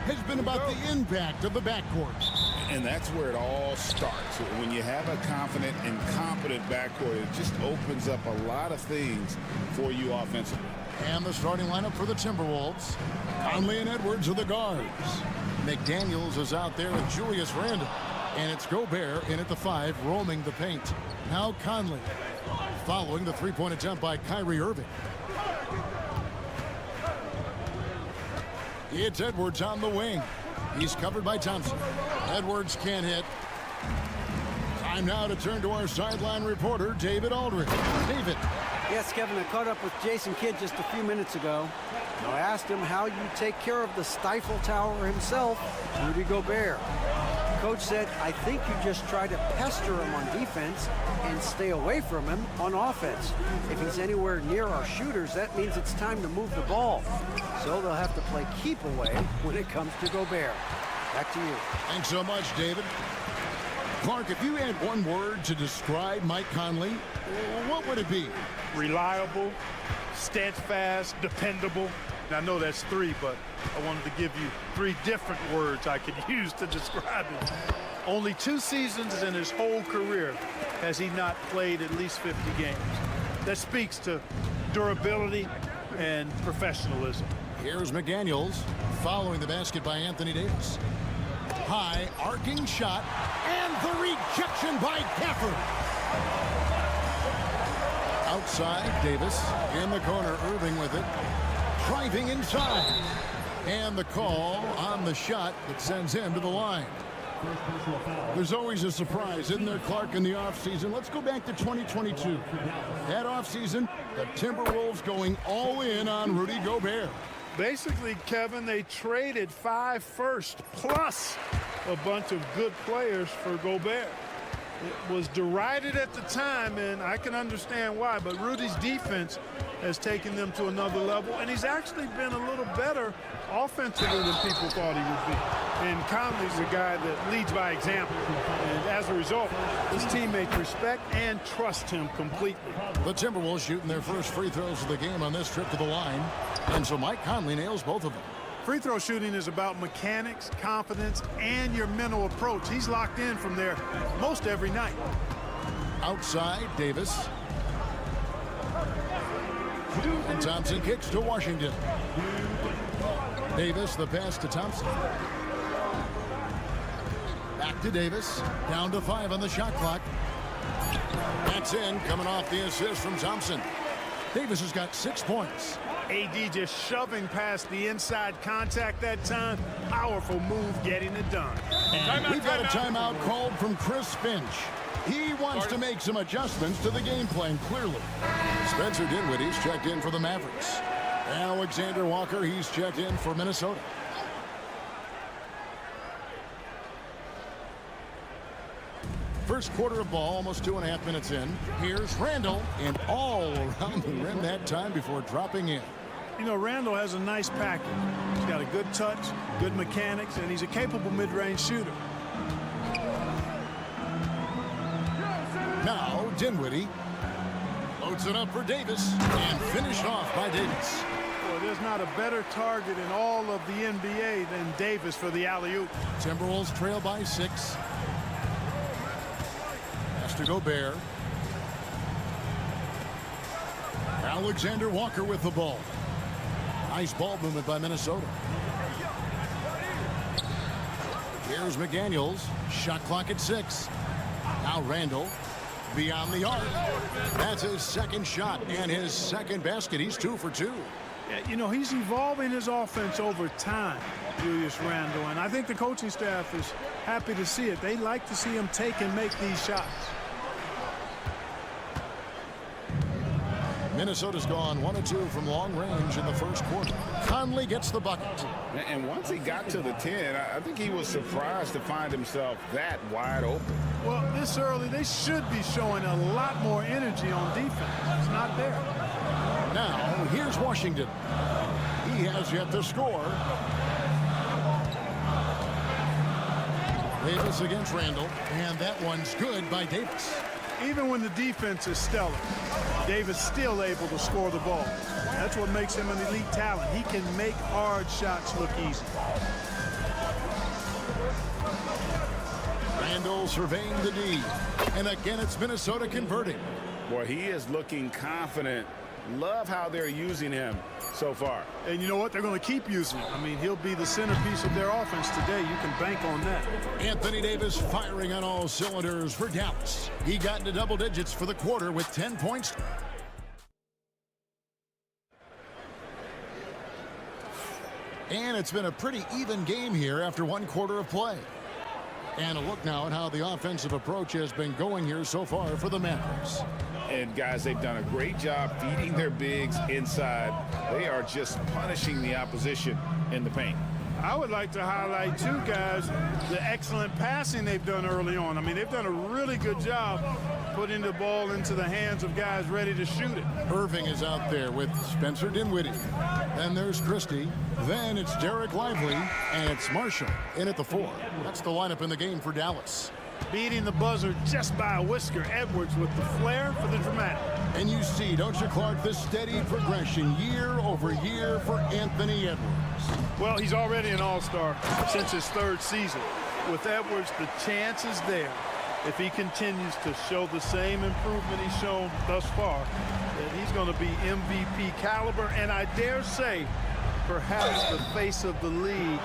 has been about the impact of the backcourt. And that's where it all starts. When you have a confident and competent backcourt, it just opens up a lot of things for you offensively. And the starting lineup for the Timberwolves. Conley and Edwards are the guards. McDaniels is out there with Julius Randle. And it's Gobert in at the 5, roaming the paint. Now Conley, following the three-point attempt by Kyrie Irving. It's Edwards on the wing. He's covered by Thompson. Edwards can't hit. Time now to turn to our sideline reporter, David Aldridge. David. Yes, Kevin, I caught up with Jason Kidd just a few minutes ago. I asked him how you take care of the Stifle Tower himself, Rudy Gobert. Coach said, I think you just try to pester him on defense and stay away from him on offense. If he's anywhere near our shooters, that means it's time to move the ball. So they'll have to play keep away when it comes to Gobert. Back to you. Thanks so much, David. Clark, if you had one word to describe Mike Conley, what would it be? Reliable, steadfast, dependable. And I know that's 3, but I wanted to give you 3 different words I could use to describe him. Only 2 seasons in his whole career has he not played at least 50 games. That speaks to durability and professionalism. Here's McDaniels following the basket by Anthony Davis. High arcing shot and the rejection by Gafford. Outside, Davis in the corner, Irving with it. Driving inside. And the call on the shot that sends him to the line. There's always a surprise, isn't there, Clark, in the offseason? Let's go back to 2022. That offseason, the Timberwolves going all in on Rudy Gobert. Basically, Kevin, they traded 5 firsts plus a bunch of good players for Gobert. It was derided at the time, and I can understand why, but Rudy's defense has taken them to another level, and he's actually been a little better offensively than people thought he would be. And Conley's a guy that leads by example, and as a result, his teammates respect and trust him completely. The Timberwolves shooting their first free throws of the game on this trip to the line, and so Mike Conley nails both of them. Free throw shooting is about mechanics, confidence, and your mental approach. He's locked in from there most every night. Outside, Davis. And Thompson kicks to Washington. Davis, the pass to Thompson. Back to Davis. Down to 5 on the shot clock. That's in, coming off the assist from Thompson. Davis has got 6 points. AD just shoving past the inside contact that time. Powerful move getting it done. We've got a timeout called from Chris Finch. He wants to make some adjustments to the game plan, clearly. Spencer Dinwiddie's checked in for the Mavericks. Alexander Walker, he's checked in for Minnesota. First quarter of ball, almost 2.5 minutes in. Here's Randle, and all around the rim that time before dropping in. You know, Randle has a nice package. He's got a good touch, good mechanics, and he's a capable mid-range shooter. Now, Dinwiddie loads it up for Davis, and finished off by Davis. Boy, there's not a better target in all of the NBA than Davis for the alley-oop. Timberwolves trail by 6. Pass to Gobert. Alexander Walker with the ball. Nice ball movement by Minnesota. Here's McDaniels. Shot clock at 6. Now Randle beyond the arc. That's his second shot and his second basket. He's 2 for 2. Yeah, you know, he's evolving his offense over time, Julius Randle, and I think the coaching staff is happy to see it. They like to see him take and make these shots. Minnesota's gone 1 of 2 from long range in the first quarter. Conley gets the bucket. And once he got to the 10, I think he was surprised to find himself that wide open. Well, this early, they should be showing a lot more energy on defense. It's not there. Now, here's Washington. He has yet to score. Davis against Randle, and that one's good by Davis. Even when the defense is stellar, Davis still able to score the ball. That's what makes him an elite talent. He can make hard shots look easy. Randle surveying the D. And again, it's Minnesota converting. Boy, he is looking confident. Love how they're using him so far. And you know what? They're going to keep using him. I mean, he'll be the centerpiece of their offense today. You can bank on that. Anthony Davis firing on all cylinders for Dallas. He got into double digits for the quarter with 10 points. And it's been a pretty even game here after one quarter of play. And a look now at how the offensive approach has been going here so far for the Mavericks. And guys, they've done a great job feeding their bigs inside. They are just punishing the opposition in the paint. I would like to highlight, too, guys, the excellent passing they've done early on. I mean, they've done a really good job putting the ball into the hands of guys ready to shoot it. Irving is out there with Spencer Dinwiddie. Then there's Christie. Then it's Derek Lively. And it's Marshall in at the 4. That's the lineup in the game for Dallas. Beating the buzzer just by a whisker. Edwards with the flair for the dramatic. And you see, don't you, Clark, the steady progression year over year for Anthony Edwards. Well, he's already an all-star since his 3rd season. With Edwards, the chance is there, if he continues to show the same improvement he's shown thus far, that he's going to be MVP caliber, and I dare say, perhaps the face of the league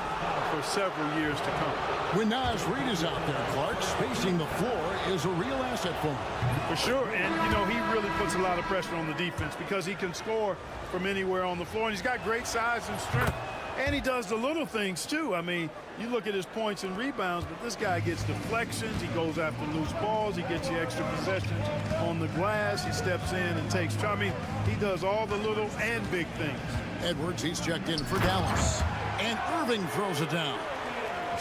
for several years to come. When Naz Reid is out there, Clark, spacing the floor is a real asset for him. For sure, and you know, he really puts a lot of pressure on the defense because he can score from anywhere on the floor, and he's got great size and strength. And he does the little things, too. I mean, you look at his points and rebounds, but this guy gets deflections. He goes after loose balls. He gets you extra possessions on the glass. He steps in and takes charge. I mean, he does all the little and big things. Edwards, he's checked in for Dallas. And Irving throws it down.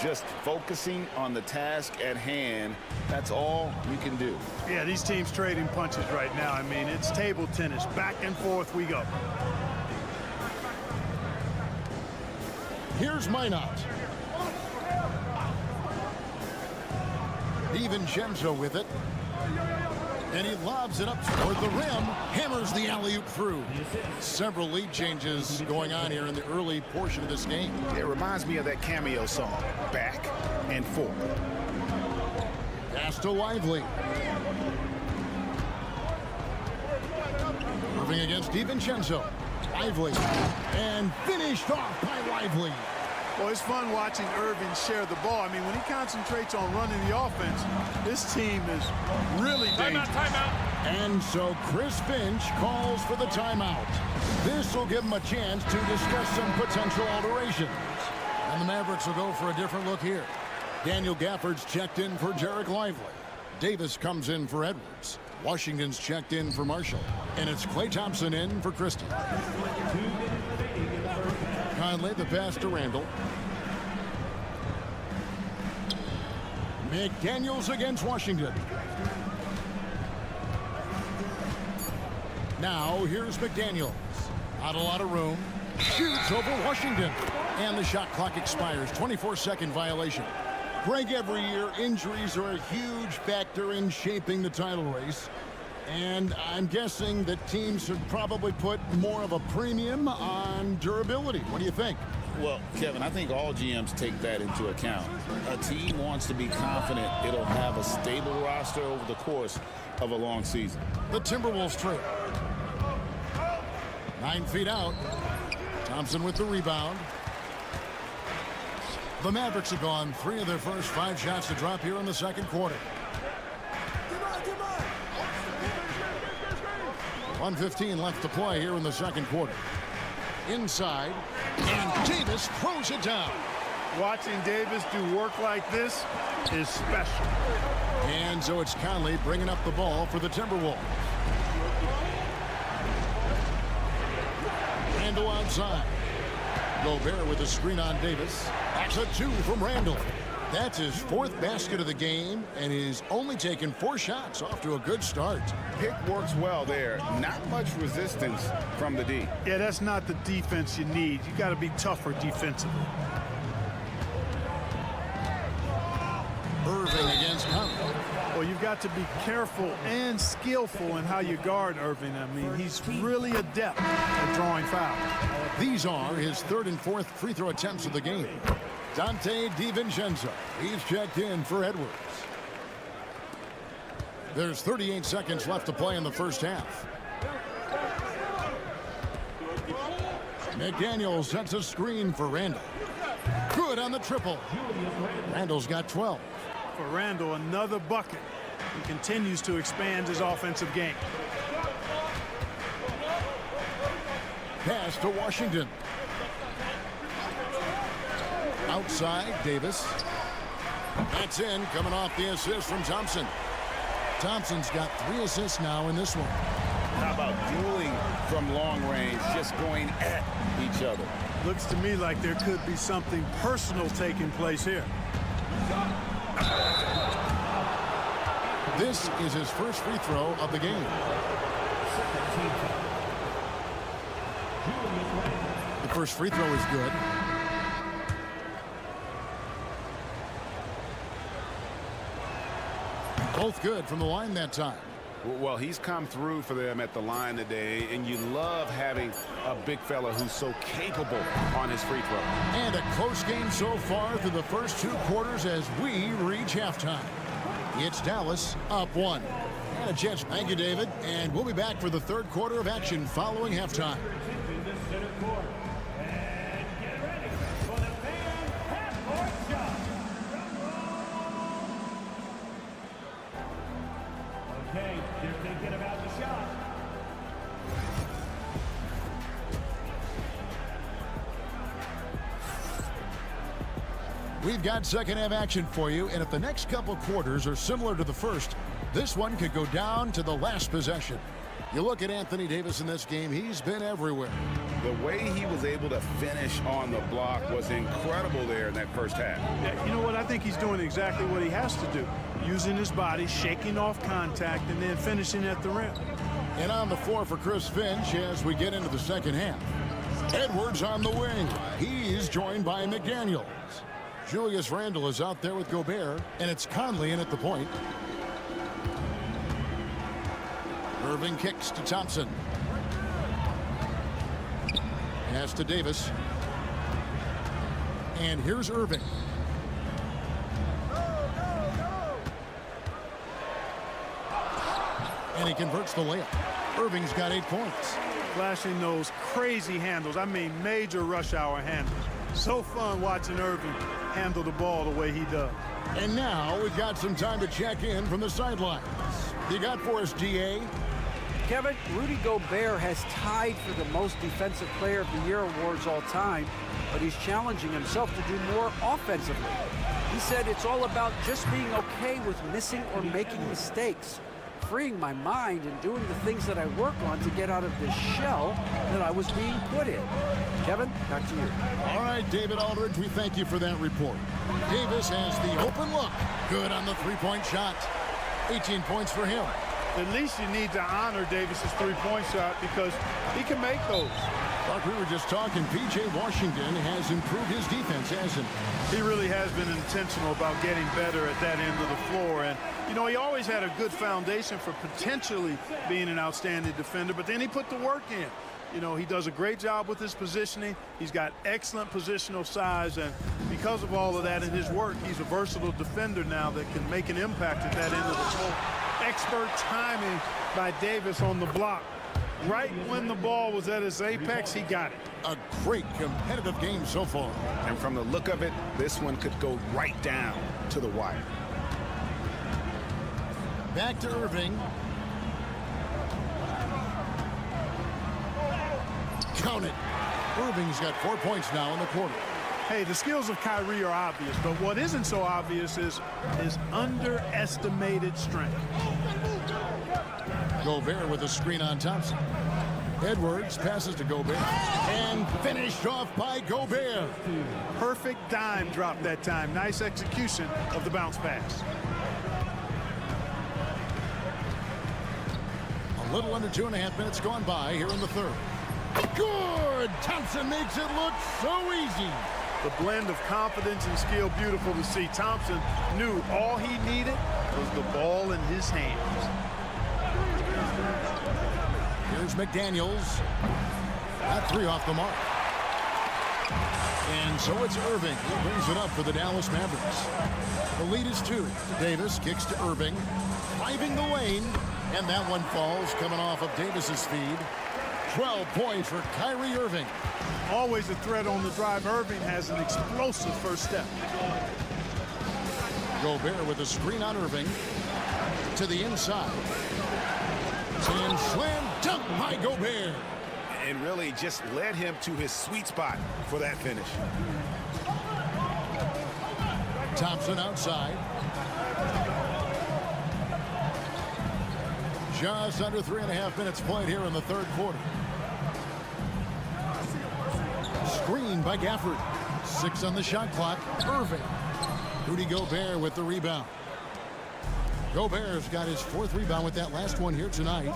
Just focusing on the task at hand. That's all you can do. Yeah, these teams trading punches right now. I mean, it's table tennis. Back and forth we go. Here's Minot. DiVincenzo with it. And he lobs it up toward the rim. Hammers the alley-oop through. Several lead changes going on here in the early portion of this game. It reminds me of that cameo song, Back and Forth. Pass to Lively. Irving against DiVincenzo. Lively. And finished off by Lively. Well, it's fun watching Irving share the ball. I mean, when he concentrates on running the offense, this team is really dangerous. Timeout. And so Chris Finch calls for the timeout. This will give him a chance to discuss some potential alterations. And the Mavericks will go for a different look here. Daniel Gafford's checked in for Derek Lively. Davis comes in for Edwards. Washington's checked in for Marshall. And it's Klay Thompson in for Christie. Conley, the pass to Randle. McDaniels against Washington. Now here's McDaniels. Not a lot of room. Shoots over Washington. And the shot clock expires. 24-second violation. Greg, every year injuries are a huge factor in shaping the title race. And I'm guessing that teams should probably put more of a premium on durability. What do you think? Well, Kevin, I think all GMs take that into account. A team wants to be confident it'll have a stable roster over the course of a long season. The Timberwolves trade. 9 feet out. Thompson with the rebound. The Mavericks have gone 3 of their first 5 shots to drop here in the second quarter. 1:15 left to play here in the second quarter. Inside, and Davis throws it down. Watching Davis do work like this is special. And so it's Conley bringing up the ball for the Timberwolves. Randle outside. Gobert with a screen on Davis. That's a 2 from Randle. That's his 4th basket of the game, and he's only taken 4 shots, off to a good start. Pick works well there. Not much resistance from the D. Yeah, that's not the defense you need. You got to be tougher defensively. Irving against Conley. Well, you've got to be careful and skillful in how you guard Irving. I mean, he's really adept at drawing fouls. These are his 3rd and 4th free throw attempts of the game. Dante DiVincenzo. He's checked in for Edwards. There's 38 seconds left to play in the first half. McDaniel sets a screen for Randall. Good on the triple. Randall's got 12. For Randall, another bucket. He continues to expand his offensive game. Pass to Washington. Outside, Davis. That's in, coming off the assist from Thompson. Thompson's got 3 assists now in this one. How about dueling from long range, just going at each other? Looks to me like there could be something personal taking place here. This is his first free throw of the game. The first free throw is good. Both good from the line that time. Well, he's come through for them at the line today, and you love having a big fella who's so capable on his free throw. And a close game so far through the first 2 quarters as we reach halftime. It's Dallas up 1. And a chance. Thank you, David. And we'll be back for the 3rd quarter of action following halftime. Okay, they're thinking about the shot. We've got second half action for you, and if the next couple quarters are similar to the first, this one could go down to the last possession. You look at Anthony Davis in this game, he's been everywhere. The way he was able to finish on the block was incredible there in that first half. Yeah, you know what? I think he's doing exactly what he has to do. Using his body, shaking off contact, and then finishing at the rim. And on the floor for Chris Finch as we get into the second half. Edwards on the wing. He's joined by McDaniels. Julius Randle is out there with Gobert, and it's Conley in at the point. Irving kicks to Thompson. Pass to Davis. And here's Irving. And he converts the layup. Irving's got 8 points. Flashing those crazy handles. I mean, major rush hour handles. So fun watching Irving handle the ball the way he does. And now we've got some time to check in from the sidelines. You got for us, DA? Kevin, Rudy Gobert has tied for the most defensive player of the year awards all time, but he's challenging himself to do more offensively. He said it's all about just being okay with missing or making mistakes, freeing my mind and doing the things that I work on to get out of this shell that I was being put in. Kevin, back to you. All right, David Aldridge, we thank you for that report. Davis has the open look. Good on the three-point shot. 18 points for him. At least you need to honor Davis's three-point shot because he can make those. Like we were just talking, P.J. Washington has improved his defense, hasn't he? He really has been intentional about getting better at that end of the floor. And, you know, he always had a good foundation for potentially being an outstanding defender, but then he put the work in. You know, he does a great job with his positioning. He's got excellent positional size, and because of all of that in his work, he's a versatile defender now that can make an impact at that end of the floor. Expert timing by Davis on the block. Right when the ball was at its apex, he got it. A great competitive game so far. And from the look of it, this one could go right down to the wire. Back to Irving. Count it. Irving's got 4 points now in the quarter. Hey, the skills of Kyrie are obvious, but what isn't so obvious is his underestimated strength. Gobert with a screen on Thompson. Edwards passes to Gobert. And finished off by Gobert. Perfect dime drop that time. Nice execution of the bounce pass. A little under 2.5 minutes gone by here in the third. Good! Thompson makes it look so easy. The blend of confidence and skill, beautiful to see. Thompson knew all he needed was the ball in his hands. Here's McDaniels. That three off the mark. And so it's Irving who brings it up for the Dallas Mavericks. The lead is 2. Davis kicks to Irving, driving the lane, and that one falls coming off of Davis's feed. 12 points for Kyrie Irving. Always a threat on the drive. Irving has an explosive first step. Gobert with a screen on Irving to the inside. And slam dunk by Gobert. And really just led him to his sweet spot for that finish. Thompson outside. Just under 3.5 minutes played here in the third quarter. Screen by Gafford. 6 on the shot clock. Irving. Rudy Gobert with the rebound. Gobert's got his 4th rebound with that last one here tonight.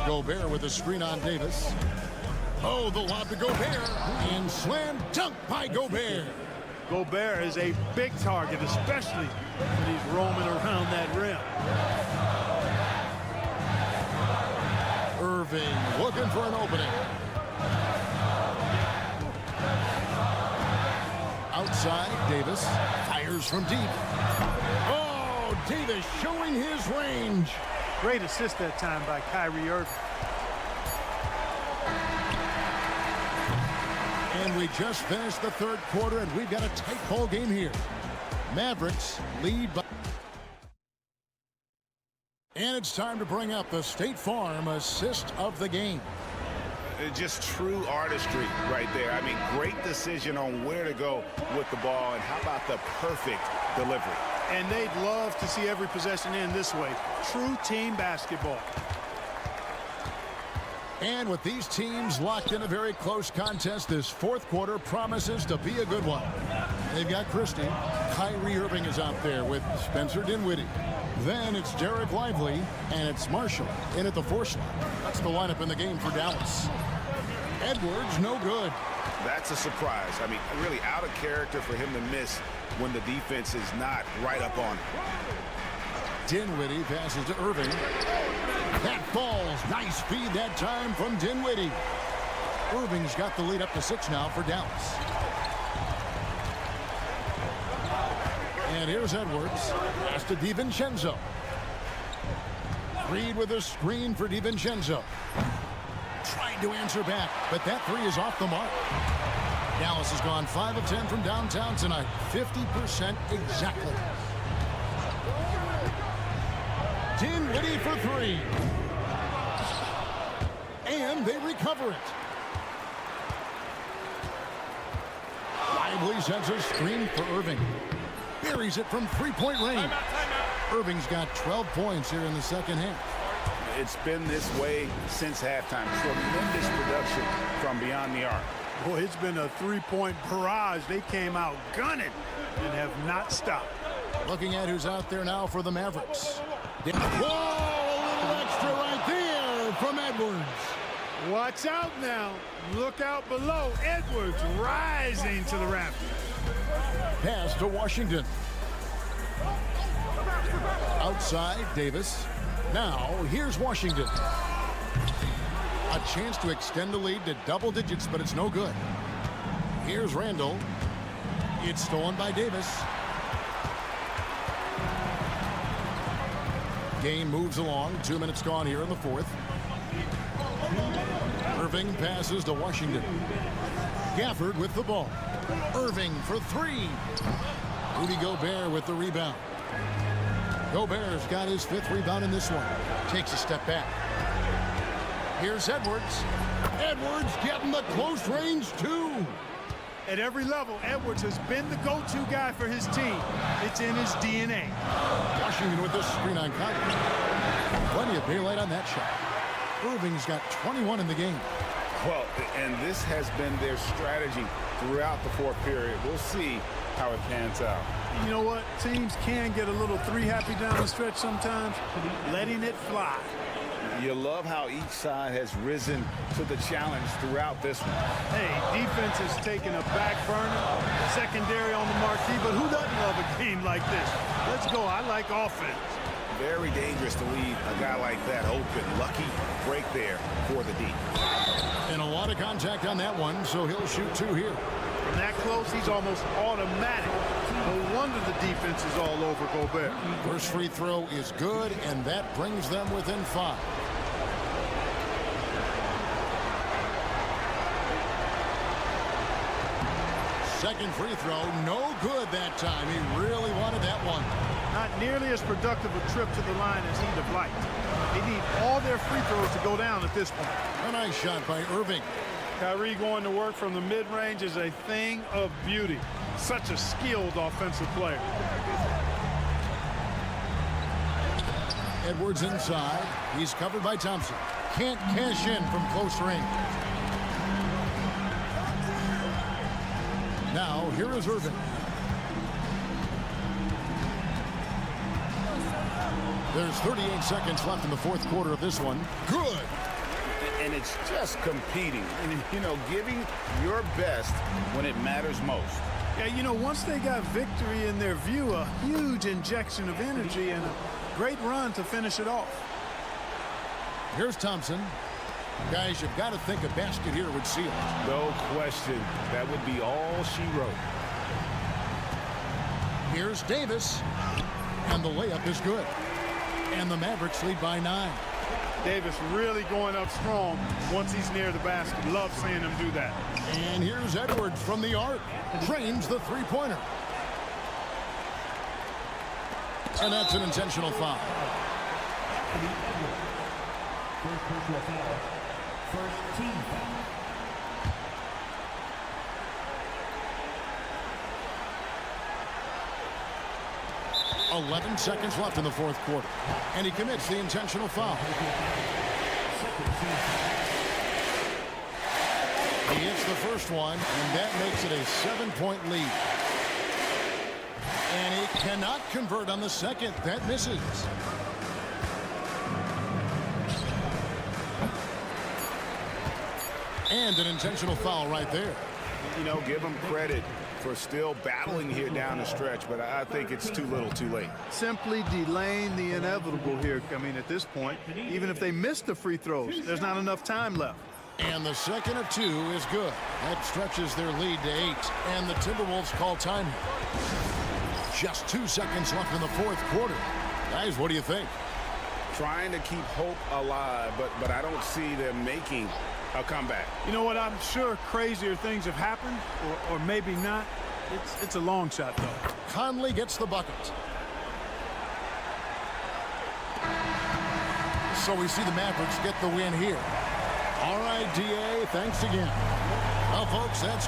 Gobert with a screen on Davis. Oh, the lob to Gobert. And slam dunk by Gobert. Gobert is a big target, especially when he's roaming around that rim. Irving looking for an opening. Outside, Davis fires from deep. Oh, Davis showing his range. Great assist that time by Kyrie Irving. And we just finished the third quarter, and we've got a tight ball game here. Mavericks lead by... And it's time to bring up the State Farm assist of the game. Just true artistry right there. I mean, great decision on where to go with the ball, and how about the perfect delivery. And they'd love to see every possession end this way. True team basketball. And with these teams locked in a very close contest, this fourth quarter promises to be a good one. They've got Christie. Kyrie Irving is out there with Spencer Dinwiddie. Then it's Derek Lively, and it's Marshall in at the 4 slot. That's the lineup in the game for Dallas. Edwards, no good. That's a surprise. I mean, really out of character for him to miss when the defense is not right up on him. Dinwiddie passes to Irving. That falls. Nice feed that time from Dinwiddie. Irving's got the lead up to 6 now for Dallas. And here's Edwards. Pass to DiVincenzo. Reed with a screen for DiVincenzo. Trying to answer back, but that 3 is off the mark. Dallas has gone 5 of 10 from downtown tonight. 50% exactly. Dinwiddie for 3. And they recover it. Lively sends a screen for Irving. Buries it from 3-point range. Irving's got 12 points here in the second half. It's been this way since halftime. Tremendous production from beyond the arc. Boy, it's been a 3-point barrage. They came out gunning and have not stopped. Looking at who's out there now for the Mavericks. Whoa, a little extra right there from Edwards. Watch out now. Look out below. Edwards rising to the rafters. Pass to Washington. Outside, Davis. Now, here's Washington. A chance to extend the lead to double digits, but it's no good. Here's Randall. It's stolen by Davis. Game moves along. 2 minutes gone here in the fourth. Irving passes to Washington. Gafford with the ball. Irving for 3. Rudy Gobert with the rebound. Gobert's got his 5th rebound in this one. Takes a step back. Here's Edwards. Edwards getting the close range 2. At every level, Edwards has been the go-to guy for his team. It's in his DNA. Washington with this screen on Conley. Plenty of daylight on that shot. Irving's got 21 in the game. Well, and this has been their strategy throughout the fourth period. We'll see how it pans out. You know what? Teams can get a little 3-happy down the stretch sometimes. Letting it fly. You love how each side has risen to the challenge throughout this one. Hey, defense has taken a back burner, secondary on the marquee, but who doesn't love a game like this? Let's go. I like offense. Very dangerous to leave a guy like that open. Lucky break there for the D. And a lot of contact on that one, so he'll shoot 2 here. From that close, he's almost automatic. No wonder the defense is all over Gobert. First free throw is good, and that brings them within 5. Second free throw, no good that time. He really wanted that one. Not nearly as productive a trip to the line as he'd have liked. They need all their free throws to go down at this point. A nice shot by Irving. Kyrie going to work from the mid-range is a thing of beauty. Such a skilled offensive player. Edwards inside. He's covered by Thompson. Can't cash in from close range. Now, here is Irving. There's 38 seconds left in the fourth quarter of this one. Good. And it's just competing and, you know, giving your best when it matters most. Yeah, you know, once they got victory in their view, a huge injection of energy and a great run to finish it off. Here's Thompson. Guys, you've got to think a basket here would seal it. No question. That would be all she wrote. Here's Davis. And the layup is good. And the Mavericks lead by 9. Davis really going up strong once he's near the basket. Love seeing him do that. And here's Edwards from the arc. Drains the three-pointer. And that's an intentional foul. First personal foul. First team foul. 11 seconds left in the fourth quarter. And he commits the intentional foul. He hits the first one, and that makes it a 7-point lead. And he cannot convert on the second. That misses. And an intentional foul right there. You know, give him credit for still battling here down the stretch, but I think it's too little too late. Simply delaying the inevitable here. I mean, at this point, even if they miss the free throws, there's not enough time left. And the second of 2 is good. That stretches their lead to 8. And the Timberwolves call time. Just 2 seconds left in the fourth quarter. Guys, what do you think? Trying to keep hope alive, but I don't see them making a comeback. You know what? I'm sure crazier things have happened, or maybe not. It's a long shot, though. Conley gets the bucket. So we see the Mavericks get the win here. All right, DA, thanks again. Well, folks, that's...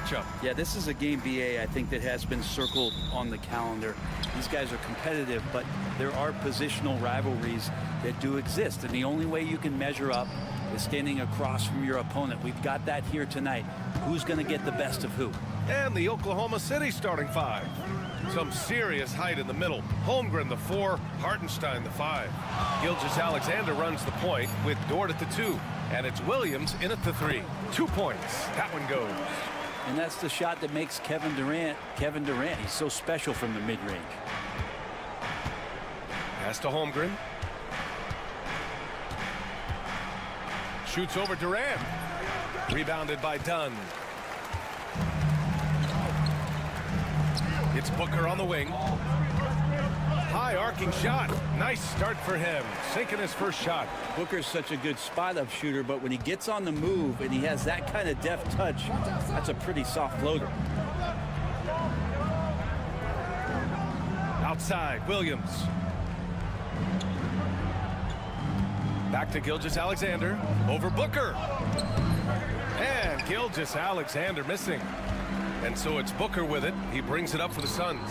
matchup. Yeah, this is a game, BA, I think, that has been circled on the calendar. These guys are competitive, but there are positional rivalries that do exist, and the only way you can measure up is standing across from your opponent. We've got that here tonight. Who's going to get the best of who? And the Oklahoma City starting five. Some serious height in the middle. Holmgren the 4, Hartenstein the 5. Gilgeous-Alexander runs the point with Dort at the 2. And it's Williams in at the 3. 2 points. That one goes. And that's the shot that makes Kevin Durant. He's so special from the mid-range. Pass to Holmgren. Shoots over Durant. Rebounded by Dunn. It's Booker on the wing. High arcing shot. Nice start for him. Sinking his first shot. Booker's such a good spot-up shooter, but when he gets on the move and he has that kind of deft touch, that's a pretty soft floater. Outside, Williams. Back to Gilgeous-Alexander. Over Booker. And Gilgeous-Alexander missing. And so it's Booker with it. He brings it up for the Suns.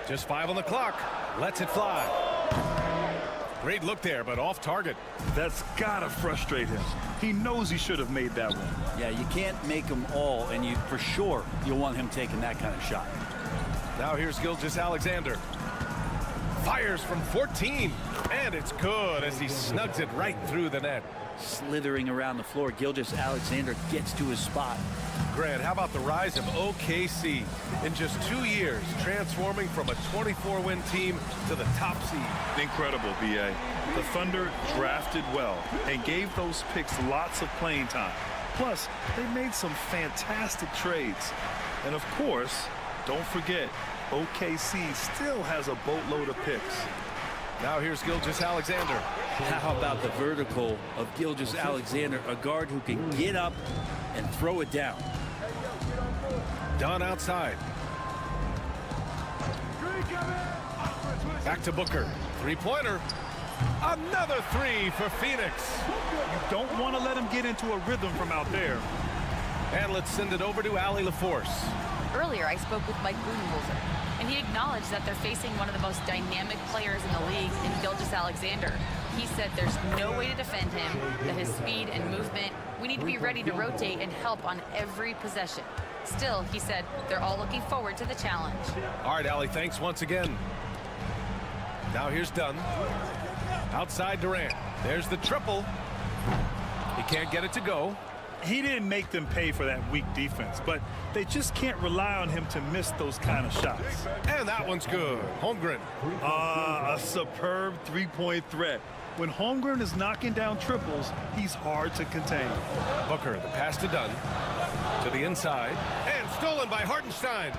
Just 5 on the clock. Lets it fly. Great look there, but off target. That's gotta frustrate him. He knows he should have made that one. Yeah, you can't make them all, and you for sure you'll want him taking that kind of shot. Now here's Gilgeous-Alexander. Fires from 14, and it's good as he snugs it right through the net. Slithering around the floor, Gilgeous-Alexander gets to his spot. Grant, how about the rise of OKC? In just 2 years, transforming from a 24-win team to the top seed. Incredible, B.A. The Thunder drafted well and gave those picks lots of playing time. Plus, they made some fantastic trades. And of course, don't forget, OKC still has a boatload of picks. Now here's Gilgeous-Alexander. How about the vertical of Gilgeous-Alexander, a guard who can get up and throw it down. Done outside. Back to Booker. Three-pointer. Another three for Phoenix. You don't want to let him get into a rhythm from out there. And let's send it over to Allie LaForce. Earlier, I spoke with Mike Budenholzer, and he acknowledged that they're facing one of the most dynamic players in the league in Gilgeous-Alexander. He said there's no way to defend him, that his speed and movement, we need to be ready to rotate and help on every possession. Still, he said, they're all looking forward to the challenge. All right, Allie, thanks once again. Now here's Dunn. Outside Durant. There's the triple. He can't get it to go. He didn't make them pay for that weak defense, but they just can't rely on him to miss those kind of shots. And that one's good. Holmgren. A superb three-point threat. When Holmgren is knocking down triples, he's hard to contain. Booker, the pass to Dunn. To the inside. And stolen by Hartenstein.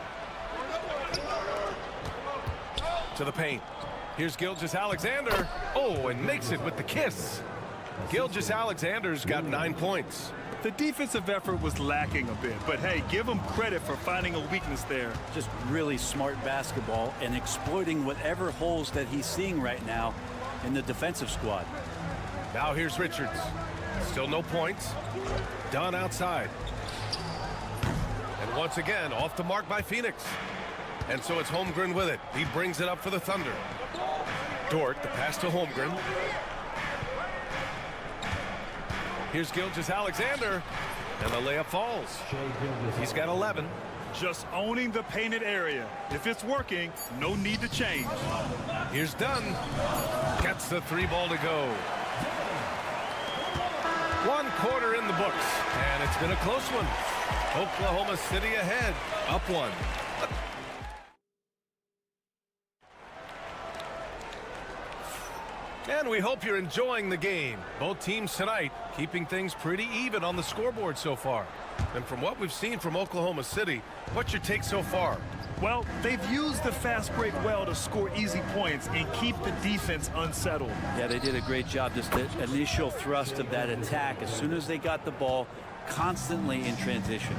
To the paint. Here's Gilgeous-Alexander. Oh, and makes it with the kiss. Gilgeous-Alexander's got 9 points. The defensive effort was lacking a bit, but hey, give him credit for finding a weakness there. Just really smart basketball and exploiting whatever holes that he's seeing right now in the defensive squad. Now here's Richards. Still no points. Dunn outside. And once again, off the mark by Phoenix. And so it's Holmgren with it. He brings it up for the Thunder. Dort, the pass to Holmgren. Here's Gilgeous-Alexander, and the layup falls. He's got 11. Just owning the painted area. If it's working, no need to change. Here's Dunn. Gets the 3-ball to go. 1 quarter in the books, and it's been a close one. Oklahoma City ahead, up 1. And we hope you're enjoying the game. Both teams tonight keeping things pretty even on the scoreboard so far. And from what we've seen from Oklahoma City, what's your take so far? Well, they've used the fast break well to score easy points and keep the defense unsettled. Yeah, they did a great job. Just the initial thrust of that attack as soon as they got the ball, constantly in transition.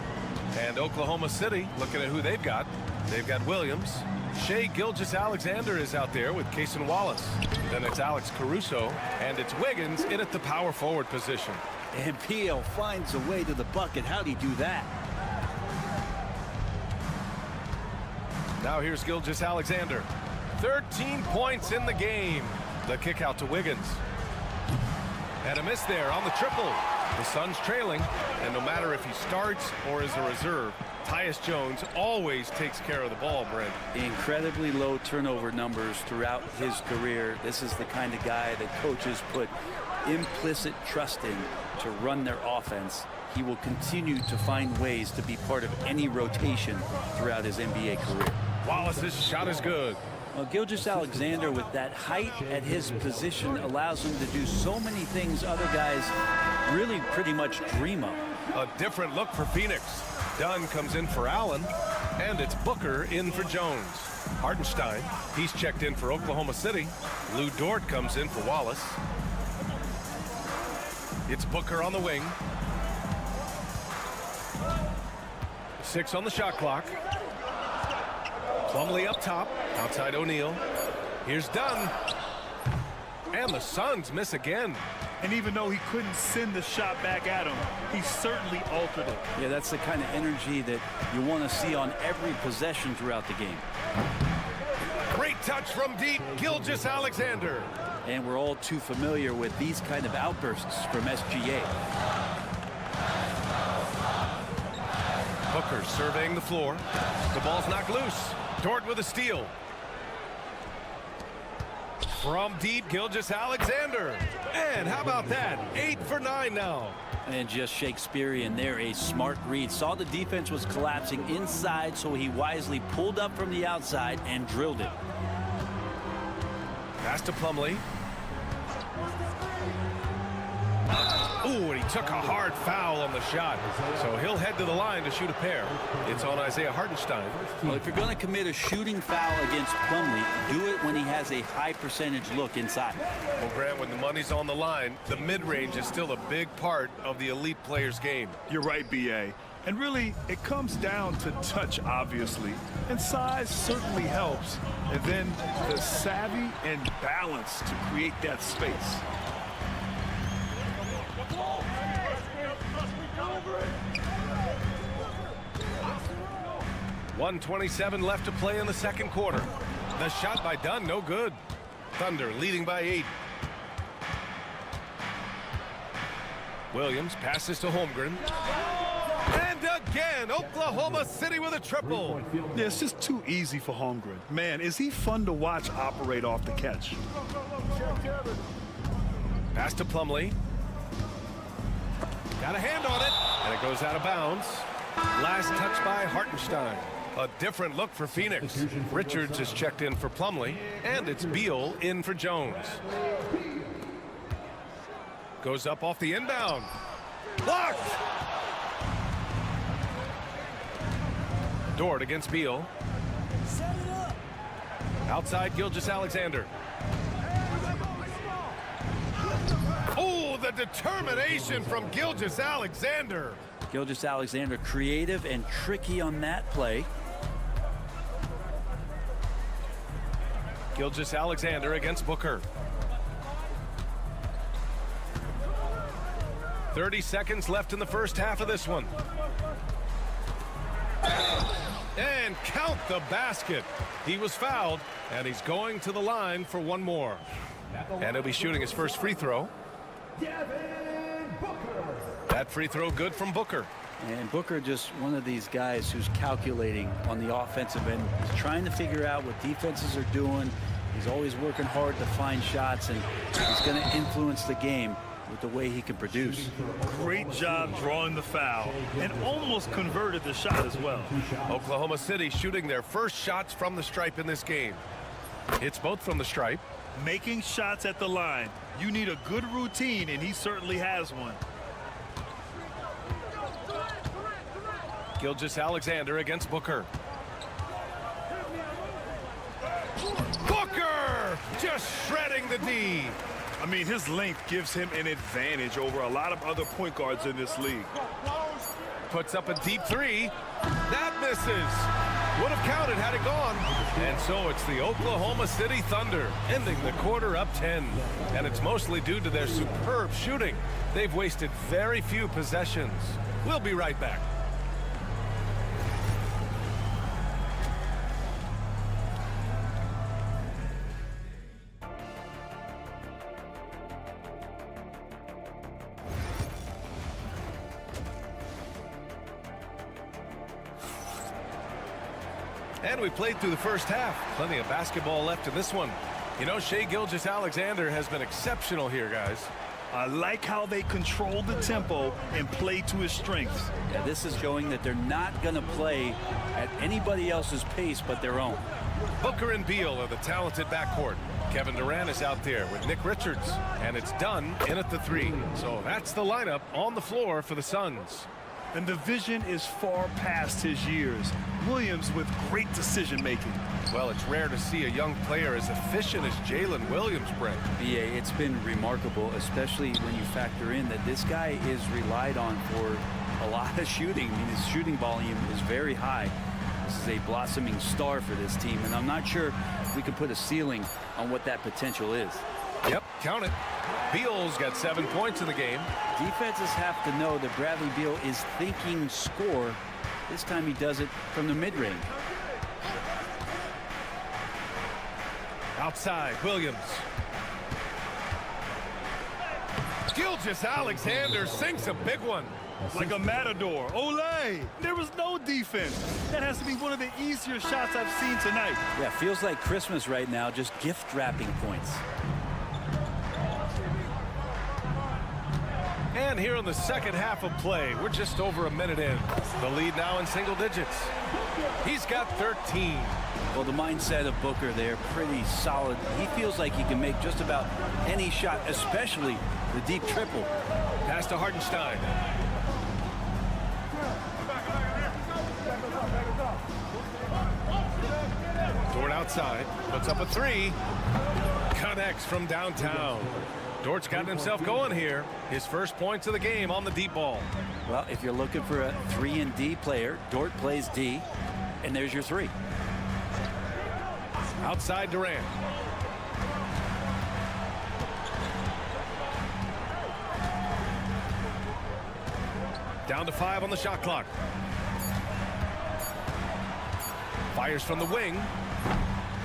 And Oklahoma City, looking at who they've got Williams. Shai Gilgeous-Alexander is out there with Cason Wallace. Then it's Alex Caruso, and it's Wiggins in at the power forward position. And P.L. finds a way to the bucket. How'd he do that? Now here's Gilgeous-Alexander. 13 points in the game. The kick out to Wiggins. And a miss there on the triple. The Suns trailing, and no matter if he starts or is a reserve, Tyus Jones always takes care of the ball, Brent. Incredibly low turnover numbers throughout his career. This is the kind of guy that coaches put implicit trust in to run their offense. He will continue to find ways to be part of any rotation throughout his NBA career. Wallace's shot is good. Well, Gilgeous-Alexander, with that height at his position, allows him to do so many things other guys really pretty much dream of. A different look for Phoenix. Dunn comes in for Allen, and it's Booker in for Jones. Hartenstein, he's checked in for Oklahoma City. Lou Dort comes in for Wallace. It's Booker on the wing. 6 on the shot clock. Plumlee up top, outside O'Neal. Here's Dunn. And the Suns miss again. And even though he couldn't send the shot back at him, he certainly altered it. Yeah, that's the kind of energy that you want to see on every possession throughout the game. Great touch from deep, Gilgeous-Alexander. And we're all too familiar with these kind of outbursts from SGA. Booker surveying the floor. The ball's knocked loose. Dort with a steal. From deep, Gilgeous-Alexander. And how about that? 8 for 9 now. And just Shakespearean there, a smart read. Saw the defense was collapsing inside, so he wisely pulled up from the outside and drilled it. Pass to Plumlee. Ooh, and he took a hard foul on the shot. So he'll head to the line to shoot a pair. It's on Isaiah Hartenstein. Well, if you're going to commit a shooting foul against Plumlee, do it when he has a high percentage look inside. Well, Grant, when the money's on the line, the mid-range is still a big part of the elite player's game. You're right, B.A. And really, it comes down to touch, obviously. And size certainly helps. And then the savvy and balance to create that space. 1:27 left to play in the second quarter. The shot by Dunn, no good. Thunder leading by 8. Williams passes to Holmgren. And again, Oklahoma City with a triple. Yeah, it's just too easy for Holmgren. Man, is he fun to watch operate off the catch. Pass to Plumlee. Got a hand on it, and it goes out of bounds. Last touch by Hartenstein. A different look for Phoenix. Richards is checked in for Plumlee, and it's Beal in for Jones. Goes up off the inbound. Blocked! Dort against Beal. Outside Gilgeous-Alexander. Oh, the determination from Gilgeous-Alexander. Gilgeous-Alexander creative and tricky on that play. Gilgeous-Alexander against Booker. 30 seconds left in the first half of this one. And count the basket. He was fouled, and he's going to the line for one more. And he'll be shooting his first free throw. That free throw good from Booker. And Booker just one of these guys who's calculating on the offensive end. He's trying to figure out what defenses are doing. He's always working hard to find shots, and he's going to influence the game with the way he can produce. Great job drawing the foul and almost converted the shot as well. Oklahoma City shooting their first shots from the stripe in this game. It's both from the stripe. Making shots at the line. You need a good routine, and he certainly has one. Gilgeous-Alexander against Booker. Booker just shredding the D. I mean, his length gives him an advantage over a lot of other point guards in this league. Puts up a deep three. That misses. Would have counted had it gone. And so it's the Oklahoma City Thunder ending the quarter up 10. And it's mostly due to their superb shooting. They've wasted very few possessions. We'll be right back. And we played through the first half. Plenty of basketball left in this one. You know, Shai Gilgeous-Alexander has been exceptional here, guys. I like how they control the tempo and play to his strengths. Yeah, this is showing that they're not going to play at anybody else's pace but their own. Booker and Beal are the talented backcourt. Kevin Durant is out there with Nick Richards, and it's Dunn in at the 3. So that's the lineup on the floor for the Suns. And the vision is far past his years. Williams with great decision-making. Well, it's rare to see a young player as efficient as Jalen Williams, Brent. BA, it's been remarkable, especially when you factor in that this guy is relied on for a lot of shooting. I mean, his shooting volume is very high. This is a blossoming star for this team, and I'm not sure we can put a ceiling on what that potential is. Yep, count it. Beal's got 7 points in the game. Defenses have to know that Bradley Beal is thinking score. This time he does it from the mid-range. Outside, Williams. Gilgeous-Alexander sinks a big one. Like a matador. Olay! There was no defense. That has to be one of the easier shots I've seen tonight. Yeah, feels like Christmas right now, just gift wrapping points. And here in the second half of play, we're just over a minute in. The lead now in single digits. He's got 13. Well, the mindset of Booker there, pretty solid. He feels like he can make just about any shot, especially the deep triple. Pass to Hartenstein. Dort outside, puts up a 3. Connects from downtown. Dort's gotten himself going here. His first points of the game on the deep ball. Well, if you're looking for a 3-and-D player, Dort plays D, and there's your 3. Outside Durant. Down to 5 on the shot clock. Fires from the wing.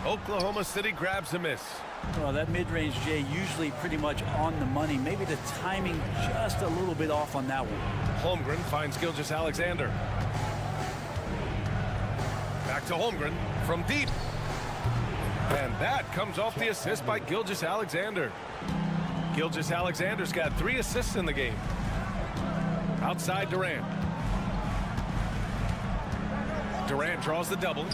Oklahoma City grabs a miss. Well, that mid-range, Jay, usually pretty much on the money. Maybe the timing just a little bit off on that one. Holmgren finds Gilgeous-Alexander. Back to Holmgren from deep. And that comes off the assist by Gilgeous-Alexander. Gilgeous-Alexander's got 3 assists in the game. Outside Durant. Durant draws the double.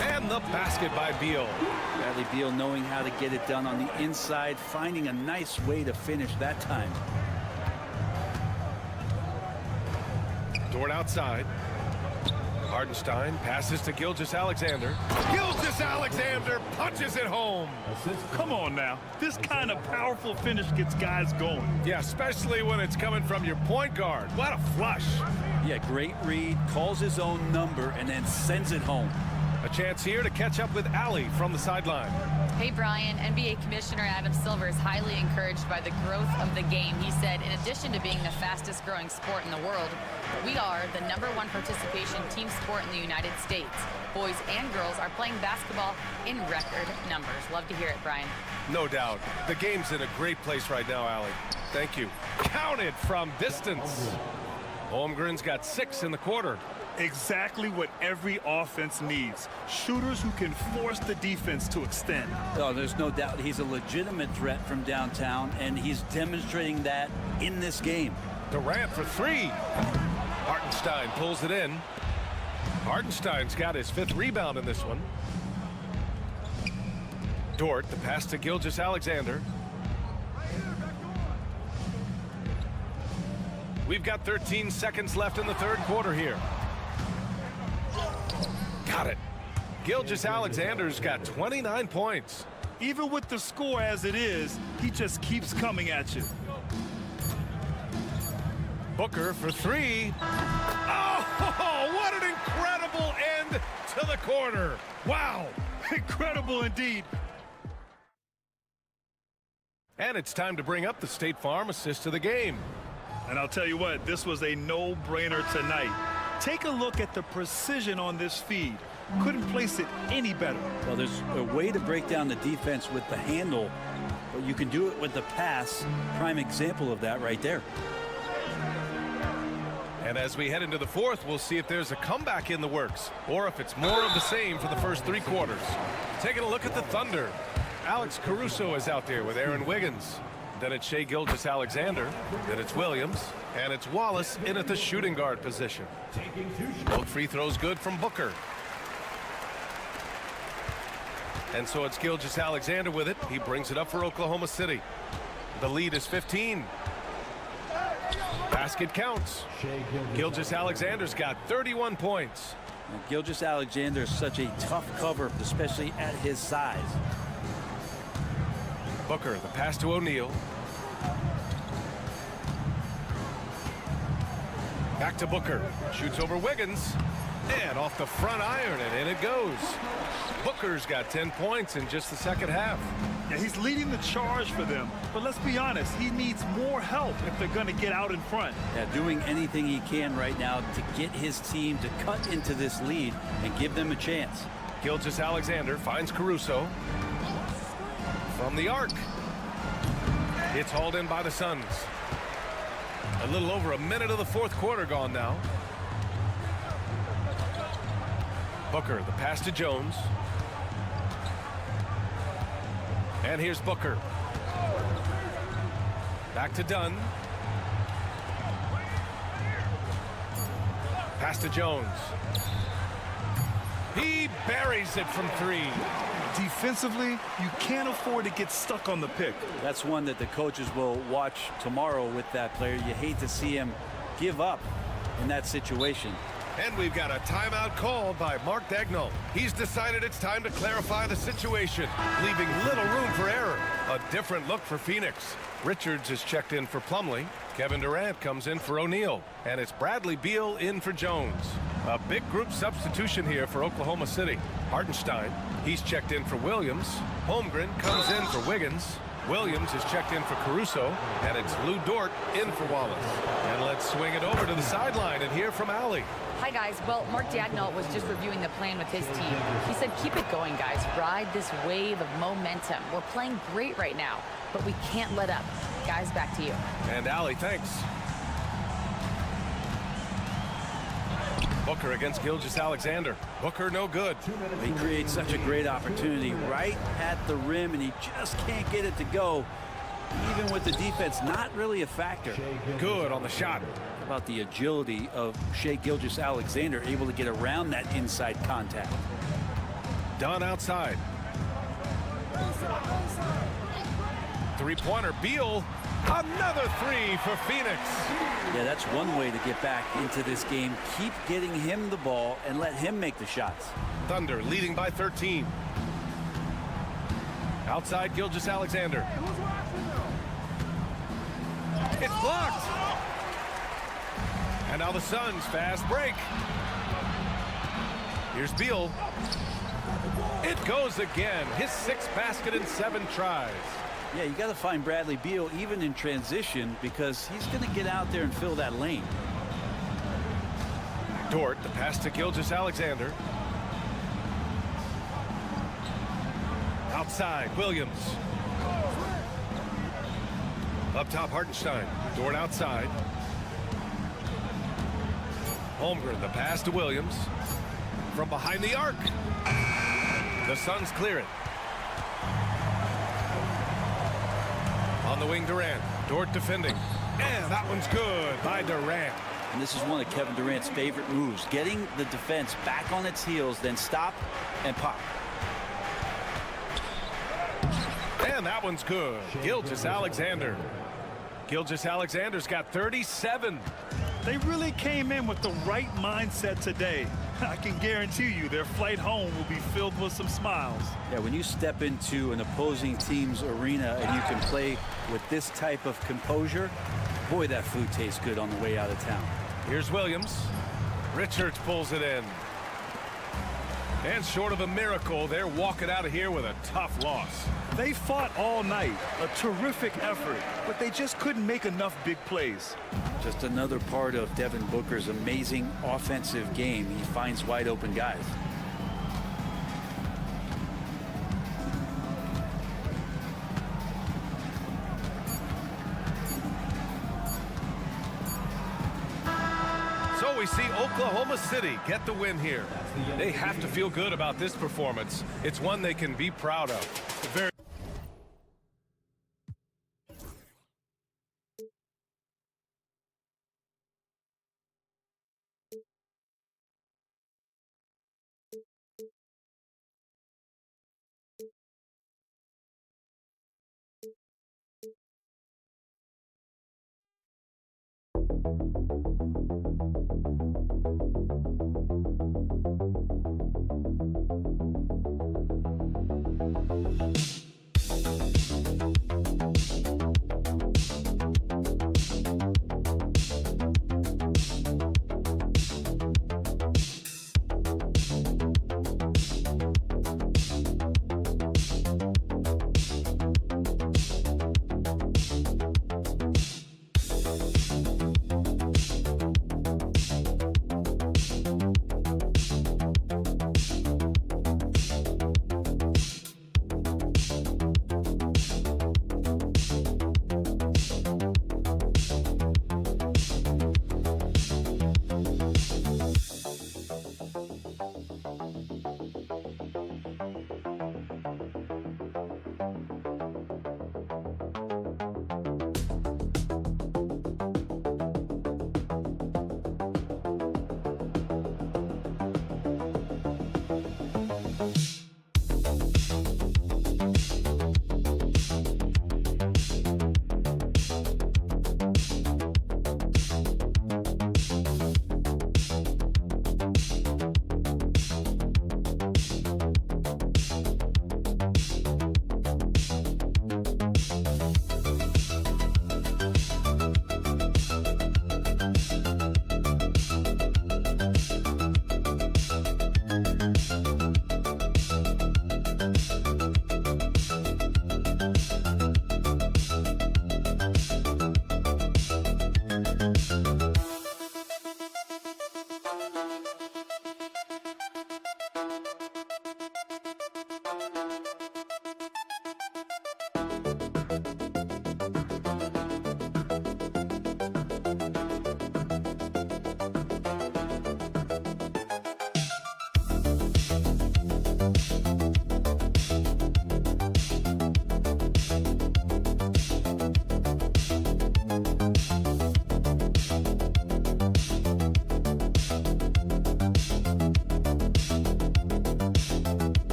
And the basket by Beal. Bradley Beal knowing how to get it done on the inside, finding a nice way to finish that time. Dort outside. Hartenstein passes to Gilgeous-Alexander. Gilgeous-Alexander punches it home. Come on now. This kind of powerful finish gets guys going. Yeah, especially when it's coming from your point guard. What a flush. Yeah, great read, calls his own number, and then sends it home. A chance here to catch up with Allie from the sideline. Hey, Brian, NBA Commissioner Adam Silver is highly encouraged by the growth of the game. He said, in addition to being the fastest growing sport in the world, we are the #1 participation team sport in the United States. Boys and girls are playing basketball in record numbers. Love to hear it, Brian. No doubt. The game's in a great place right now, Allie. Thank you. Counted from distance. Holmgren's got 6 in the quarter. Exactly what every offense needs. Shooters who can force the defense to extend. Oh, there's no doubt he's a legitimate threat from downtown, and he's demonstrating that in this game. Durant for 3. Hartenstein pulls it in. Hartenstein's got his 5th rebound in this one. Dort, the pass to Gilgeous-Alexander. We've got 13 seconds left in the third quarter here. Got it. Gilgeous-Alexander's got 29 points. Even with the score as it is, he just keeps coming at you. Booker for 3. Oh, what an incredible end to the quarter. Wow. Incredible indeed. And it's time to bring up the State Farm assist of the game. And I'll tell you what, this was a no-brainer tonight. Take a look at the precision on this feed. Couldn't place it any better. Well, there's a way to break down the defense with the handle, but you can do it with the pass. Prime example of that right there. And as we head into the fourth, we'll see if there's a comeback in the works or if it's more of the same for the first 3 quarters. Taking a look at the Thunder. Alex Caruso is out there with Aaron Wiggins. Then it's Shai Gilgeous-Alexander. Then it's Williams. And it's Wallace in at the shooting guard position. Both free throws good from Booker. And so it's Gilgeous-Alexander with it. He brings it up for Oklahoma City. The lead is 15. Basket counts. Gilgeous-Alexander's got 31 points. And Gilgeous-Alexander is such a tough cover, especially at his size. Booker, the pass to O'Neal. Back to Booker. Shoots over Wiggins. And off the front iron, and in it goes. Booker's got 10 points in just the second half. Yeah, he's leading the charge for them. But let's be honest, he needs more help if they're going to get out in front. Yeah, doing anything he can right now to get his team to cut into this lead and give them a chance. Gilgeous-Alexander finds Caruso. From the arc. It's hauled in by the Suns. A little over a minute of the fourth quarter gone now. Booker, the pass to Jones. And here's Booker. Back to Dunn. Pass to Jones. He buries it from three. Defensively, you can't afford to get stuck on the pick. That's one that the coaches will watch tomorrow with that player. You hate to see him give up in that situation. And we've got a timeout called by Mark Daigneault. He's decided it's time to clarify the situation, leaving little room for error. A different look for Phoenix. Richards is checked in for Plumlee. Kevin Durant comes in for O'Neal. And it's Bradley Beal in for Jones. A big group substitution here for Oklahoma City. Hartenstein, he's checked in for Williams. Holmgren comes in for Wiggins. Williams is checked in for Caruso, and it's Lou Dort in for Wallace. And let's swing it over to the sideline and hear from Allie. Hi, guys. Well, Mark Daigneault was just reviewing the plan with his team. He said, keep it going, guys. Ride this wave of momentum. We're playing great right now, but we can't let up. Guys, back to you. And Allie, thanks. Booker against Gilgeous-Alexander. Booker no good. He creates such a great opportunity right at the rim, and he just can't get it to go. Even with the defense not really a factor. Good on the shot. How about the agility of Shai Gilgeous-Alexander, able to get around that inside contact. Dunn outside. Three-pointer. Beal. Another three for Phoenix. Yeah, that's one way to get back into this game. Keep getting him the ball and let him make the shots. Thunder leading by 13. Outside Gilgeous-Alexander. It's blocked. And now the Suns fast break. Here's Beal. It goes again. His sixth basket in 7 tries. Yeah, you got to find Bradley Beal even in transition because he's going to get out there and fill that lane. Dort, the pass to Gilgeous-Alexander. Outside, Williams. Up top, Hartenstein. Dort outside. Holmgren, the pass to Williams. From behind the arc. The Suns clear it. On the wing, Durant. Dort defending. And that one's good by Durant. And this is one of Kevin Durant's favorite moves. Getting the defense back on its heels, then stop and pop. And that one's good. Gilgeous-Alexander. Gilgeous-Alexander's got 37. They really came in with the right mindset today. I can guarantee you their flight home will be filled with some smiles. Yeah, when you step into an opposing team's arena and you can play with this type of composure, boy, that food tastes good on the way out of town. Here's Williams. Richards pulls it in. And short of a miracle, they're walking out of here with a tough loss. They fought all night, a terrific effort, but they just couldn't make enough big plays. Just another part of Devin Booker's amazing offensive game. He finds wide open guys. So we see Oklahoma City get the win here. They have to feel good about this performance. It's one they can be proud of. Very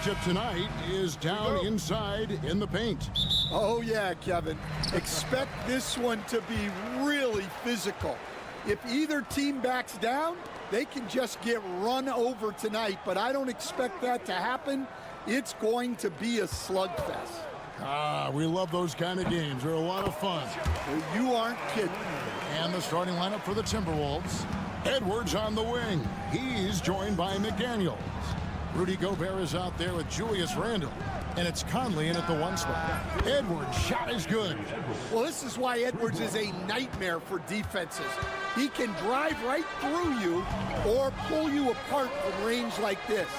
Matchup tonight is down inside in the paint. Oh yeah, Kevin. Expect this one to be really physical. If either team backs down, they can just get run over tonight, but I don't expect that to happen. It's going to be a slugfest. Ah, we love those kind of games. They're a lot of fun. Well, you aren't kidding. And the starting lineup for the Timberwolves. Edwards on the wing. He's joined by McDaniels. Rudy Gobert is out there with Julius Randle. And it's Conley in at the one spot. Edwards' shot is good. Well, this is why Edwards is a nightmare for defenses. He can drive right through you or pull you apart from range like this.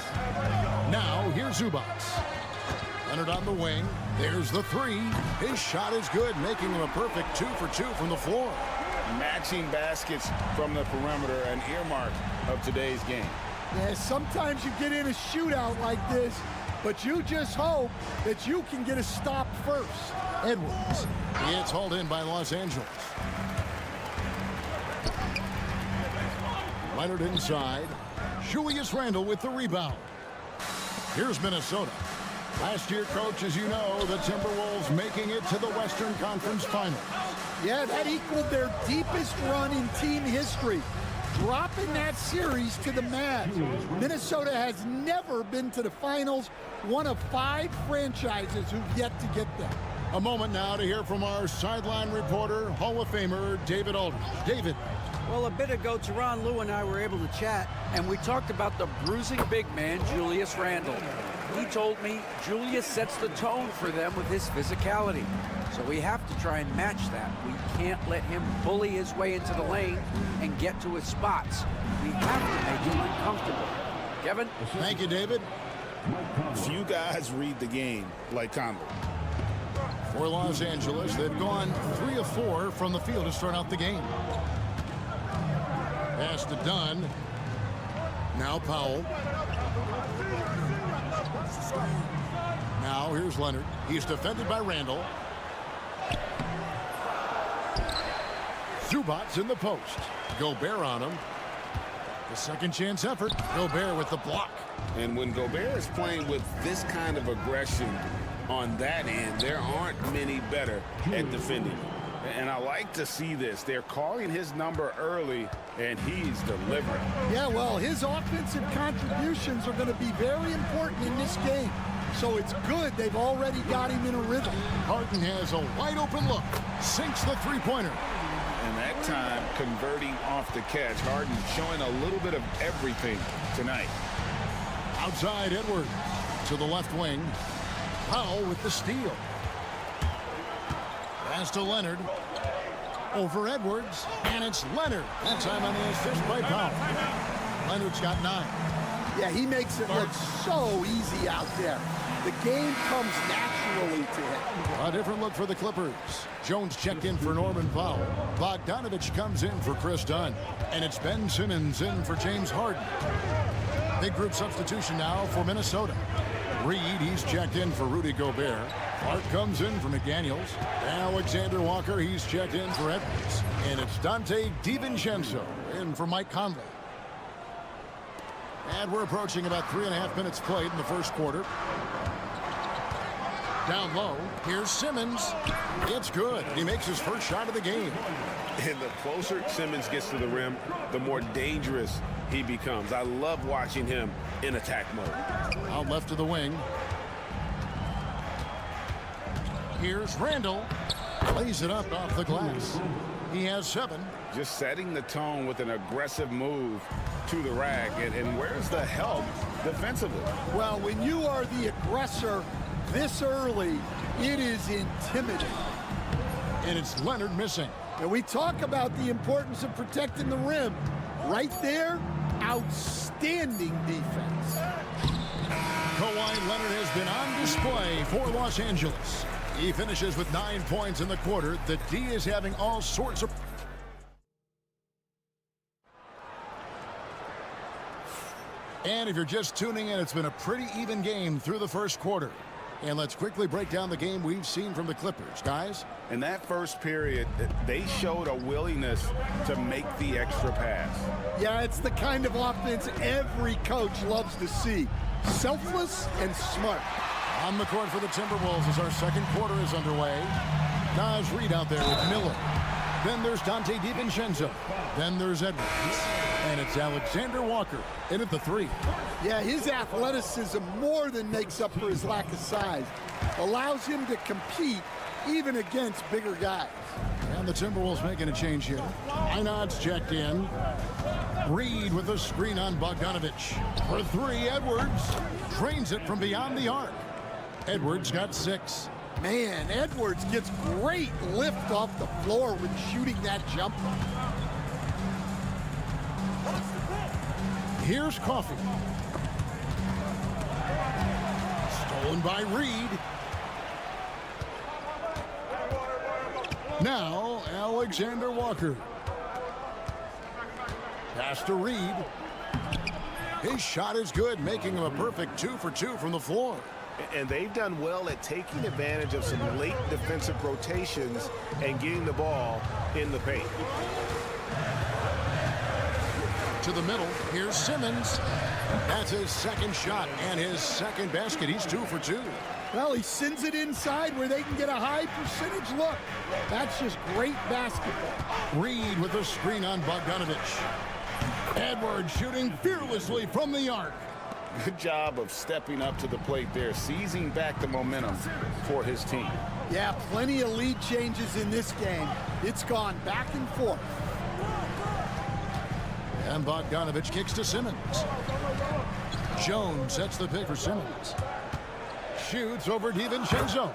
Now, here's Zubac. Leonard on the wing. There's the three. His shot is good, making him a perfect 2 for 2 from the floor. Matching baskets from the perimeter, an earmark of today's game. Yeah, sometimes you get in a shootout like this, but you just hope that you can get a stop first. Edwards. It's hauled in by Los Angeles. Leonard inside. Julius Randle with the rebound. Here's Minnesota. Last year, coach, as you know, the Timberwolves making it to the Western Conference Finals. Yeah, that equaled their deepest run in team history. dropping that series to the Mavs. Minnesota has never been to the finals, one of 5 franchises who've yet to get there. A moment now to hear from our sideline reporter, Hall of Famer David Aldridge. David. Well, a bit ago, Tyronn Lue and I were able to chat, and we talked about the bruising big man, Julius Randle. He told me Julius sets the tone for them with his physicality. So we have to try and match that. We can't let him bully his way into the lane and get to his spots. We have to make him uncomfortable. Kevin? Thank you, David. Few guys read the game like Conley. For Los Angeles, they've gone 3 of 4 from the field to start out the game. Pass to Dunn. Now Powell. Now here's Leonard. He's defended by Randall. Zubac's in the post. Gobert on him. The second chance effort. Gobert with the block. And when Gobert is playing with this kind of aggression on that end, there aren't many better at defending. And I like to see this. They're calling his number early, and he's delivering. Yeah, well, his offensive contributions are going to be very important in this game. So it's good they've already got him in a rhythm. Harden has a wide open look. Sinks the three-pointer. And that time, converting off the catch. Harden showing a little bit of everything tonight. Outside Edwards to the left wing. Powell with the steal. Pass to Leonard. Over Edwards. And it's Leonard. That time on the assist by Powell. Leonard's got 9. Yeah, he makes it look so easy out there. The game comes naturally to him. A different look for the Clippers. Jones checked in for Norman Powell. Bogdanovich comes in for Chris Dunn. And it's Ben Simmons in for James Harden. Big group substitution now for Minnesota. Reed, he's checked in for Rudy Gobert. Clark comes in for McDaniels. Alexander Walker, he's checked in for Edwards. And it's Dante DiVincenzo in for Mike Conley. And we're approaching about 3.5 minutes played in the first quarter. Down low, here's Simmons. It's good. He makes his first shot of the game. And the closer Simmons gets to the rim, the more dangerous he becomes. I love watching him in attack mode. Out left to the wing. Here's Randall. Lays it up off the glass. He has 7. Just setting the tone with an aggressive move to the rack. And where's the help defensively? Well, when you are the aggressor this early, it is intimidating. And it's Leonard missing. And we talk about the importance of protecting the rim. Right there, outstanding defense. Kawhi Leonard has been on display for Los Angeles. He finishes with 9 points in the quarter. The D is having all sorts of... And if you're just tuning in, it's been a pretty even game through the first quarter. And let's quickly break down the game we've seen from the Clippers, guys. In that first period, they showed a willingness to make the extra pass. Yeah, it's the kind of offense every coach loves to see. Selfless and smart. On the court for the Timberwolves as our second quarter is underway. Naz Reid out there with Miller. Then there's Dante DiVincenzo. Then there's Edwards. And it's Alexander Walker in at the 3. Yeah, his athleticism more than makes up for his lack of size. Allows him to compete even against bigger guys. And the Timberwolves making a change here. Einad's checked in. Reed with a screen on Bogdanovich. For 3, Edwards drains it from beyond the arc. Edwards got 6. Man, Edwards gets great lift off the floor when shooting that jumper. Here's Coffey. Stolen by Reed. Now, Alexander Walker. Pass to Reed. His shot is good, making him a perfect 2 for 2 from the floor. And they've done well at taking advantage of some late defensive rotations and getting the ball in the paint. To the middle, here's Simmons. That's his second shot and his second basket. He's 2 for 2. Well, he sends it inside where they can get a high percentage look. That's just great basketball. Reed with a screen on Bogdanovich. Edwards shooting fearlessly from the arc. Good job of stepping up to the plate there, seizing back the momentum for his team. Yeah, plenty of lead changes in this game. It's gone back and forth. And Bogdanovich kicks to Simmons. Jones sets the pick for Simmons. Shoots over DiVincenzo.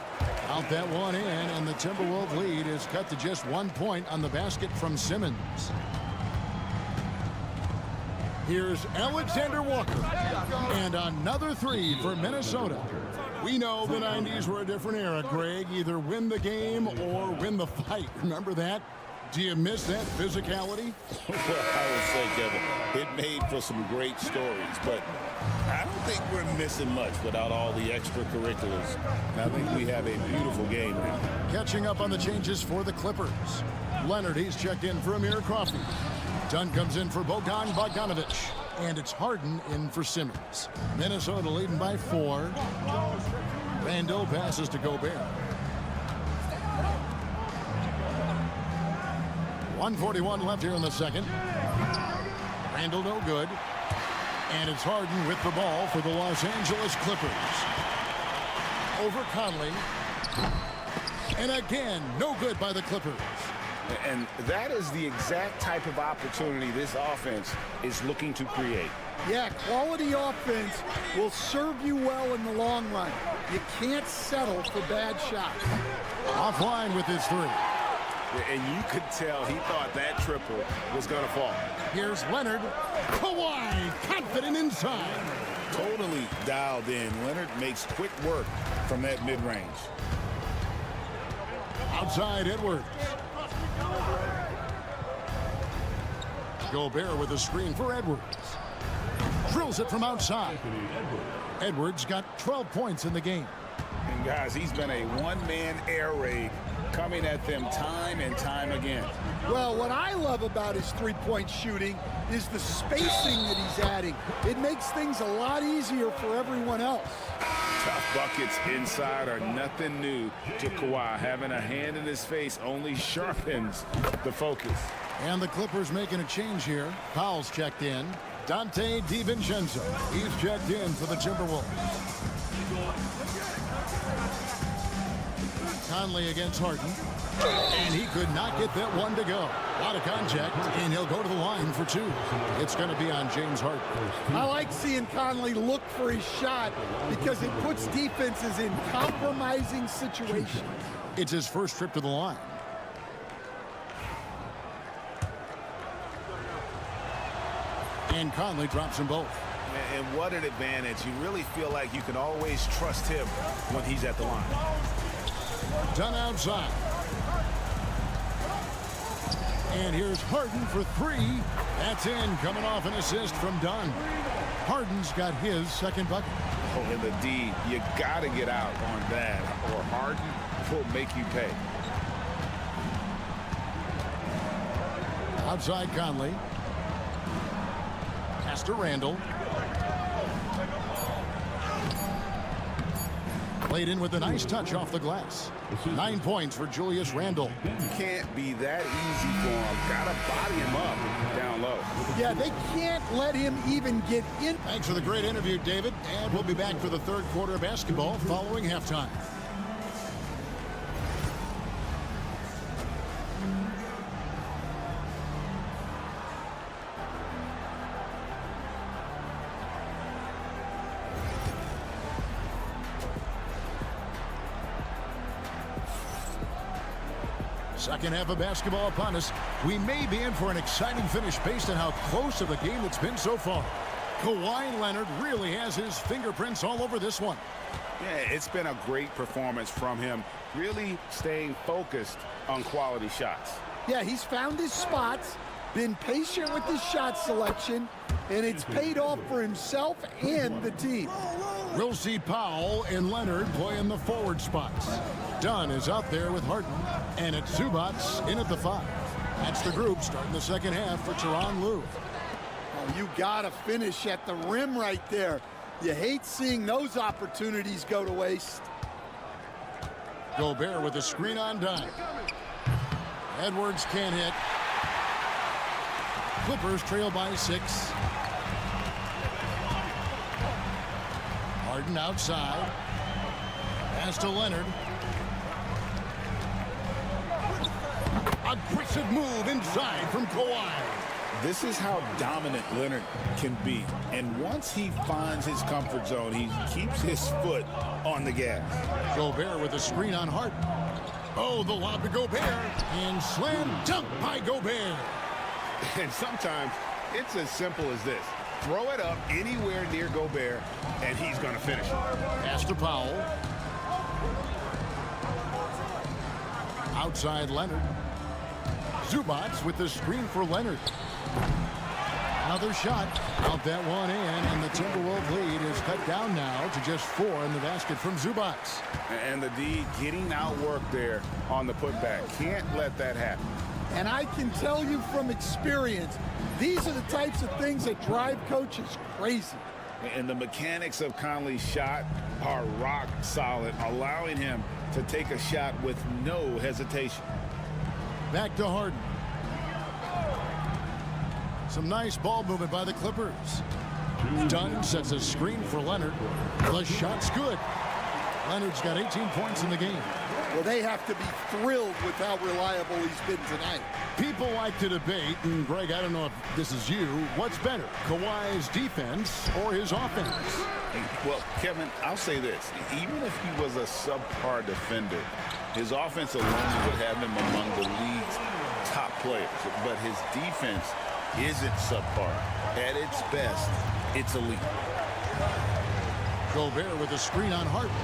Out that one in, and the Timberwolves lead is cut to just 1 point on the basket from Simmons. Here's Alexander Walker. And another three for Minnesota. We know the 90s were a different era, Greg. Either win the game or win the fight. Remember that? Do you miss that physicality? Well, I would say, Kevin, it made for some great stories, but I don't think we're missing much without all the extracurriculars. And I think we have a beautiful game now. Catching up on the changes for the Clippers. Leonard, he's checked in for Amir Coffey. Dunn comes in for Bogdanovich. And it's Harden in for Simmons. Minnesota leading by 4. Randall passes to Gobert. 1:41 left here in the second. Randall no good. And it's Harden with the ball for the Los Angeles Clippers. Over Conley. And again, no good by the Clippers. And that is the exact type of opportunity this offense is looking to create. Yeah, quality offense will serve you well in the long run. You can't settle for bad shots. Offline with his 3. And you could tell he thought that triple was going to fall. Here's Leonard. Kawhi, confident inside. Totally dialed in. Leonard makes quick work from that mid-range. Outside Edwards. Gobert with a screen for Edwards. Drills it from outside. Edwards got 12 points in the game. And guys, he's been a one-man air raid coming at them time and time again. Well, what I love about his three-point shooting is the spacing that he's adding. It makes things a lot easier for everyone else. Tough buckets inside are nothing new to Kawhi. Having a hand in his face only sharpens the focus. And the Clippers making a change here. Powell's checked in. Dante DiVincenzo. He's checked in for the Timberwolves. Conley against Harden. And he could not get that one to go. A lot of contact, and he'll go to the line for 2. It's going to be on James Harden. I like seeing Conley look for his shot because it puts defenses in compromising situations. It's his first trip to the line. And Conley drops them both. And what an advantage. You really feel like you can always trust him when he's at the line. Dunn outside. And here's Harden for 3. That's in, coming off an assist from Dunn. Harden's got his second bucket. Oh, and the D, you got to get out on that, or Harden will make you pay. Outside Conley. Pass to Randall. Played in with a nice touch off the glass. 9 points for Julius Randle. Can't be that easy for him. Gotta body him up down low. Yeah, they can't let him even get in. Thanks for the great interview, David. And we'll be back for the third quarter of basketball following halftime. Second half of basketball upon us. We may be in for an exciting finish based on how close of a game it's been so far. Kawhi Leonard really has his fingerprints all over this one. Yeah, it's been a great performance from him, really staying focused on quality shots. Yeah, he's found his spots, been patient with his shot selection, and it's paid off for himself and the team. We'll see Powell and Leonard play in the forward spots. Dunn is out there with Harden, and it's Zubats in at the 5. That's the group starting the second half for Tyronn Lue. Oh, you gotta finish at the rim right there. You hate seeing those opportunities go to waste. Gobert with a screen on Dunn. Edwards can't hit. Clippers trail by 6. Harden outside. Pass to Leonard. Aggressive move inside from Kawhi. This is how dominant Leonard can be. And once he finds his comfort zone, he keeps his foot on the gas. Gobert with a screen on Harden. Oh, the lob to Gobert. And slam dunk by Gobert. And sometimes it's as simple as this. Throw it up anywhere near Gobert, and he's going to finish it. Pass to Powell. Outside Leonard. Zubats with the screen for Leonard. Another shot. Out that one in, and the Timberwolves lead is cut down now to just 4 in the basket from Zubats. And the D getting outworked there on the putback. Can't let that happen. And I can tell you from experience, these are the types of things that drive coaches crazy. And the mechanics of Conley's shot are rock solid, allowing him to take a shot with no hesitation. Back to Harden. Some nice ball movement by the Clippers. Dunn sets a screen for Leonard. The shot's good. Leonard's got 18 points in the game. Well, they have to be thrilled with how reliable he's been tonight. People like to debate, and Greg, I don't know if this is you, what's better, Kawhi's defense or his offense? Well, Kevin, I'll say this. Even if he was a subpar defender, his offense alone would have him among the league's top players. But his defense isn't subpar. At its best, it's elite. Gobert with a screen on Harden.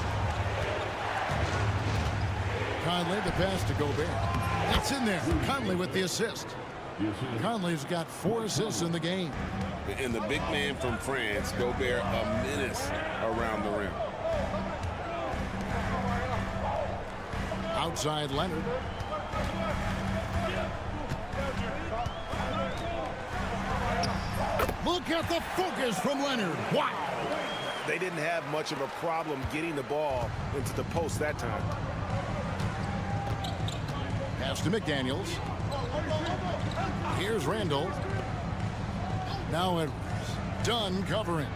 Conley the pass to Gobert. It's in there. Conley with the assist. Conley's got 4 assists in the game. And the big man from France, Gobert, a menace around the rim. Outside Leonard. Look at the focus from Leonard. Wow. They didn't have much of a problem getting the ball into the post that time. Pass to McDaniels. Here's Randall. Now Edwards. Dunn covering.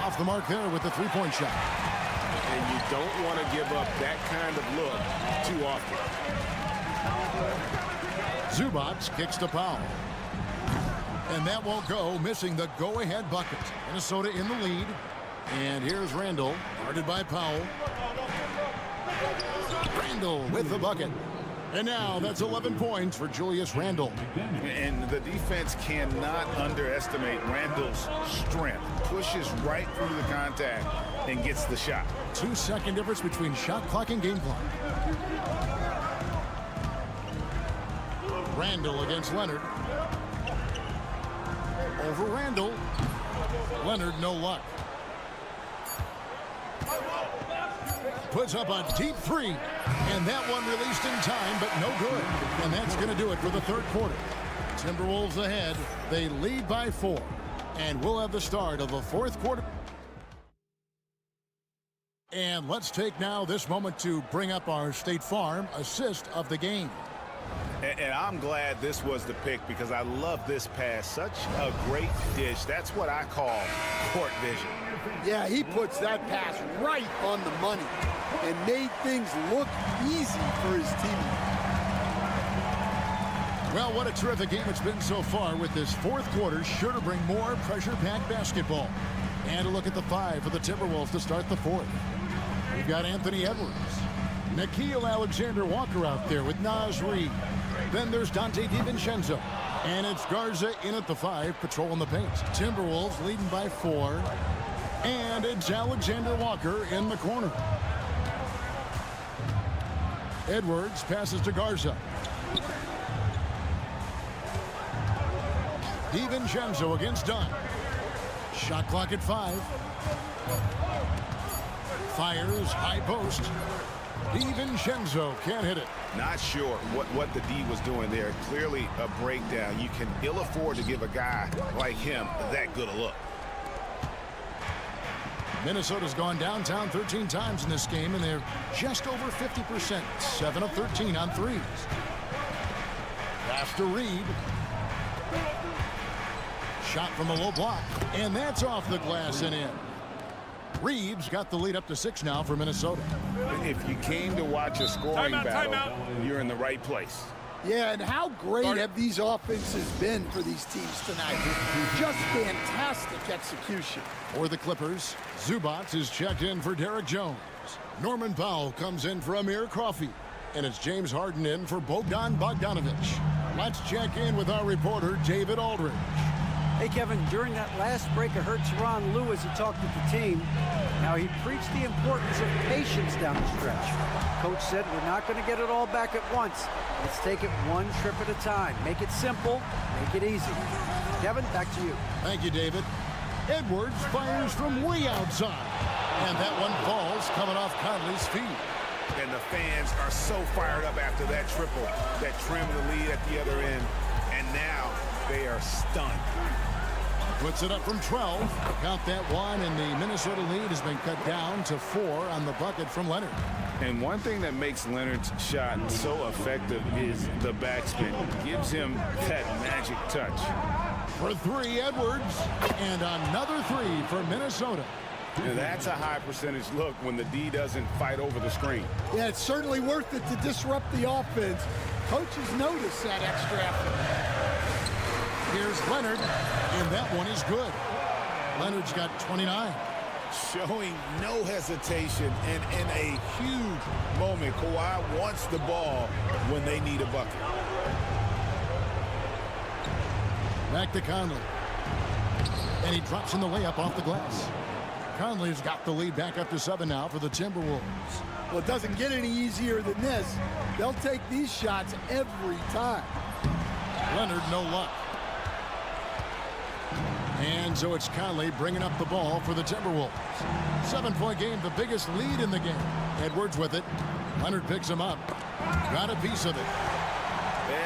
Off the mark there with the three-point shot. And you don't want to give up that kind of look too often. Zubats kicks to Powell. And that won't go, missing the go-ahead bucket. Minnesota in the lead. And here's Randall, guarded by Powell. Randall with the bucket. And now that's 11 points for Julius Randle. And the defense cannot underestimate Randall's strength. Pushes right through the contact and gets the shot. 2-second difference between shot clock and game clock. Randall against Leonard. Over Randall. Leonard, no luck. Puts up a deep three. And that one released in time, but no good. And that's going to do it for the third quarter. Timberwolves ahead. They lead by 4. And we'll have the start of the fourth quarter. And let's take now this moment to bring up our State Farm assist of the game. And I'm glad this was the pick because I love this pass. Such a great dish. That's what I call court vision. Yeah, he puts that pass right on the money and made things look easy for his team. Well, what a terrific game it's been so far, with this fourth quarter sure to bring more pressure-packed basketball. And a look at the 5 for the Timberwolves to start the fourth. We've got Anthony Edwards. Nickeil Alexander-Walker out there with Naz Reid. Then there's Dante DiVincenzo. And it's Garza in at the 5, patrolling the paint. Timberwolves leading by 4. And it's Alexander Walker in the corner. Edwards passes to Garza. DiVincenzo against Dunn. Shot clock at 5. Fires, high post. DiVincenzo can't hit it. Not sure what the D was doing there. Clearly a breakdown. You can ill afford to give a guy like him that good a look. Minnesota's gone downtown 13 times in this game, and they're just over 50%. 7 of 13 on threes. Pass to Reid. Shot from the low block, and that's off the glass and in. Reeves got the lead up to 6 now for Minnesota. If you came to watch a scoring battle, you're in the right place. Yeah, and how great have these offenses been for these teams tonight? Just fantastic execution. For the Clippers, Zubats is checked in for Derek Jones. Norman Powell comes in for Amir Coffey. And it's James Harden in for Bogdan Bogdanovic. Let's check in with our reporter, David Aldridge. Hey, Kevin, during that last break, I heard Teron Lewis, he talked with the team. Now, he preached the importance of patience down the stretch. Coach said, we're not going to get it all back at once. Let's take it one trip at a time. Make it simple, make it easy. Kevin, back to you. Thank you, David. Edwards fires from way outside. And that one falls coming off Conley's feet. And the fans are so fired up after that triple that trimmed the lead at the other end. And now they are stunned. Puts it up from 12. Count that one, and the Minnesota lead has been cut down to 4 on the bucket from Leonard. And one thing that makes Leonard's shot so effective is the backspin. Gives him that magic touch. For 3, Edwards. And another 3 for Minnesota. And that's a high percentage look when the D doesn't fight over the screen. Yeah, it's certainly worth it to disrupt the offense. Coaches notice that extra effort. Here's Leonard, and that one is good. Leonard's got 29. Showing no hesitation, and in a huge moment, Kawhi wants the ball when they need a bucket. Back to Conley. And he drops in the layup off the glass. Conley's got the lead back up to 7 now for the Timberwolves. Well, it doesn't get any easier than this. They'll take these shots every time. Leonard, no luck. And so it's Conley bringing up the ball for the Timberwolves. 7-point game, the biggest lead in the game. Edwards with it. Leonard picks him up. Got a piece of it.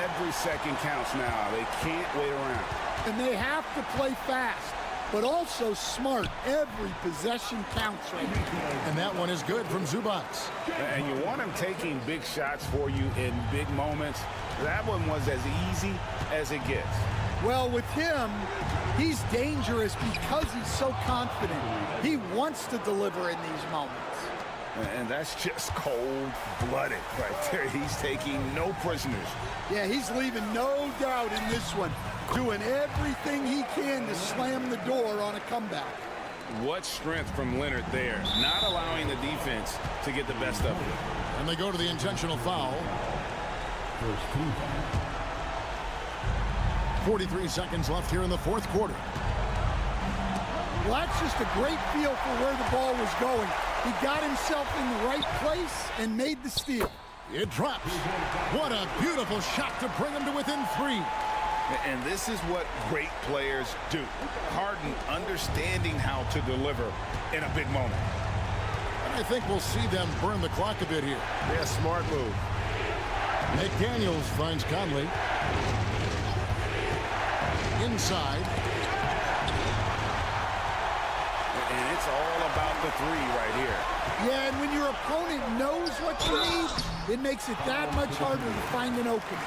Every second counts now. They can't wait around. And they have to play fast, but also smart. Every possession counts right now. And that one is good from Zubats. And you want him taking big shots for you in big moments. That one was as easy as it gets. Well, with him, he's dangerous because he's so confident. He wants to deliver in these moments. And that's just cold-blooded right there. He's taking no prisoners. Yeah, he's leaving no doubt in this one. Doing everything he can to slam the door on a comeback. What strength from Leonard there. Not allowing the defense to get the best of him. And they go to the intentional foul. 43 seconds left here in the 4th quarter. Well, that's just a great feel for where the ball was going. He got himself in the right place and made the steal. It drops. What a beautiful shot to bring him to within 3. And this is what great players do. Harden understanding how to deliver in a big moment. And I think we'll see them burn the clock a bit here. Yeah, smart move. McDaniels finds Conley. Inside. And it's all about the 3 right here. Yeah, and when your opponent knows what you need, it makes it that much harder to find an opening.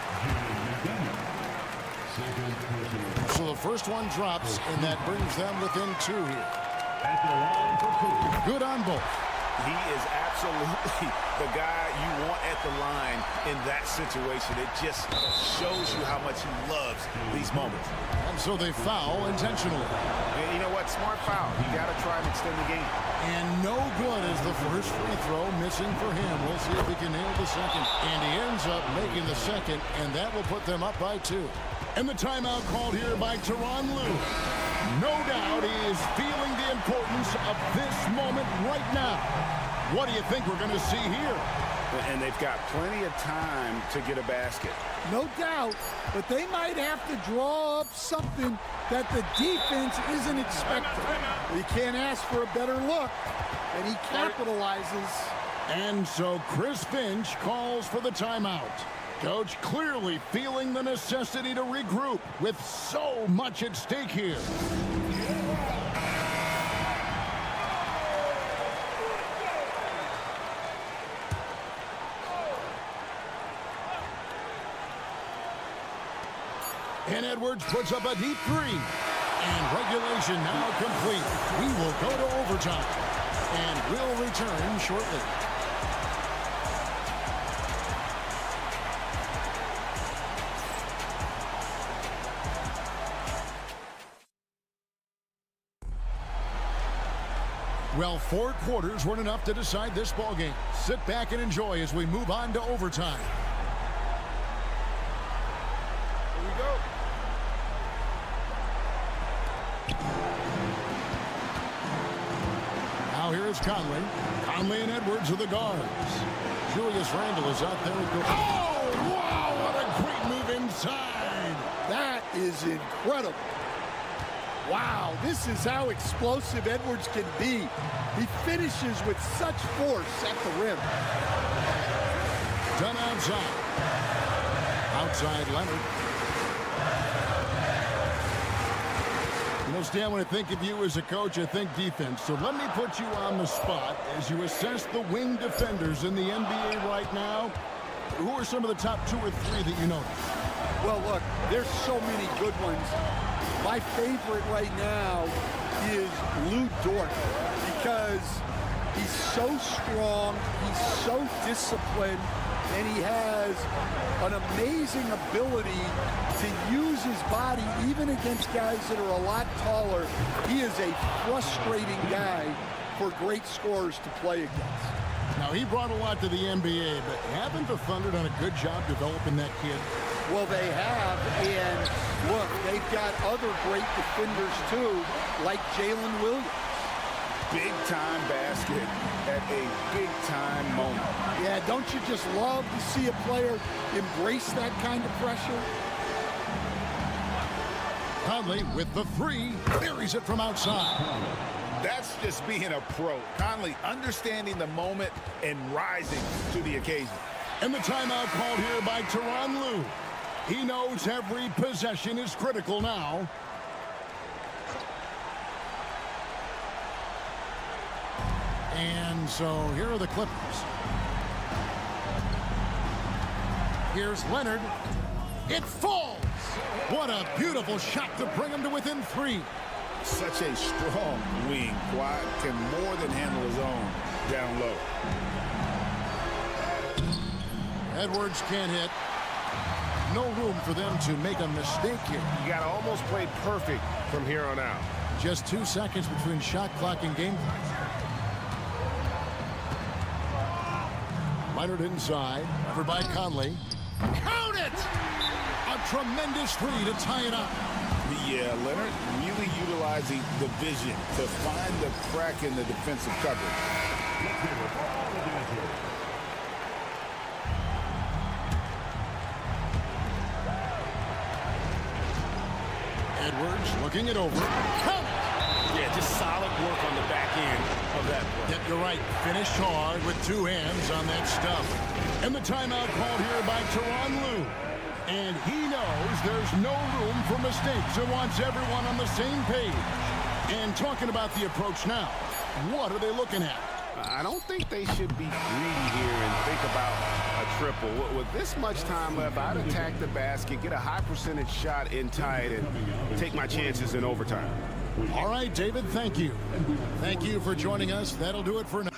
So the first one drops, and that brings them within 2 here. Good on both. He is absolutely the guy you want at the line in that situation. It just shows you how much he loves these moments. And so they foul intentionally. And you know what? Smart foul. You got to try and extend the game. And no good as the first free throw missing for him. We'll see if he can nail the second. And he ends up making the second, and that will put them up by 2. And the timeout called here by Teron Lewis. No doubt he is feeling the importance of this moment right now. What do you think we're going to see here? And they've got plenty of time to get a basket. No doubt, but they might have to draw up something that the defense isn't expecting. You can't ask for a better look, and he capitalizes. And so Chris Finch calls for the timeout. Coach clearly feeling the necessity to regroup with so much at stake here. And Edwards puts up a deep three. And regulation now complete. We will go to overtime. And we'll return shortly. Well, 4 quarters weren't enough to decide this ball game. Sit back and enjoy as we move on to overtime. Here we go. Now here is Conley. Conley and Edwards are the guards. Julius Randle is out there with the... Oh, wow, what a great move inside. That is incredible. Wow, this is how explosive Edwards can be. He finishes with such force at the rim. Done outside. Outside Leonard. You know, Stan, when I think of you as a coach, I think defense. So let me put you on the spot as you assess the wing defenders in the NBA right now. Who are some of the top 2 or 3 that you notice? Well, look, there's so many good ones. My favorite right now is Lou Dort because he's so strong, he's so disciplined, and he has an amazing ability to use his body even against guys that are a lot taller. He is a frustrating guy for great scorers to play against. Now, he brought a lot to the NBA, but haven't the Thunder done a good job developing that kid? Well, they have, and look, they've got other great defenders too, like Jalen Williams. Big-time basket at a big-time moment. Yeah, don't you just love to see a player embrace that kind of pressure? Conley with the 3, buries it from outside. That's just being a pro. Conley understanding the moment and rising to the occasion. And the timeout called here by Tyronn Lue. He knows every possession is critical now. And so here are the Clippers. Here's Leonard. It falls. What a beautiful shot to bring him to within 3. Such a strong wing. Kawhi can more than handle his own down low. Edwards can't hit. No room for them to make a mistake here. You got to almost play perfect from here on out. Just 2 seconds between shot clock and game clock. Leonard inside, covered by Conley. Count it! A tremendous 3 to tie it up. Yeah, Leonard really utilizing the vision to find the crack in the defensive coverage. Edwards looking it over. Count it! Yeah, just solid work on the back end of that play. Yep, you're right. Finished hard with 2 hands on that stuff. And the timeout called here by Tyronn Lue. And he knows there's no room for mistakes and wants everyone on the same page. And talking about the approach now, what are they looking at? I don't think they should be greedy here and think about a triple. With this much time left, I'd attack the basket, get a high percentage shot in tight, and take my chances in overtime. All right, David, thank you. Thank you for joining us. That'll do it for now.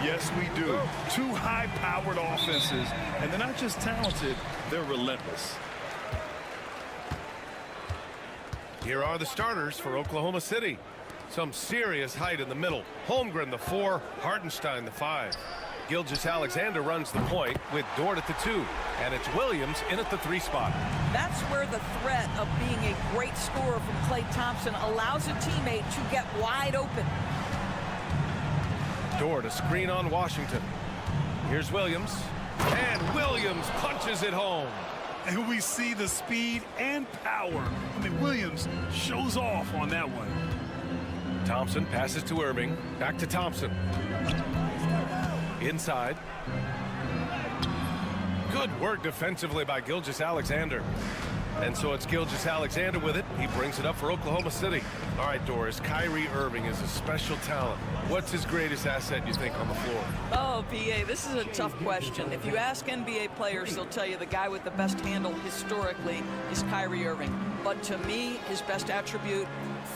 Yes, we do. Two high-powered offenses, and they're not just talented, they're relentless. Here are the starters for Oklahoma City. Some serious height in the middle. Holmgren, the 4, Hartenstein, the 5. Gilgeous-Alexander runs the point with Dort at the 2, and it's Williams in at the 3 spot. That's where the threat of being a great scorer from Klay Thompson allows a teammate to get wide open. Dort, a screen on Washington. Here's Williams, and Williams punches it home. And we see the speed and power. I mean, Williams shows off on that one. Thompson passes to Irving. Back to Thompson. Inside. Good work defensively by Gilgeous-Alexander. And so it's Gilgeous-Alexander with it. He brings it up for Oklahoma City. All right, Doris, Kyrie Irving is a special talent. What's his greatest asset, you think, on the floor? Oh, PA, this is a tough question. If you ask NBA players, they'll tell you the guy with the best handle historically is Kyrie Irving. But to me, his best attribute,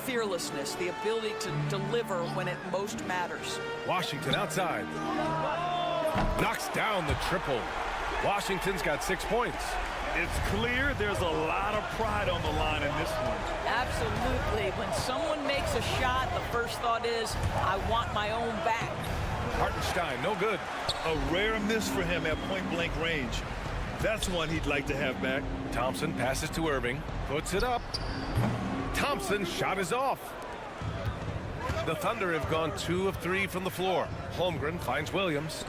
fearlessness, the ability to deliver when it most matters. Washington outside. Knocks down the triple. Washington's got 6 points. It's clear there's a lot of pride on the line in this one. Absolutely. When someone makes a shot, the first thought is, I want my own back. Hartenstein, no good. A rare miss for him at point-blank range. That's one he'd like to have back. Thompson passes to Irving, puts it up. Thompson's shot is off. The Thunder have gone 2 of 3 from the floor. Holmgren finds Williams.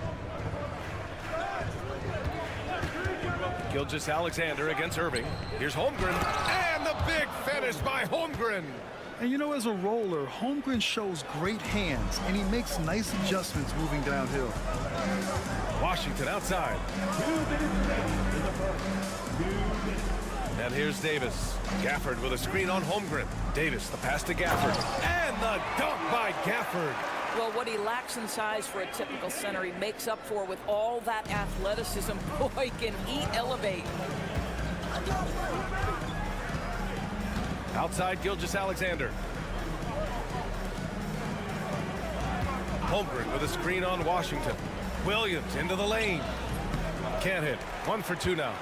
Gilgeous-Alexander against Irving. Here's Holmgren, and the big finish by Holmgren. And you know, as a roller, Holmgren shows great hands, and he makes nice adjustments moving downhill. Washington outside. And here's Davis. Gafford with a screen on Holmgren. Davis, the pass to Gafford. And the dunk by Gafford. Well, what he lacks in size for a typical center, he makes up for with all that athleticism. Boy, can he elevate. Outside, Gilgeous-Alexander. Holmgren with a screen on Washington. Williams into the lane. Can't hit. 1 for 2 now.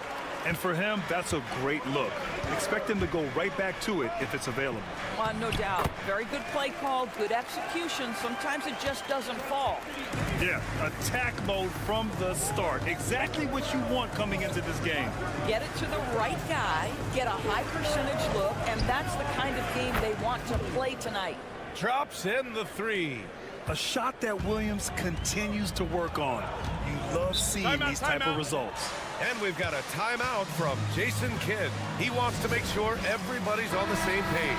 And for him, that's a great look. Expect him to go right back to it if it's available. No doubt. Very good play call, good execution. Sometimes it just doesn't fall. Yeah, attack mode from the start. Exactly what you want coming into this game. Get it to the right guy, get a high percentage look, and that's the kind of game they want to play tonight. Drops in the 3. A shot that Williams continues to work on. You love seeing these type of results. And we've got a timeout from Jason Kidd. He wants to make sure everybody's on the same page.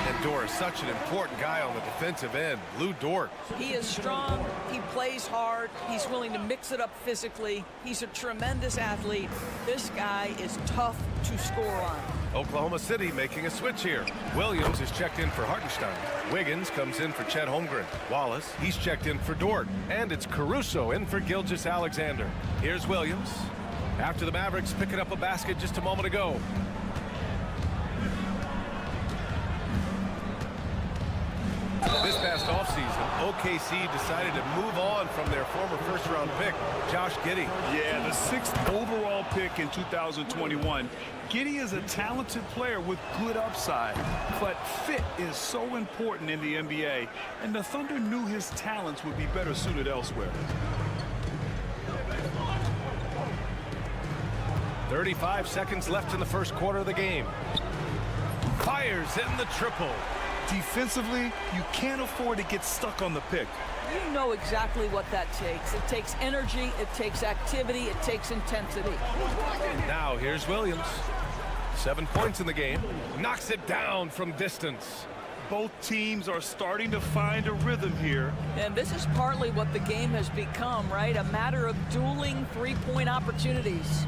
And Dort is such an important guy on the defensive end. Lou Dort. He is strong. He plays hard. He's willing to mix it up physically. He's a tremendous athlete. This guy is tough to score on. Oklahoma City making a switch here. Williams is checked in for Hartenstein. Wiggins comes in for Chet Holmgren. Wallace, he's checked in for Dort. And it's Caruso in for Gilgeous-Alexander. Here's Williams. After the Mavericks picking up a basket just a moment ago. This past offseason, OKC decided to move on from their former first-round pick, Josh Giddey. Yeah, the 6th overall pick in 2021. Giddey is a talented player with good upside, but fit is so important in the NBA, and the Thunder knew his talents would be better suited elsewhere. 35 seconds left in the first quarter of the game. Fires in the triple. Defensively, you can't afford to get stuck on the pick. You know exactly what that takes. It takes energy, it takes activity, it takes intensity. Now here's Williams. 7 points in the game. Knocks it down from distance. Both teams are starting to find a rhythm here. And this is partly what the game has become, right? A matter of dueling three-point opportunities.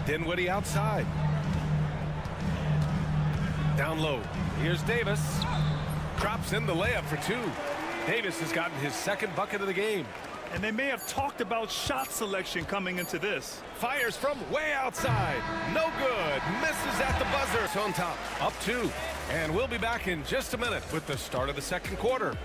Dinwiddie outside. Down low. Here's Davis. Drops in the layup for 2. Davis has gotten his 2nd bucket of the game. And they may have talked about shot selection coming into this. Fires from way outside. No good. Misses at the buzzer. It's on top. Up 2. And we'll be back in just a minute with the start of the second quarter.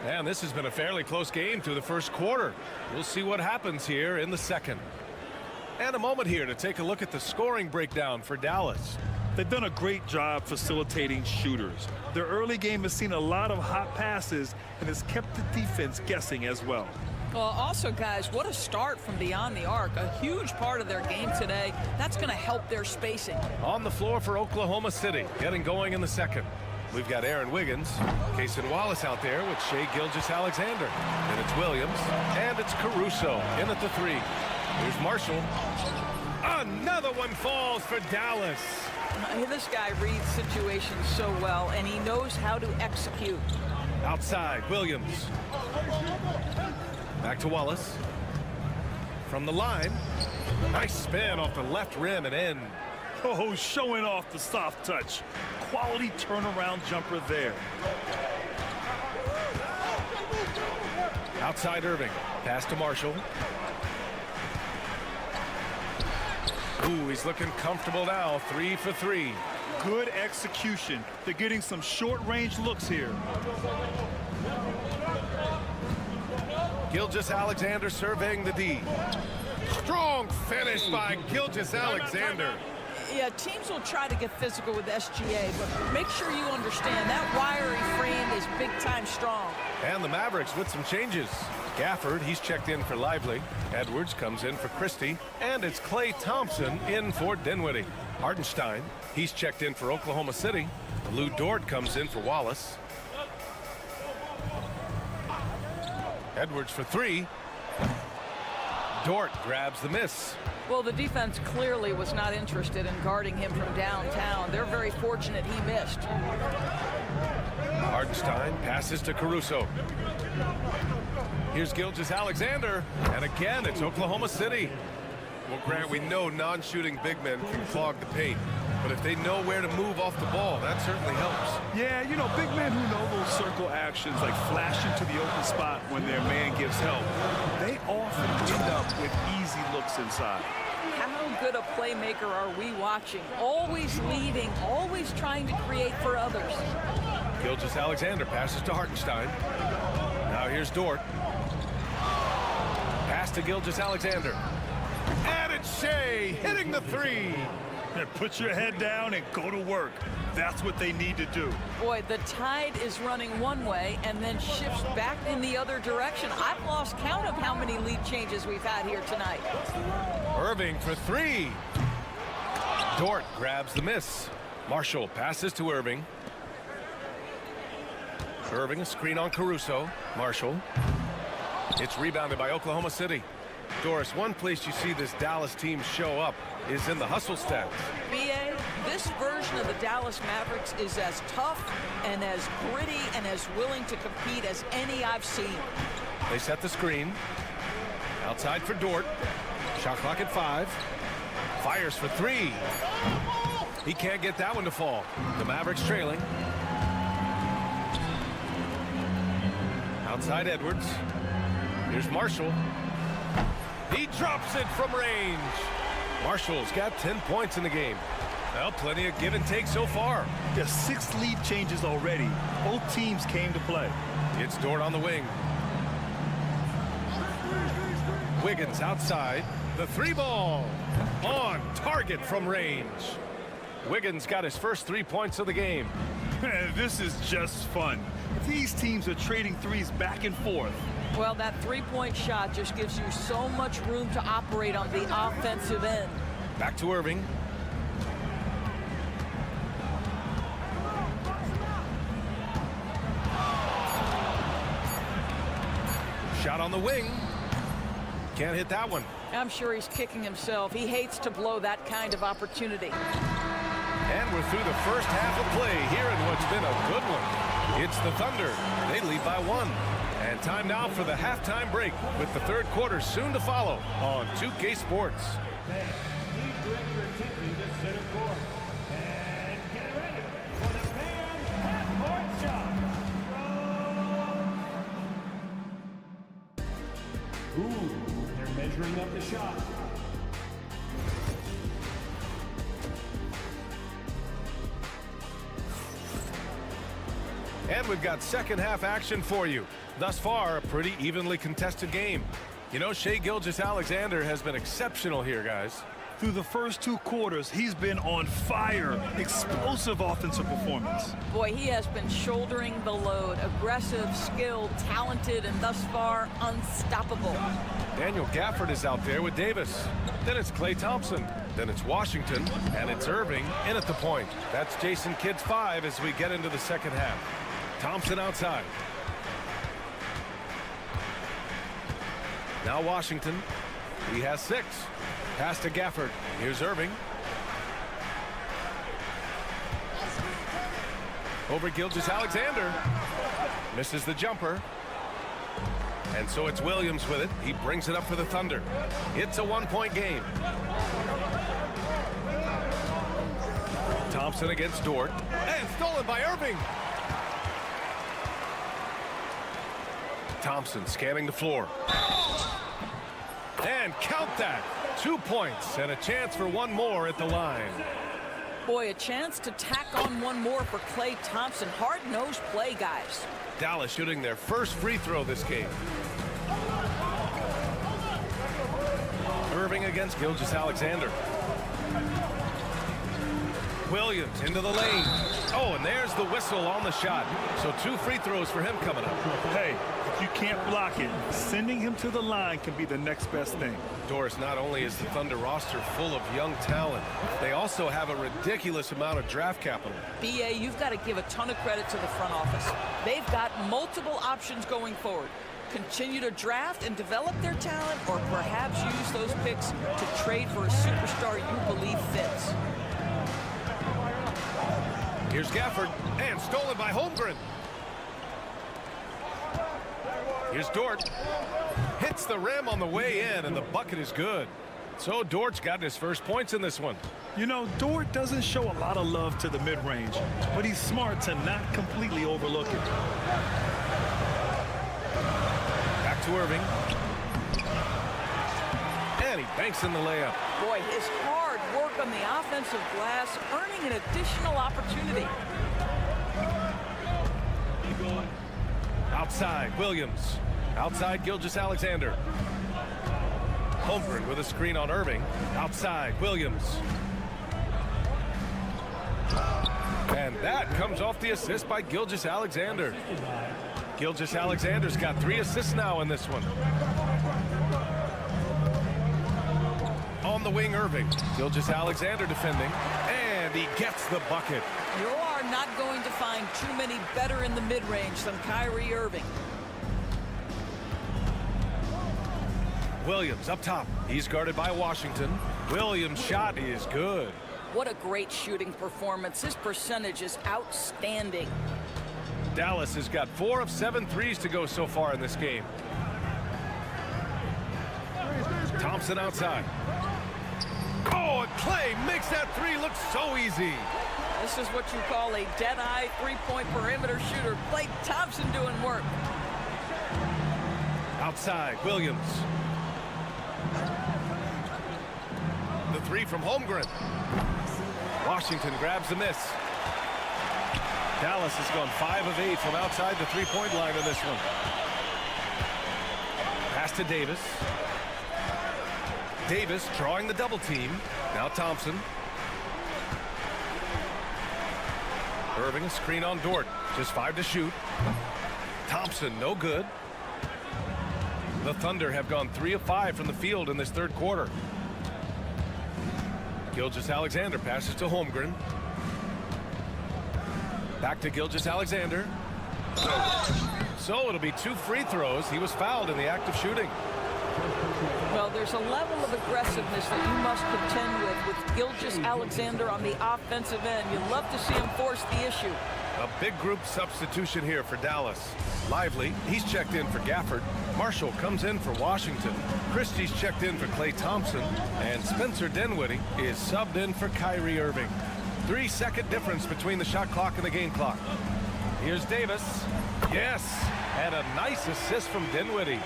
And this has been a fairly close game through the first quarter. We'll see what happens here in the second. And a moment here to take a look at the scoring breakdown for Dallas. They've done a great job facilitating shooters. Their early game has seen a lot of hot passes and has kept the defense guessing as well. Well, also, guys, what a start from beyond the arc. A huge part of their game today. That's going to help their spacing. On the floor for Oklahoma City, getting going in the second. We've got Aaron Wiggins, Cason Wallace out there with Shai Gilgeous-Alexander. And it's Williams, and it's Caruso in at the 3. Here's Marshall. Another one falls for Dallas. This guy reads situations so well, and he knows how to execute. Outside, Williams. Back to Wallace. From the line. Nice spin off the left rim and in. Oh, showing off the soft touch. Quality turnaround jumper there. Outside Irving. Pass to Marshall. Ooh, he's looking comfortable now. 3 for 3. Good execution. They're getting some short-range looks here. Gilgeous-Alexander surveying the D. Strong finish by Gilgeous-Alexander. Yeah, teams will try to get physical with SGA, but make sure you understand that wiry frame is big-time strong. And the Mavericks with some changes. Gafford, he's checked in for Lively. Edwards comes in for Christie. And it's Klay Thompson in for Dinwiddie. Hartenstein, he's checked in for Oklahoma City. Lou Dort comes in for Wallace. Edwards for 3. Dort grabs the miss. Well, the defense clearly was not interested in guarding him from downtown. They're very fortunate he missed. Hartenstein passes to Caruso. Here's Gilgeous-Alexander, and again, it's Oklahoma City. Well, Grant, we know non-shooting big men can clog the paint. But if they know where to move off the ball, that certainly helps. Yeah, you know, big men who know those circle actions, like flashing to the open spot when their man gives help, they often end up with easy looks inside. How good a playmaker are we watching? Always leading, always trying to create for others. Gilgeous-Alexander passes to Hartenstein. Now here's Dort. Pass to Gilgeous-Alexander. And it's Shea hitting the three. Put your head down and go to work. That's what they need to do. Boy, the tide is running one way and then shifts back in the other direction. I've lost count of how many lead changes we've had here tonight. Irving for three. Dort grabs the miss. Marshall passes to Irving. Irving, a screen on Caruso. Marshall. It's rebounded by Oklahoma City. Doris, one place you see this Dallas team show up is in the hustle stats. B.A., this version of the Dallas Mavericks is as tough and as gritty and as willing to compete as any I've seen. They set the screen. Outside for Dort. Shot clock at 5. Fires for 3. He can't get that one to fall. The Mavericks trailing. Outside Edwards. Here's Marshall. He drops it from range. Marshall's got 10 points in the game. Well, plenty of give and take so far. There's 6 lead changes already. Both teams came to play. It's Dort on the wing. Wiggins outside. The 3-ball. On target from range. Wiggins got his first 3 points of the game. This is just fun. These teams are trading threes back and forth. Well, that three-point shot just gives you so much room to operate on the offensive end. Back to Irving. Shot on the wing. Can't hit that one. I'm sure he's kicking himself. He hates to blow that kind of opportunity. And we're through the first half of play here in what's been a good one. It's the Thunder. They lead by 1. And time now for the halftime break with the third quarter soon to follow on 2K Sports. Ooh, they're measuring up the shot. And we've got second half action for you. Thus far, a pretty evenly contested game. You know, Shai Gilgeous-Alexander has been exceptional here, guys. Through the first 2 quarters, he's been on fire. Explosive offensive performance. Boy, he has been shouldering the load. Aggressive, skilled, talented, and thus far, unstoppable. Daniel Gafford is out there with Davis. Then it's Klay Thompson. Then it's Washington. And it's Irving in at the point. That's Jason Kidd's 5 as we get into the second half. Thompson outside. Now Washington. He has 6. Pass to Gafford. Here's Irving. Over Gilgeous-Alexander. Misses the jumper. And so it's Williams with it. He brings it up for the Thunder. It's a 1-point game. Thompson against Dort. And stolen by Irving. Thompson scanning the floor. And count that. 2 points and a chance for 1 more at the line. Boy, a chance to tack on 1 more for Klay Thompson. Hard-nosed play, guys. Dallas shooting their first free throw this game. Irving against Gilgeous-Alexander. Williams into the lane. Oh, and there's the whistle on the shot. So 2 free throws for him coming up. Hey, if you can't block it, sending him to the line can be the next best thing. Doris, not only is the Thunder roster full of young talent, they also have a ridiculous amount of draft capital. B.A., you've got to give a ton of credit to the front office. They've got multiple options going forward. Continue to draft and develop their talent, or perhaps use those picks to trade for a superstar you believe fits. Here's Gafford, and stolen by Holmgren. Here's Dort. Hits the rim on the way in, and the bucket is good. So Dort's got his first points in this one. You know, Dort doesn't show a lot of love to the mid-range, but he's smart to not completely overlook it. Back to Irving. And he banks in the layup. Boy, his hard work on the offensive glass, earning an additional opportunity. Outside, Williams. Outside, Gilgeous-Alexander. Holmgren with a screen on Irving. Outside, Williams. And that comes off the assist by Gilgeous-Alexander. Gilgeous-Alexander's got 3 assists now in this one. On the wing, Irving. Gilgeous-Alexander defending. And he gets the bucket. You are not going to find too many better in the mid-range than Kyrie Irving. Williams up top. He's guarded by Washington. Williams' shot is good. What a great shooting performance. His percentage is outstanding. Dallas has got 4 of 7 threes to go so far in this game. Thompson outside. Oh, and Clay makes that 3 look so easy. This is what you call a dead-eye three-point perimeter shooter. Klay Thompson doing work. Outside, Williams. The 3 from Holmgren. Washington grabs the miss. Dallas has gone 5 of 8 from outside the three-point line in this one. Pass to Davis. Davis drawing the double team. Now Thompson. Irving, a screen on Dort. Just 5 to shoot. Thompson, no good. The Thunder have gone 3 of 5 from the field in this third quarter. Gilgeous-Alexander passes to Holmgren. Back to Gilgeous-Alexander. So it'll be 2 free throws. He was fouled in the act of shooting. Well, there's a level of aggressiveness that you must contend with Gilgeous-Alexander on the offensive end. You'd love to see him force the issue. A big group substitution here for Dallas. Lively, he's checked in for Gafford. Marshall comes in for Washington. Christie's checked in for Klay Thompson. And Spencer Dinwiddie is subbed in for Kyrie Irving. 3-second difference between the shot clock and the game clock. Here's Davis. Yes, and a nice assist from Dinwiddie.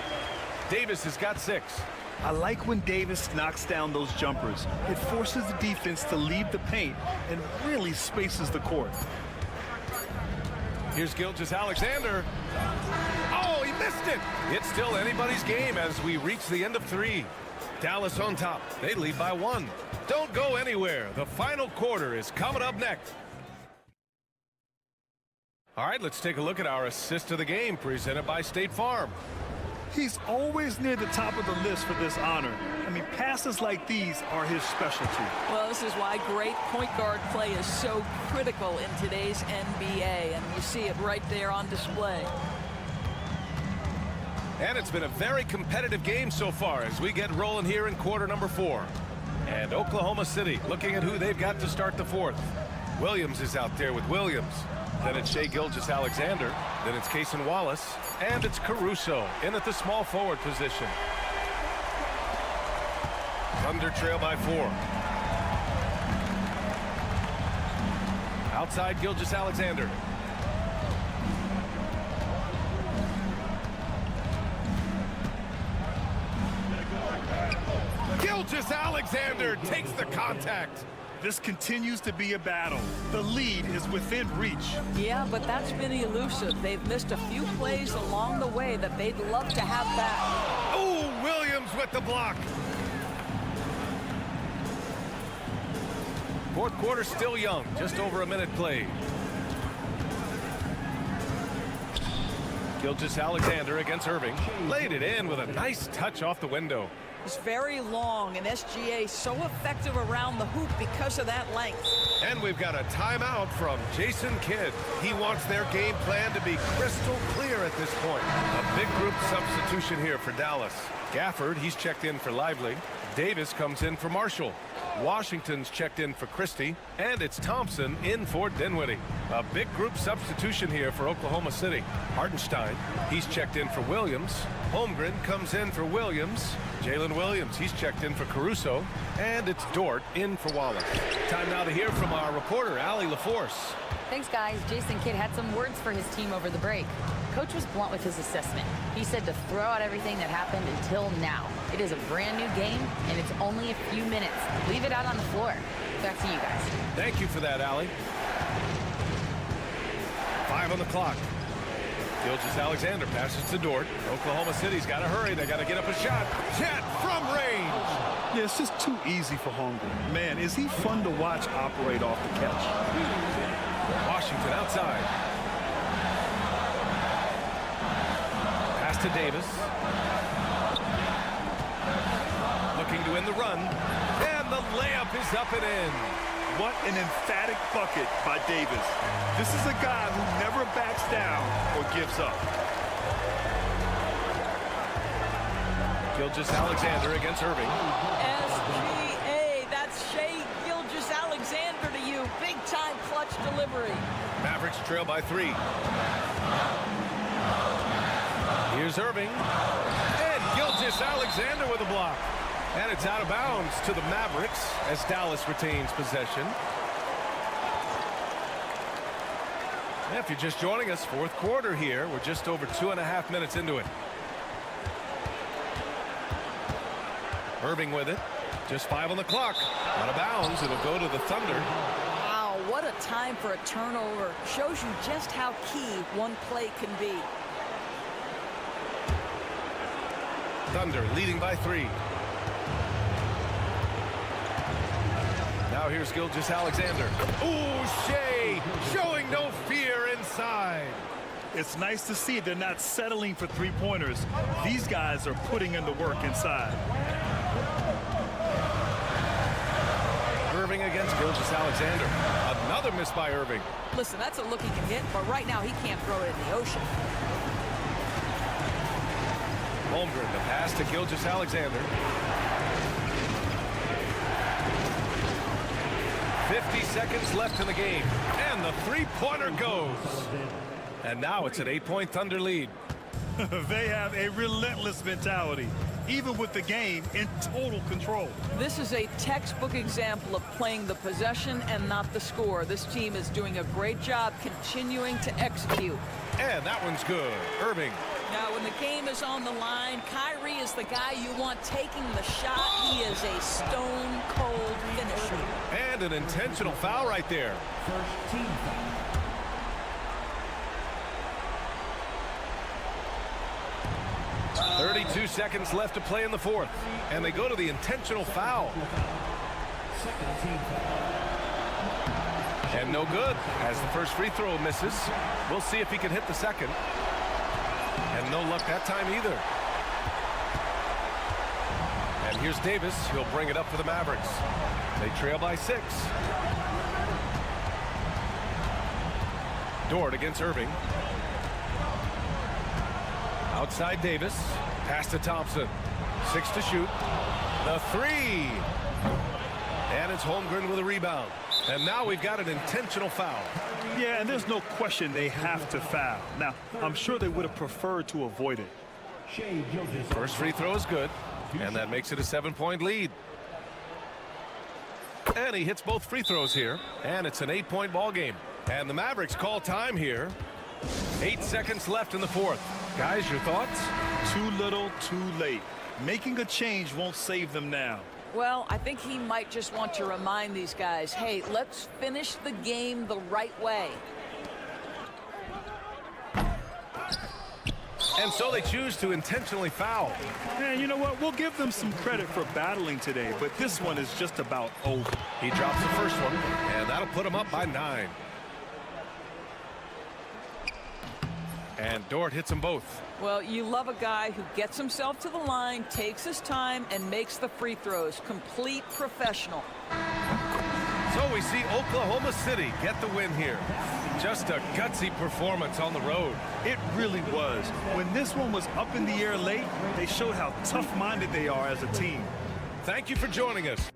Davis has got 6. I like when Davis knocks down those jumpers. It forces the defense to leave the paint and really spaces the court. Here's Gilgeous-Alexander. Oh, he missed it. It's still anybody's game as we reach the end of 3. Dallas on top. They lead by 1. Don't go anywhere. The final quarter is coming up next. All right, let's take a look at our assist of the game presented by State Farm. He's always near the top of the list for this honor. I mean, passes like these are his specialty. Well, this is why great point guard play is so critical in today's NBA, and you see it right there on display. And it's been a very competitive game so far as we get rolling here in quarter number 4. And Oklahoma City looking at who they've got to start the 4th. Williams is out there with Williams. Then it's Shai Gilgeous-Alexander. Then it's Cason Wallace. And it's Caruso in at the small forward position. Thunder trail by 4. Outside Gilgeous-Alexander. Gilgeous-Alexander takes the contact. This continues to be a battle. The lead is within reach. Yeah, but that's been elusive. They've missed a few plays along the way that they'd love to have back. Oh, Williams with the block. Fourth quarter still young, just over a minute played. Gilgeous-Alexander against Irving. Laid it in with a nice touch off the window. It's very long, and SGA so effective around the hoop because of that length. And we've got a timeout from Jason Kidd. He wants their game plan to be crystal clear at this point. A big group substitution here for Dallas. Gafford, he's checked in for Lively. Davis comes in for Marshall. Washington's checked in for Christie, and it's Thompson in for Dinwiddie. A big group substitution here for Oklahoma City. Hartenstein, he's checked in for Williams. Holmgren comes in for Williams. Jalen Williams, he's checked in for Caruso. And it's Dort in for Wallace. Time now to hear from our reporter, Allie LaForce. Thanks, guys. Jason Kidd had some words for his team over the break. Coach was blunt with his assessment. He said to throw out everything that happened until now. It is a brand new game, and it's only a few minutes. Leave it out on the floor. Back to you guys. Thank you for that, Allie. 5 on the clock. Gilgeous-Alexander passes to Dort. Oklahoma City's got to hurry. They got to get up a shot. Jet from range. Yeah, it's just too easy for Holmgren. Man, is he fun to watch operate off the catch. Washington outside. Pass to Davis. Looking to win the run. And the layup is up and in. What an emphatic bucket by Davis. This is a guy who never backs down or gives up. Gilgeous-Alexander against Irving. SGA, that's Shai Gilgeous-Alexander to you. Big-time clutch delivery. Mavericks trail by 3. Here's Irving. And Gilgeous-Alexander with a block. And it's out of bounds to the Mavericks as Dallas retains possession. And if you're just joining us, fourth quarter here. We're just over 2.5 minutes into it. Irving with it. Just 5 on the clock. Out of bounds. It'll go to the Thunder. Wow, what a time for a turnover. Shows you just how key one play can be. Thunder leading by 3. Now here's Gilgeous-Alexander. Ooh, Shai showing no fear inside. It's nice to see they're not settling for three-pointers. These guys are putting in the work inside. Irving against Gilgeous-Alexander. Another miss by Irving. Listen, that's a look he can hit, but right now he can't throw it in the ocean. Holmgren, the pass to Gilgeous-Alexander. 50 seconds left in the game. And the three-pointer goes. And now it's an 8-point Thunder lead. They have a relentless mentality, even with the game in total control. This is a textbook example of playing the possession and not the score. This team is doing a great job continuing to execute. And that one's good. Irving. Now, when the game is on the line, Kyrie is the guy you want taking the shot. He is a stone-cold finisher. And an intentional foul right there. First team foul. .32 seconds left to play in the fourth. And they go to the intentional foul. Second team foul. And no good as the first free throw misses. We'll see if he can hit the second. And no luck that time either. And here's Davis. He'll bring it up for the Mavericks. They trail by 6. Dort against Irving. Outside Davis. Pass to Thompson. 6 to shoot. The 3. And it's Holmgren with a rebound. And now we've got an intentional foul. Yeah, and there's no question they have to foul. Now, I'm sure they would have preferred to avoid it. First free throw is good. And that makes it a 7-point lead. And he hits both free throws here. And it's an 8-point ball game. And the Mavericks call time here. 8 seconds left in the fourth. Guys, your thoughts? Too little, too late. Making a change won't save them now. Well, I think he might just want to remind these guys, hey, let's finish the game the right way. And so they choose to intentionally foul. And you know what? We'll give them some credit for battling today, but this one is just about over. He drops the first one, and that'll put him up by 9. And Dort hits them both. Well, you love a guy who gets himself to the line, takes his time, and makes the free throws. Complete professional. So we see Oklahoma City get the win here. Just a gutsy performance on the road. It really was. When this one was up in the air late, they showed how tough-minded they are as a team. Thank you for joining us.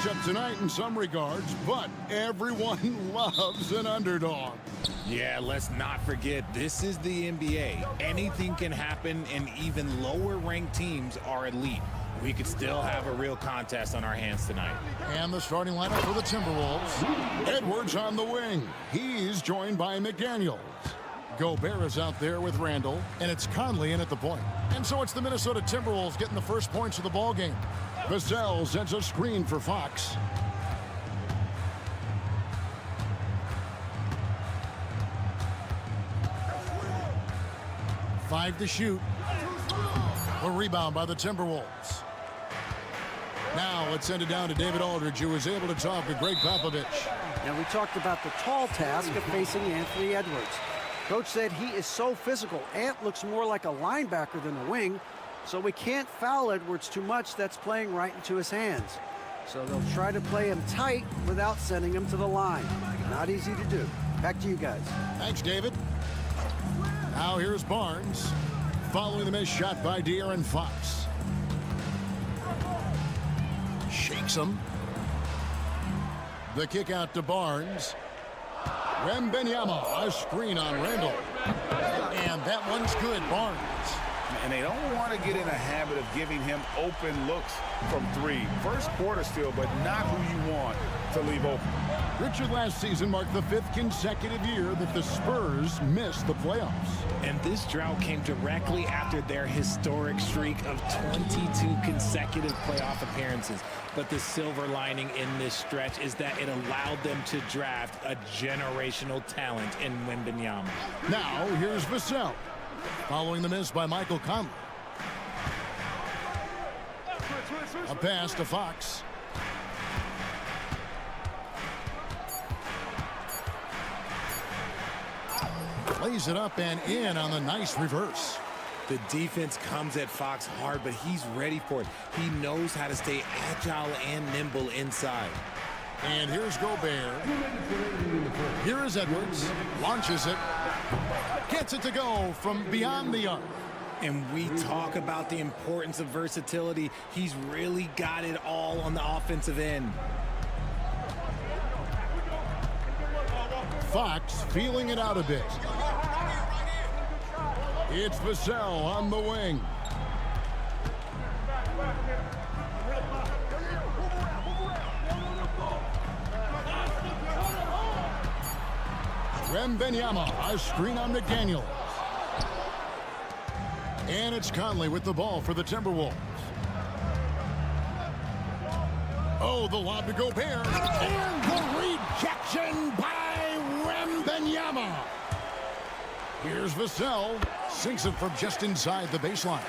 Matchup tonight in some regards, but everyone loves an underdog. Yeah, let's not forget, this is the NBA. Anything can happen, and even lower-ranked teams are elite. We could still have a real contest on our hands tonight. And the starting lineup for the Timberwolves. Edwards on the wing. He's joined by McDaniels. Gobert is out there with Randall, and it's Conley in at the point. And so it's the Minnesota Timberwolves getting the first points of the ball game. Vassell sends a screen for Fox. Five to shoot. A rebound by the Timberwolves. Now let's send it down to David Aldridge, who was able to talk to Greg Popovich. Now we talked about the tall task of facing Anthony Edwards. Coach said he is so physical. Ant looks more like a linebacker than a wing, so we can't foul Edwards too much. That's playing right into his hands. So they'll try to play him tight without sending him to the line. Not easy to do. Back to you guys. Thanks, David. Now here's Barnes, following the missed shot by De'Aaron Fox. Shakes him. The kick out to Barnes. Wembanyama, a screen on Randall. And that one's good, Barnes. And they don't want to get in a habit of giving him open looks from three. First quarter still, but not who you want to leave open. Richard, last season marked the 5th consecutive year that the Spurs missed the playoffs. And this drought came directly after their historic streak of 22 consecutive playoff appearances. But the silver lining in this stretch is that it allowed them to draft a generational talent in Wembanyama. Now here's Vassell, following the miss by Michael Conley. A pass to Fox. Lays it up and in on the nice reverse. The defense comes at Fox hard, but he's ready for it. He knows how to stay agile and nimble inside. And here's Gobert. Here is Edwards. Launches it. Gets it to go from beyond the arc. And we talk about the importance of versatility. He's really got it all on the offensive end. Fox feeling it out a bit. It's Vassell on the wing. Wembanyama, a screen on McDaniels. And it's Conley with the ball for the Timberwolves. Oh, the lob to Gobert. And the rejection by Wembanyama. Here's Vassell. Sinks it from just inside the baseline.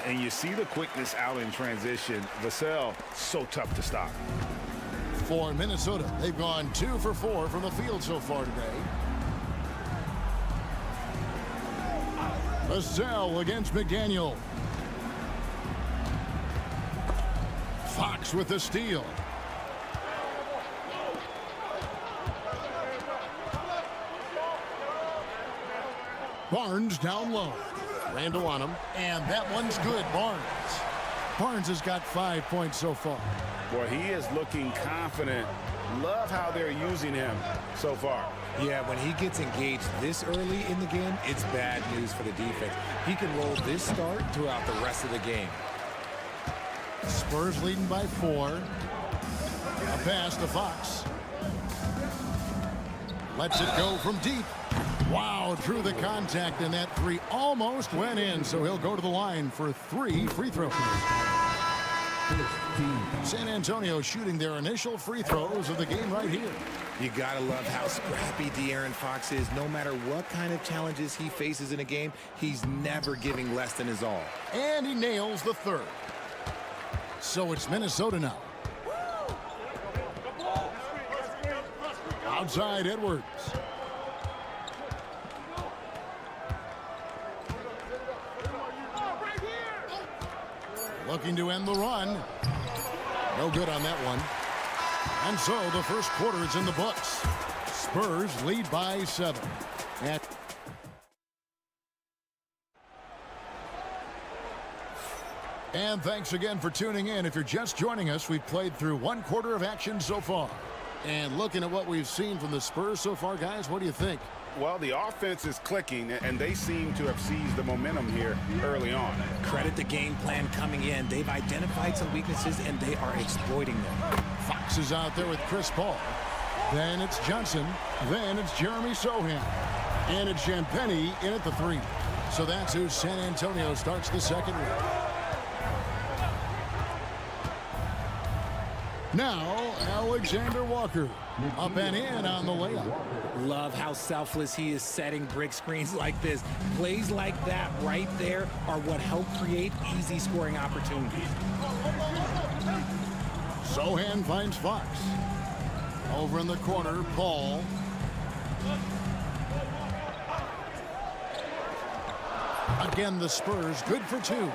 And you see the quickness out in transition. Vassell, so tough to stop. For Minnesota, they've gone 2 for 4 from the field so far today. Vassell against McDaniel. Fox with the steal. Barnes down low. Randall on him. And that one's good, Barnes. Barnes has got 5 points so far. Boy, he is looking confident. Love how they're using him so far. Yeah, when he gets engaged this early in the game, it's bad news for the defense. He can roll this start throughout the rest of the game. Spurs leading by 4. A pass to Fox. Lets it go from deep. Wow, drew the contact, and that 3 almost went in, so he'll go to the line for 3 free throws. San Antonio shooting their initial free throws of the game right here. You gotta love how scrappy De'Aaron Fox is. No matter what kind of challenges he faces in a game, he's never giving less than his all. And he nails the 3rd. So it's Minnesota now. Outside Edwards. Looking to end the run. No good on that one. And so the first quarter is in the books. Spurs lead by 7. And thanks again for tuning in. If you're just joining us, we've played through 1 quarter of action so far. And looking at what we've seen from the Spurs so far, guys, what do you think? Well, the offense is clicking, and they seem to have seized the momentum here early on. Credit the game plan coming in. They've identified some weaknesses, and they are exploiting them. Fox is out there with Chris Paul. Then it's Johnson. Then it's Jeremy Sohan. And it's Champagnie in at the 3. So that's who San Antonio starts the second with. Now, Alexander Walker up and in on the layup. Love how selfless he is setting brick screens like this. Plays like that right there are what help create easy scoring opportunities. Sohan finds Fox. Over in the corner, Paul. Again, the Spurs good for 2.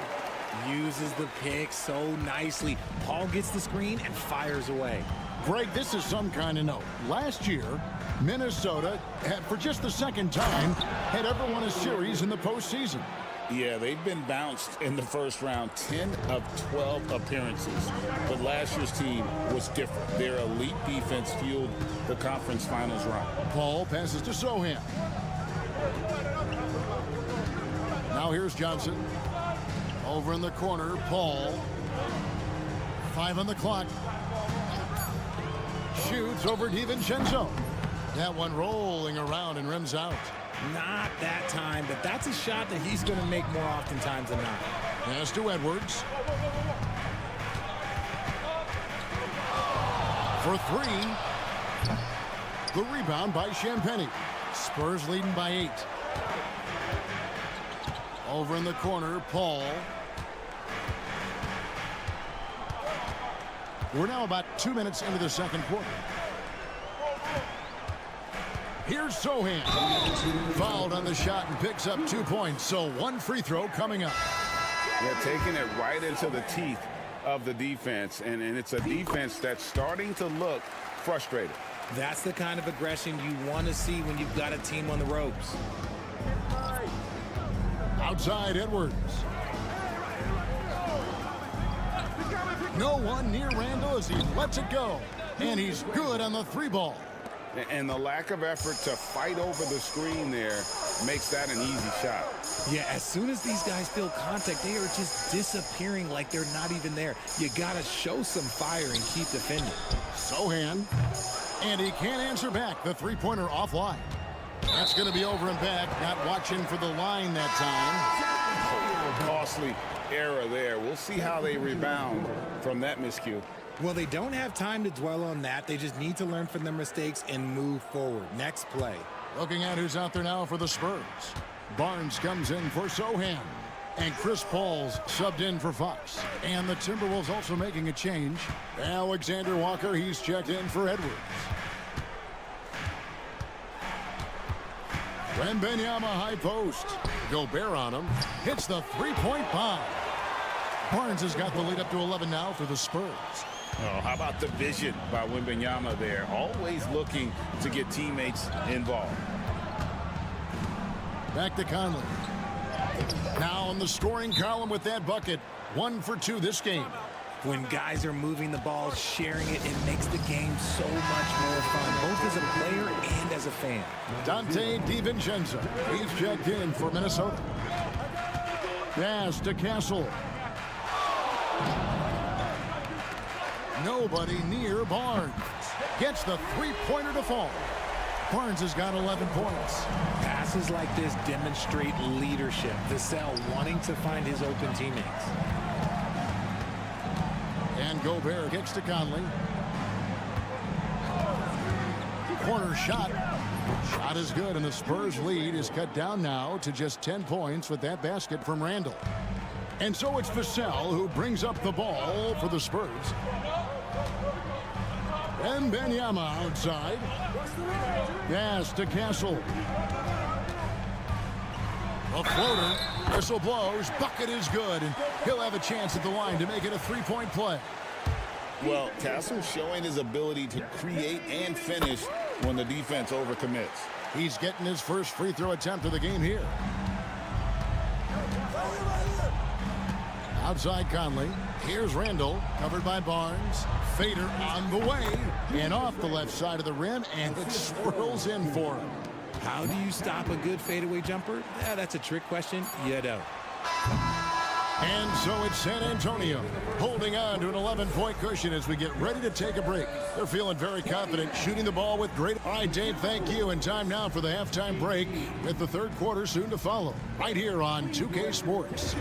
Uses the pick so nicely. Paul gets the screen and fires away. Greg, this is some kind of note. Last year, Minnesota had, for just the second time, had ever won a series in the postseason. Yeah, they've been bounced in the first round 10 of 12 appearances. But last year's team was different. Their elite defense fueled the conference finals run. Paul passes to Sohan. Now here's Johnson. Over in the corner, Paul. 5 on the clock. Shoots over DiVincenzo. That one rolling around and rims out. Not that time, but that's a shot that he's going to make more oftentimes than not. Pass to Edwards. For 3. The rebound by Champagnie. Spurs leading by 8. Over in the corner, Paul. We're now about 2 minutes into the second quarter. Here's Sohan. Fouled on the shot and picks up 2 points. So 1 free throw coming up. They're taking it right into the teeth of the defense. And it's a defense that's starting to look frustrated. That's the kind of aggression you want to see when you've got a team on the ropes. Outside Edwards. No one near Randall as he lets it go. And he's good on the 3 ball. And the lack of effort to fight over the screen there makes that an easy shot. Yeah, as soon as these guys feel contact, they are just disappearing like they're not even there. You got to show some fire and keep defending. Sohan. And he can't answer back. The 3-pointer offline. That's going to be over and back. Not watching for the line that time. Costly error there. We'll see how they rebound from that miscue. Well, they don't have time to dwell on that. They just need to learn from their mistakes and move forward. Next play. Looking at who's out there now for the Spurs. Barnes comes in for Sohan. And Chris Paul's subbed in for Fox. And the Timberwolves also making a change. Alexander Walker, he's checked in for Edwards. Wembanyama high post. Gobert on him. Hits the 3-point bomb. Barnes has got the lead up to 11 now for the Spurs. Oh, how about the vision by Wembanyama there? Always looking to get teammates involved. Back to Conley. Now on the scoring column with that bucket. 1 for 2 this game. When guys are moving the ball, sharing it, it makes the game so much more fun, both as a player and as a fan. Dante DiVincenzo. He's checked in for Minnesota. Pass to Castle. Nobody near Barnes. Gets the 3-pointer to fall. Barnes has got 11 points. Passes like this demonstrate leadership. Vassell wanting to find his open teammates. And Gobert gets to Conley. Corner shot. Shot is good, and the Spurs lead is cut down now to just 10 points with that basket from Randall. And so it's Vassell who brings up the ball for the Spurs. And Wembanyama outside. Pass to Castle. A floater. Whistle blows. Bucket is good. And he'll have a chance at the line to make it a 3-point play. Well, Castle showing his ability to create and finish when the defense overcommits. He's getting his first free throw attempt of the game here. Outside Conley. Here's Randall, covered by Barnes. Fader on the way, and off the left side of the rim, and it swirls in for him. How do you stop a good fadeaway jumper? Yeah, that's a trick question. You don't. And so it's San Antonio holding on to an 11-point cushion as we get ready to take a break. They're feeling very confident, shooting the ball with great... All right, Dave, thank you. And time now for the halftime break with the third quarter soon to follow. Right here on 2K Sports.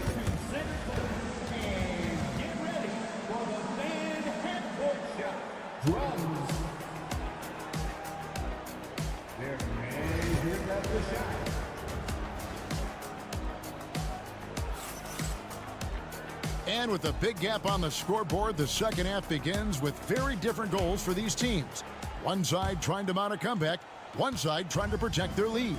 And with a big gap on the scoreboard, the second half begins with very different goals for these teams. One side trying to mount a comeback, one side trying to protect their lead.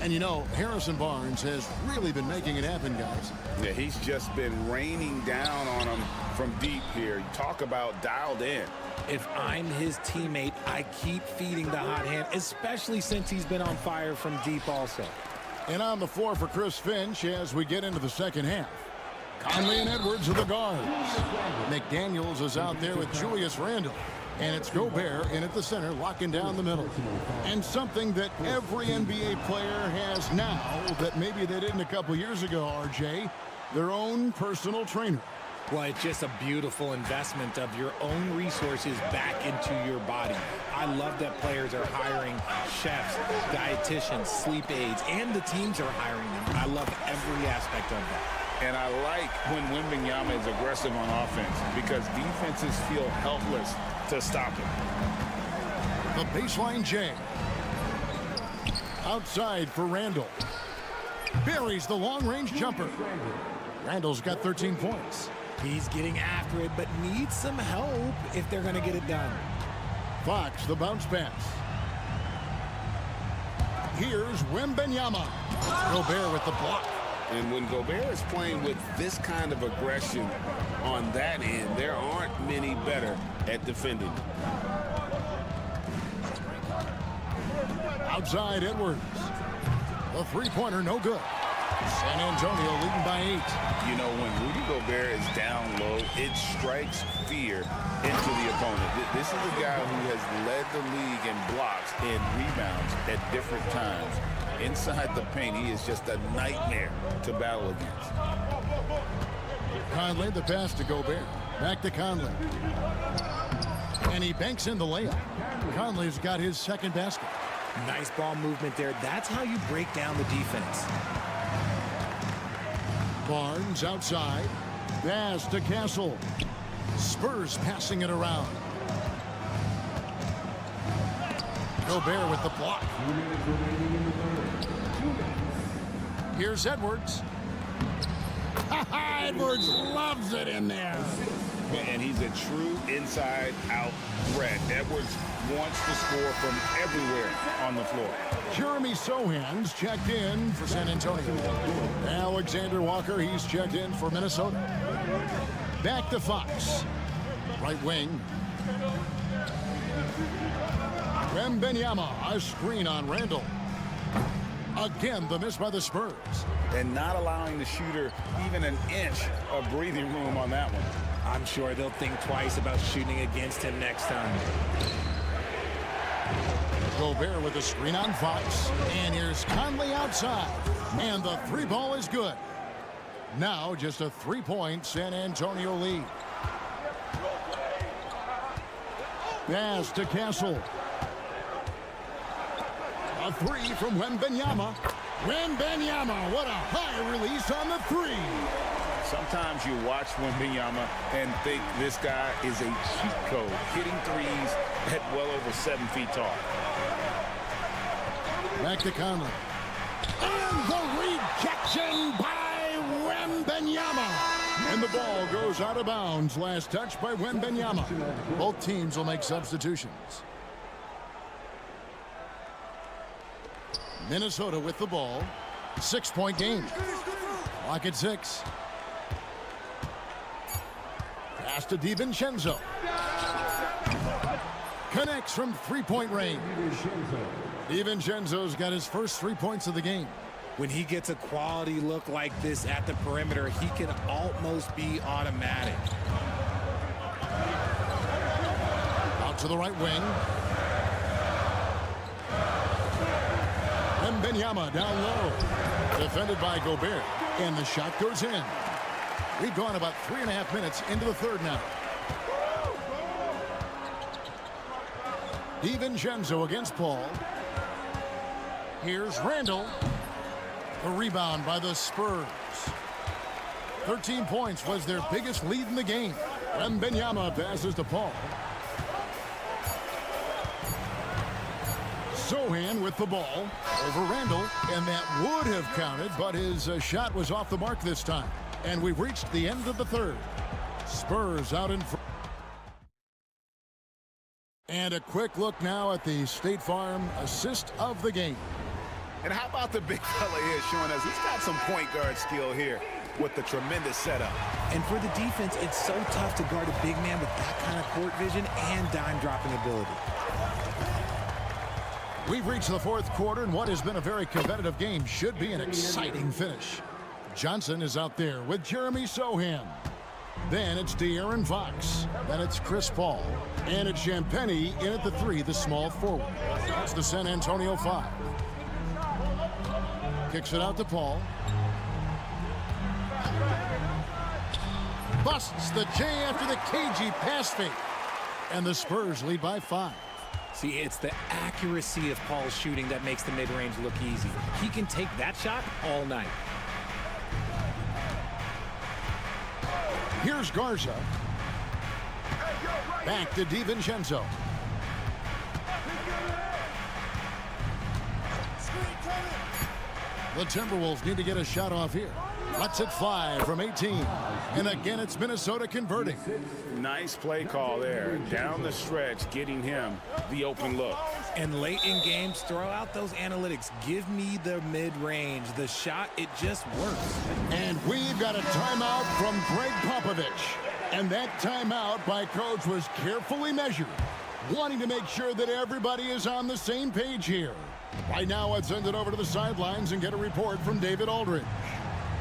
And you know, Harrison Barnes has really been making it happen, guys. Yeah, he's just been raining down on them from deep here. You talk about dialed in. If I'm his teammate, I keep feeding the hot hand, especially since he's been on fire from deep also. And on the floor for Chris Finch as we get into the second half. Conley and Edwards are the guards. McDaniels is out there with Julius Randle. And it's Gobert in at the center, locking down the middle. And something that every NBA player has now that maybe they didn't a couple years ago, RJ, their own personal trainer. Well, it's just a beautiful investment of your own resources back into your body. I love that players are hiring chefs, dietitians, sleep aides, and the teams are hiring them. I love every aspect of that. And I like when Wembanyama is aggressive on offense because defenses feel helpless to stop him. The baseline J. Outside for Randle. Buries the long-range jumper. Randle's got 13 points. He's getting after it, but needs some help if they're going to get it done. Fox, the bounce pass. Here's Wembanyama. Gobert with the block. And when Gobert is playing with this kind of aggression on that end, there aren't many better at defending. Outside Edwards. The three-pointer, no good. San Antonio leading by 8. You know, when Rudy Gobert is down low, it strikes fear into the opponent. This is a guy who has led the league in blocks and rebounds at different times. Inside the paint, he is just a nightmare to battle against. Conley, the pass to Gobert. Back to Conley. And he banks in the layup. Conley's got his second basket. Nice ball movement there. That's how you break down the defense. Barnes outside. Pass to Castle. Spurs passing it around. Gobert with the block. Here's Edwards. Edwards loves it in there. And he's a true inside-out threat. Edwards wants to score from everywhere on the floor. Jeremy Sohan's checked in for San Antonio. Alexander Walker, he's checked in for Minnesota. Back to Fox. Right wing. Wembanyama, a screen on Randle. Again, the miss by the Spurs. And not allowing the shooter even an inch of breathing room on that one. I'm sure they'll think twice about shooting against him next time. Gobert with a screen on Fox. And here's Conley outside. And the three ball is good. Now just a 3-point San Antonio lead. Pass to Castle. A three from Wembanyama. Wembanyama, what a high release on the three. Sometimes you watch Wembanyama and think this guy is a cheat code, hitting threes at well over 7 feet tall. Back to Conley. And the rejection by Wembanyama. And the ball goes out of bounds. Last touch by Wembanyama. Both teams will make substitutions. Minnesota with the ball. 6-point game. Clock at 6. Pass to DiVincenzo. Connects from 3-point range. DiVincenzo's got his first 3 points of the game. When he gets a quality look like this at the perimeter, he can almost be automatic. Out to the right wing. Wembanyama down low. Defended by Gobert. And the shot goes in. We've gone about 3.5 minutes into the third now. DiVincenzo against Paul. Here's Randall. The rebound by the Spurs. 13 points was their biggest lead in the game. Wembanyama passes to Paul. Sohan with the ball over Randall, and that would have counted, but his shot was off the mark this time. And we've reached the end of the third. Spurs out in front. And a quick look now at the State Farm assist of the game. And how about the big fella here showing us he's got some point guard skill here with the tremendous setup. And for the defense, it's so tough to guard a big man with that kind of court vision and dime dropping ability. We've reached the fourth quarter, and what has been a very competitive game should be an exciting finish. Johnson is out there with Jeremy Sohan. Then it's De'Aaron Fox. Then it's Chris Paul. And it's Champagnie in at the 3, the small forward. It's the San Antonio 5. Kicks it out to Paul. Busts the J after the cagey pass fake. And the Spurs lead by 5. See, it's the accuracy of Paul's shooting that makes the mid-range look easy. He can take that shot all night. Here's Garza. Back to DiVincenzo. The Timberwolves need to get a shot off here. Lets it fly from 18. And again, it's Minnesota converting. Nice play call there. Down the stretch, getting him the open look. And late in games, throw out those analytics. Give me the mid-range. The shot, it just works. And we've got a timeout from Greg Popovich. And that timeout by Coach was carefully measured, wanting to make sure that everybody is on the same page here. Right now, let's send it over to the sidelines and get a report from David Aldridge.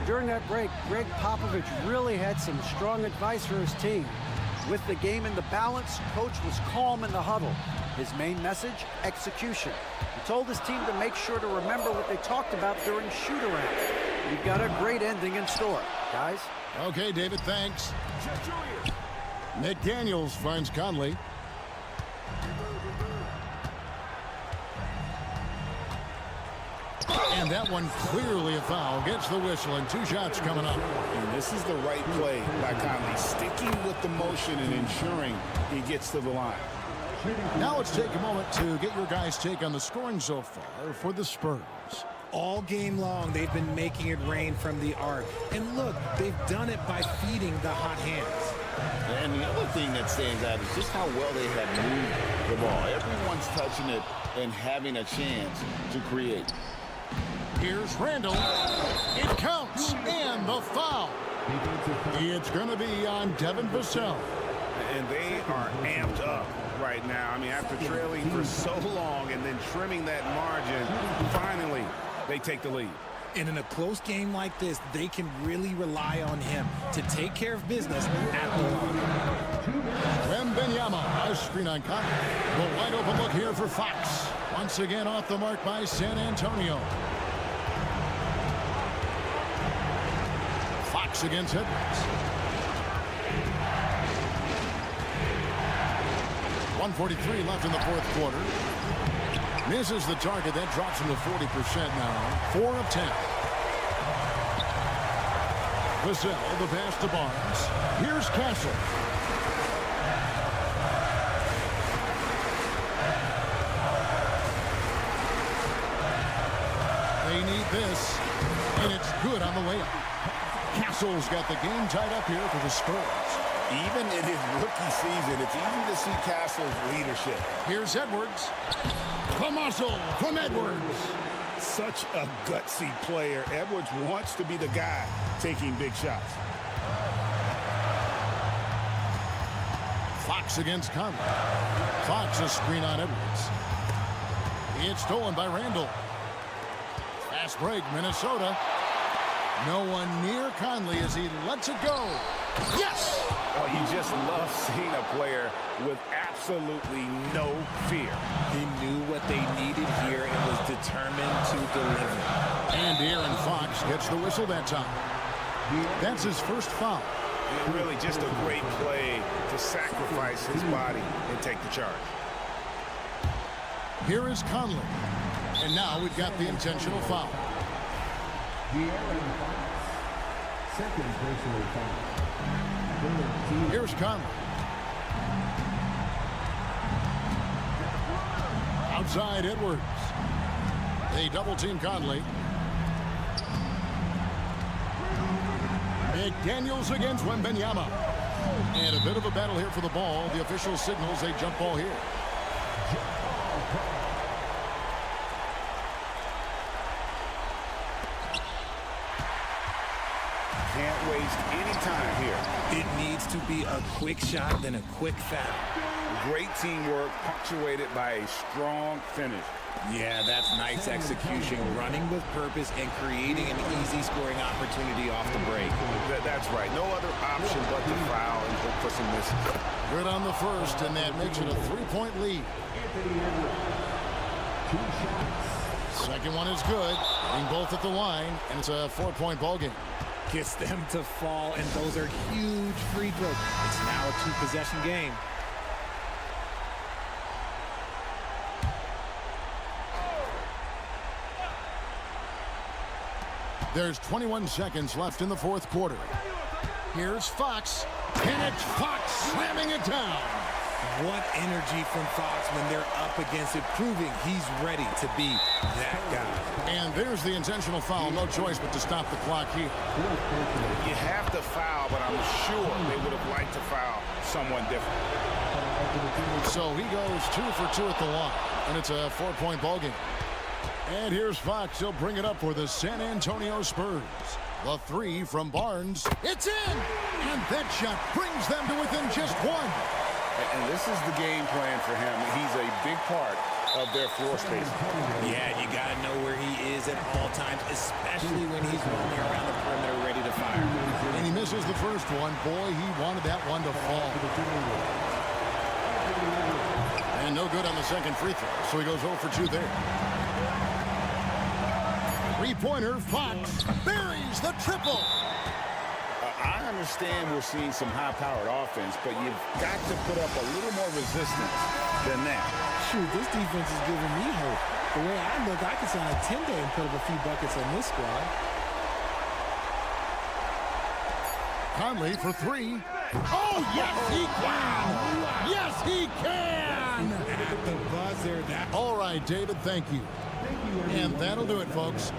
During that break, Greg Popovich really had some strong advice for his team. With the game in the balance, Coach was calm in the huddle. His main message, execution. He told his team to make sure to remember what they talked about during shoot-around. We've got a great ending in store, guys. Okay, David, thanks. McDaniels finds Conley. And that one clearly a foul. Gets the whistle, and 2 shots coming up. And this is the right play by Conley, sticking with the motion and ensuring he gets to the line. Now let's take a moment to get your guys' take on the scoring so far for the Spurs. All game long, they've been making it rain from the arc. And look, they've done it by feeding the hot hands. And the other thing that stands out is just how well they have moved the ball. Everyone's touching it and having a chance to create. Here's Randall. It counts, and the foul. It's going to be on Devin Vassell. And they are amped up right now. I mean, after trailing for so long and then trimming that margin, finally they take the lead. And in a close game like this, they can really rely on him to take care of business at the line. Wembanyama, a screen on Conley. The wide open look here for Fox. Once again off the mark by San Antonio. Fox against Edwards. 1:43 left in the fourth quarter. Misses the target. That drops him to 40% now. 4 of 10. Vassell, the pass to Barnes. Here's Castle. They need this, and it's good on the layup. Castle's got the game tied up here for the Spurs. Even in his rookie season, it's easy to see Castle's leadership. Here's Edwards. The muscle from Edwards. Such a gutsy player. Edwards wants to be the guy taking big shots. Fox against Conley. Fox a screen on Edwards. It's stolen by Randall. Fast break, Minnesota. No one near Conley as he lets it go. Yes! Oh, you just love seeing a player with absolutely no fear. He knew what they needed here and was determined to deliver. And De'Aaron Fox gets the whistle that time. That's his first foul. Really just a great play to sacrifice his body and take the charge. Here is Conley. And now we've got the intentional foul. Second personal foul. Here's Conley. Outside Edwards. They double-team Conley. McDaniels against Wembanyama. And a bit of a battle here for the ball. The official signals a jump ball here. Can't waste any time here. It needs to be a quick shot, then a quick foul. Great teamwork punctuated by a strong finish. Yeah, that's nice execution, running with purpose and creating an easy scoring opportunity off the break. That's right. No other option but to foul and hope for some misses. Good on the first, and that makes it a 3-point lead. Second one is good. Getting both at the line, and it's a 4-point ball game. Gets them to fall, and those are huge free throws. It's now a 2-possession game. There's 21 seconds left in the fourth quarter. Here's Fox, and it's Fox slamming it down. What energy from Fox when they're up against it, proving he's ready to be that guy. And there's the intentional foul. No choice but to stop the clock here. You have to foul, but I'm sure they would have liked to foul someone different. So he goes 2 for 2 at the line, and it's a 4-point ball game. And here's Fox. He'll bring it up for the San Antonio Spurs. The three from Barnes. It's in! And that shot brings them to within just one. And this is the game plan for him. He's a big part of their floor space. Yeah, you got to know where he is at all times, especially when he's roaming around the perimeter ready to fire. And he misses the first one. Boy, he wanted that one to fall. And no good on the second free throw, so he goes 0 for 2 there. Three-pointer, Fox buries the triple. I understand we're seeing some high-powered offense, but you've got to put up a little more resistance than that. Shoot, this defense is giving me hope. The way I look, I could sign a 10-day and put up a few buckets on this squad. Conley for 3. Oh, yes, he can! Yes, he can! At the buzzer. All right, David, thank you. And that'll do it, folks.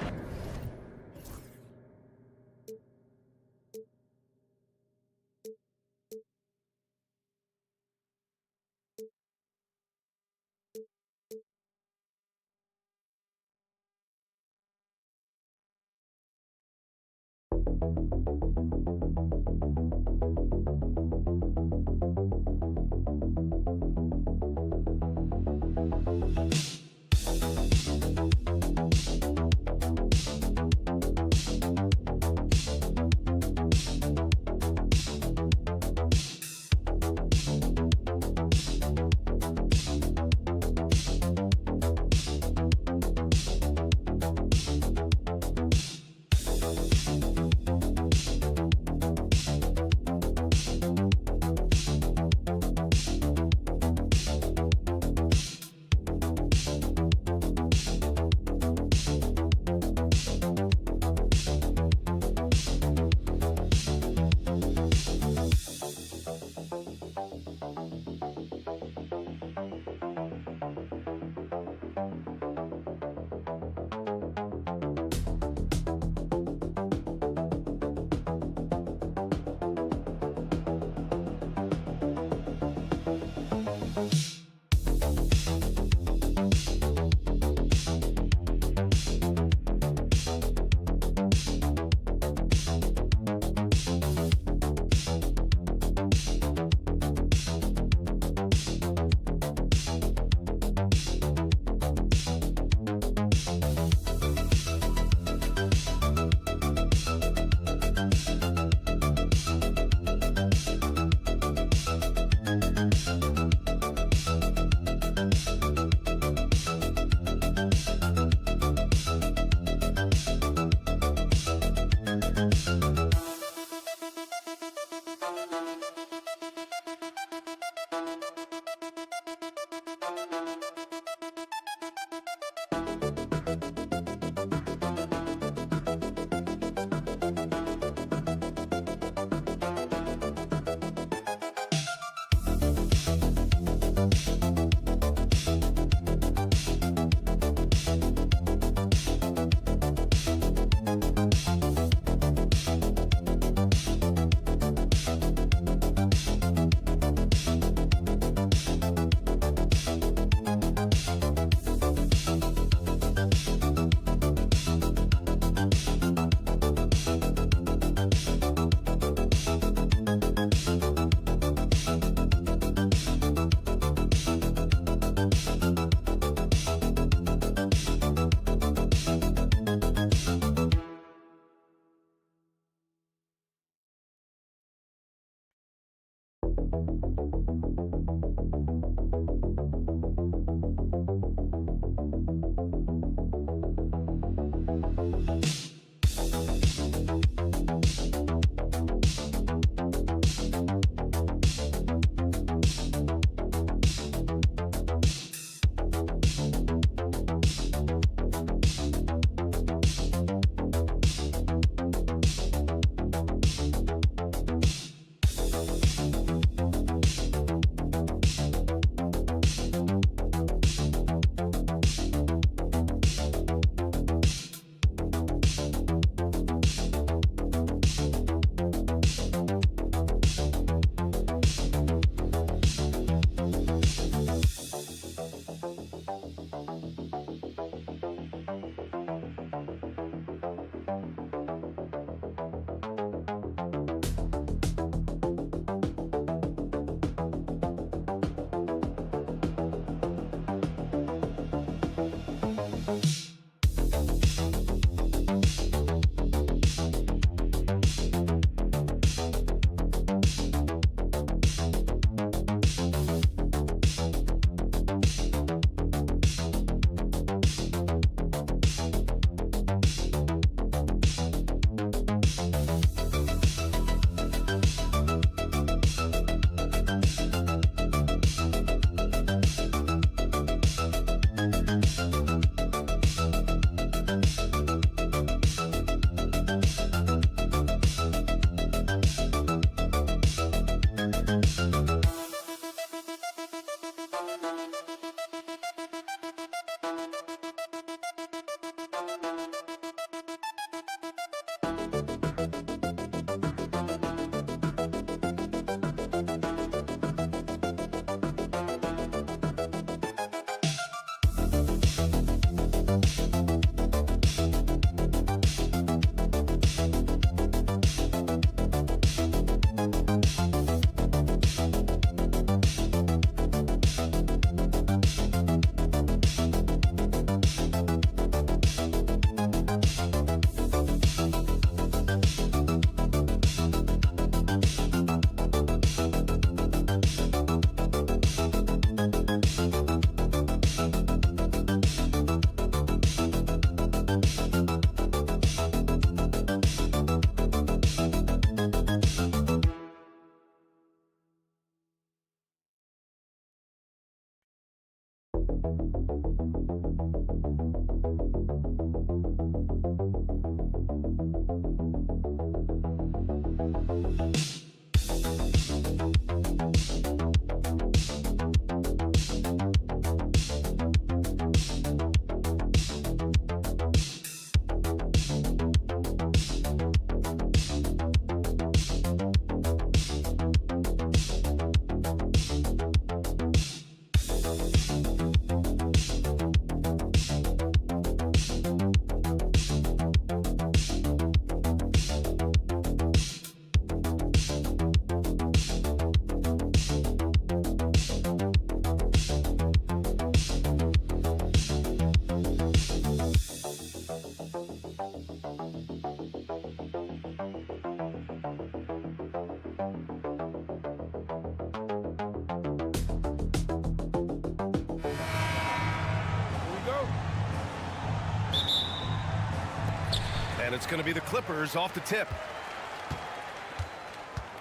And it's going to be the Clippers off the tip.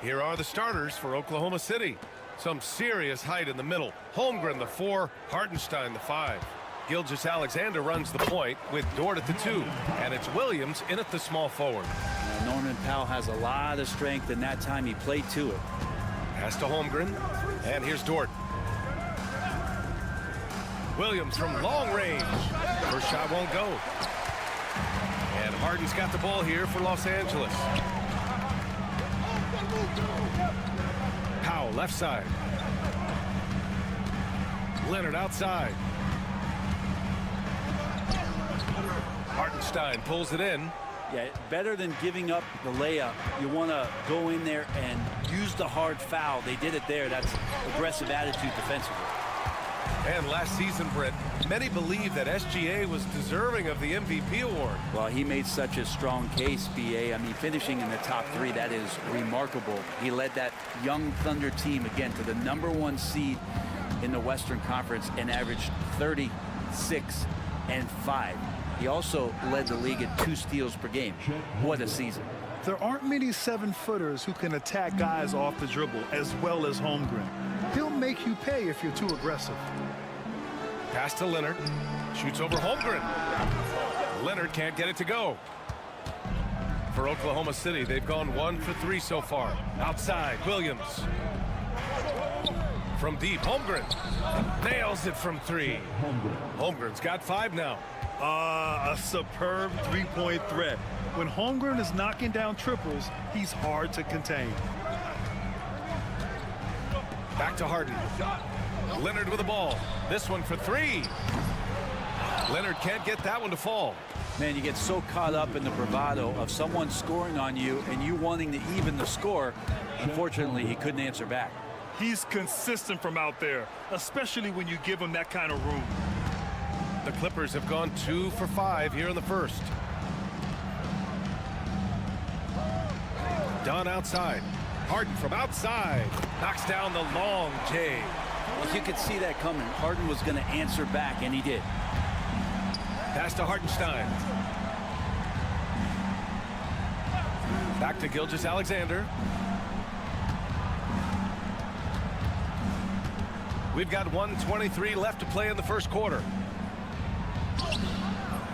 Here are the starters for Oklahoma City. Some serious height in the middle. Holmgren, the 4, Hartenstein, the 5. Gilgeous-Alexander runs the point with Dort at the 2. And it's Williams in at the small forward. Now, Norman Powell has a lot of strength, and that time he played to it. Pass to Holmgren. And here's Dort. Williams from long range. First shot won't go. And Harden's got the ball here for Los Angeles. Powell left side. Leonard outside. Hartenstein pulls it in. Yeah, better than giving up the layup. You want to go in there and use the hard foul. They did it there. That's aggressive attitude defensively. And last season, Brett, many believe that SGA was deserving of the MVP award. Well, he made such a strong case, BA. I mean, finishing in the top 3, that is remarkable. He led that young Thunder team, again, to the #1 seed in the Western Conference and averaged 36 and 5. He also led the league at 2 steals per game. What a season. There aren't many 7-footers who can attack guys off the dribble as well as Holmgren. He'll make you pay if you're too aggressive. Pass to Leonard. Shoots over Holmgren. Leonard can't get it to go. For Oklahoma City, they've gone 1 for 3 so far. Outside, Williams. From deep, Holmgren. Nails it from 3. Holmgren's got 5 now. A superb three-point threat. When Holmgren is knocking down triples, he's hard to contain. Back to Harden. Leonard with the ball. This one for 3. Leonard can't get that one to fall. Man, you get so caught up in the bravado of someone scoring on you and you wanting to even the score. Unfortunately, he couldn't answer back. He's consistent from out there, especially when you give him that kind of room. The Clippers have gone 2 for 5 here in the first. Dunn outside. Harden from outside. Knocks down the long J. You could see that coming. Harden was going to answer back, and he did. Pass to Hartenstein. Back to Gilgeous-Alexander. We've got 1:23 left to play in the first quarter.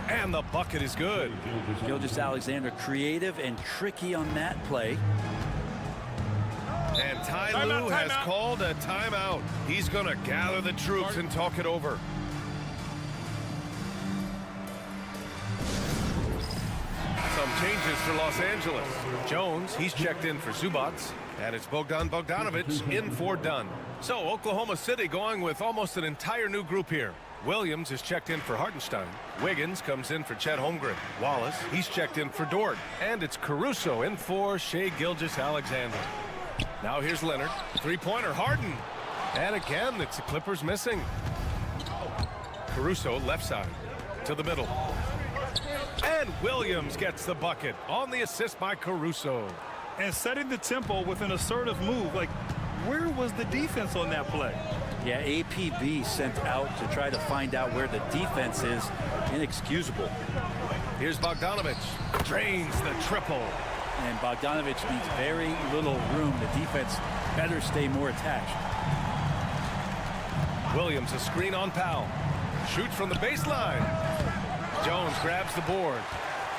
And the bucket is good. Gilgeous-Alexander creative and tricky on that play. And Ty Lue has called a timeout. He's going to gather the troops and talk it over. Some changes for Los Angeles. Jones, he's checked in for Zubac. And it's Bogdan Bogdanovic in for Dunn. So Oklahoma City going with almost an entire new group here. Williams is checked in for Hartenstein. Wiggins comes in for Chet Holmgren. Wallace, he's checked in for Dort. And it's Caruso in for Shai Gilgeous-Alexander. Now here's Leonard. Three-pointer, Harden. And again, it's the Clippers missing. Caruso left side to the middle. And Williams gets the bucket on the assist by Caruso. And setting the tempo with an assertive move. Like, where was the defense on that play? Yeah, APB sent out to try to find out where the defense is. Inexcusable. Here's Bogdanovic. Drains the triple. And Bogdanovic needs very little room. The defense better stay more attached. Williams, a screen on Powell. Shoots from the baseline. Jones grabs the board.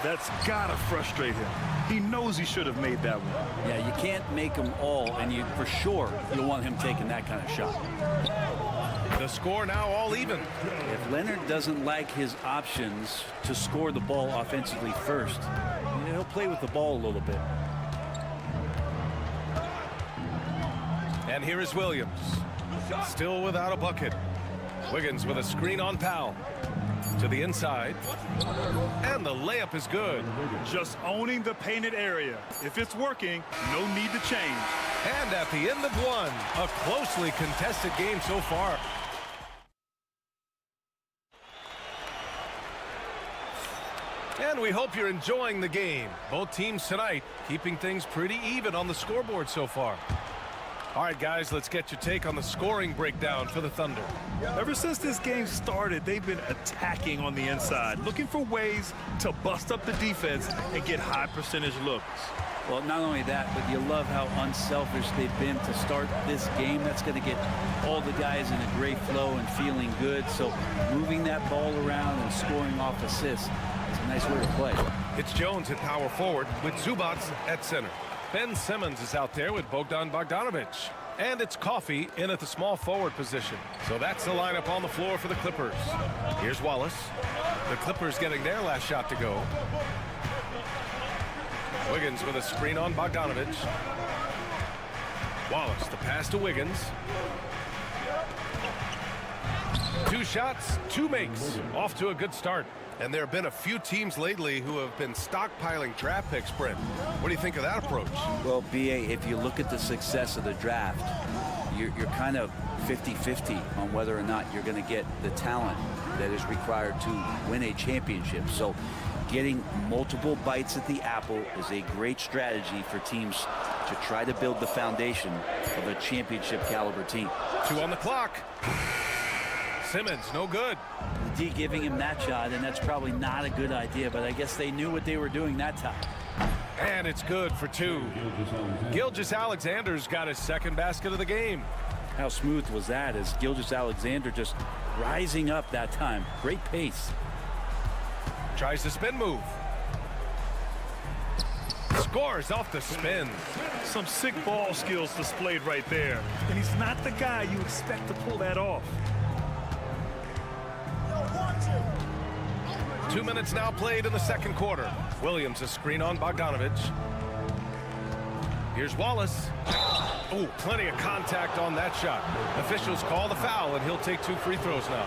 That's gotta frustrate him. He knows he should have made that one. Yeah, you can't make them all, and you for sure you'll want him taking that kind of shot. The score now all even. If Leonard doesn't like his options to score the ball offensively first, he'll play with the ball a little bit. And here is Williams. Still without a bucket. Wiggins with a screen on Powell. To the inside. And the layup is good. Just owning the painted area. If it's working, no need to change. And at the end of one, a closely contested game so far. And we hope you're enjoying the game. Both teams tonight keeping things pretty even on the scoreboard so far. All right, guys, let's get your take on the scoring breakdown for the Thunder. Ever since this game started, they've been attacking on the inside, looking for ways to bust up the defense and get high percentage looks. Well, not only that, but you love how unselfish they've been to start this game. That's going to get all the guys in a great flow and feeling good. So moving that ball around and scoring off assists is a nice way to play. It's Jones at power forward with Zubac at center. Ben Simmons is out there with Bogdan Bogdanovic. And it's Coffey in at the small forward position. So that's the lineup on the floor for the Clippers. Here's Wallace. The Clippers getting their last shot to go. Wiggins with a screen on Bogdanovic. Wallace, the pass to Wiggins. 2 shots, 2 makes. Off to a good start. And there have been a few teams lately who have been stockpiling draft picks, Brent. What do you think of that approach? Well, BA, if you look at the success of the draft, you're kind of 50-50 on whether or not you're going to get the talent that is required to win a championship. So getting multiple bites at the apple is a great strategy for teams to try to build the foundation of a championship caliber team. 2 on the clock. Simmons, no good. The D giving him that shot, and that's probably not a good idea, but I guess they knew what they were doing that time. And it's good for 2. Gilgeous-Alexander's got his second basket of the game. How smooth was that as Gilgeous-Alexander just rising up that time. Great pace. Tries the spin move. Scores off the spin. Some sick ball skills displayed right there. And he's not the guy you expect to pull that off. 2 minutes now played in the second quarter. Williams a screen on Bogdanovich. Here's Wallace. Oh, plenty of contact on that shot. Officials call the foul, and he'll take 2 free throws now.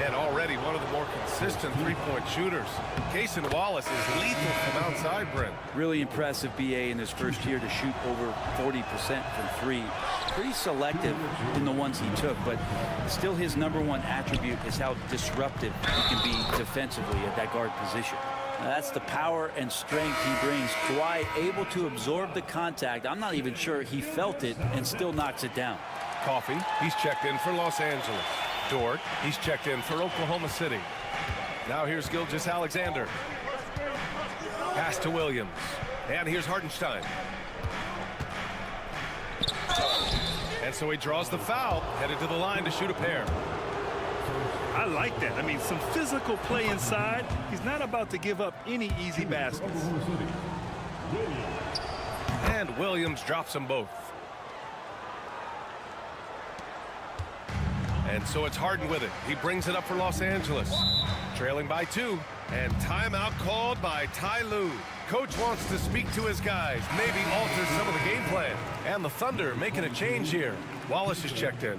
And already one of the more consistent three-point shooters. Cason Wallace is lethal from outside, Brent. Really impressive BA in his first year to shoot over 40% from 3. Pretty selective in the ones he took, but still his #1 attribute is how disruptive he can be defensively at that guard position. Now that's the power and strength he brings. Kawhi able to absorb the contact. I'm not even sure he felt it and still knocks it down. Coffey, he's checked in for Los Angeles. Dort, he's checked in for Oklahoma City. Now here's Gilgeous-Alexander. Pass to Williams. And here's Hartenstein. And so he draws the foul, headed to the line to shoot a pair. I like that. I mean, some physical play inside. He's not about to give up any easy baskets. And Williams drops them both. And so it's Harden with it. He brings it up for Los Angeles. Trailing by 2. And timeout called by Ty Lue. Coach wants to speak to his guys, maybe alter some of the game plan. And the Thunder making a change here. Wallace is checked in.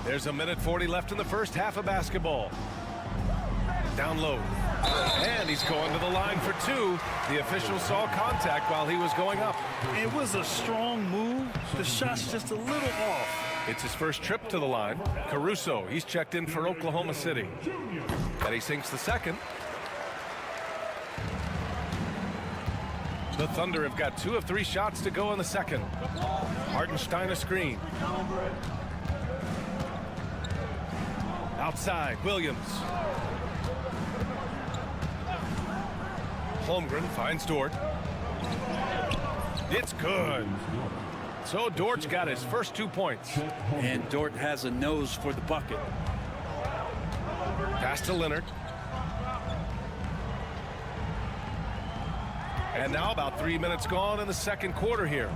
There's a minute 40 left in the first half of basketball. Down low. And he's going to the line for 2. The official saw contact while he was going up. It was a strong move. The shot's just a little off. It's his first trip to the line. Caruso, he's checked in for Oklahoma City. And he sinks the second. The Thunder have got 2 of 3 shots to go in the second. Hartenstein a screen. Outside, Williams. Holmgren finds Dort. It's good. So Dort's got his first 2 points. And Dort has a nose for the bucket. Pass to Leonard. And now about 3 minutes gone in the second quarter here.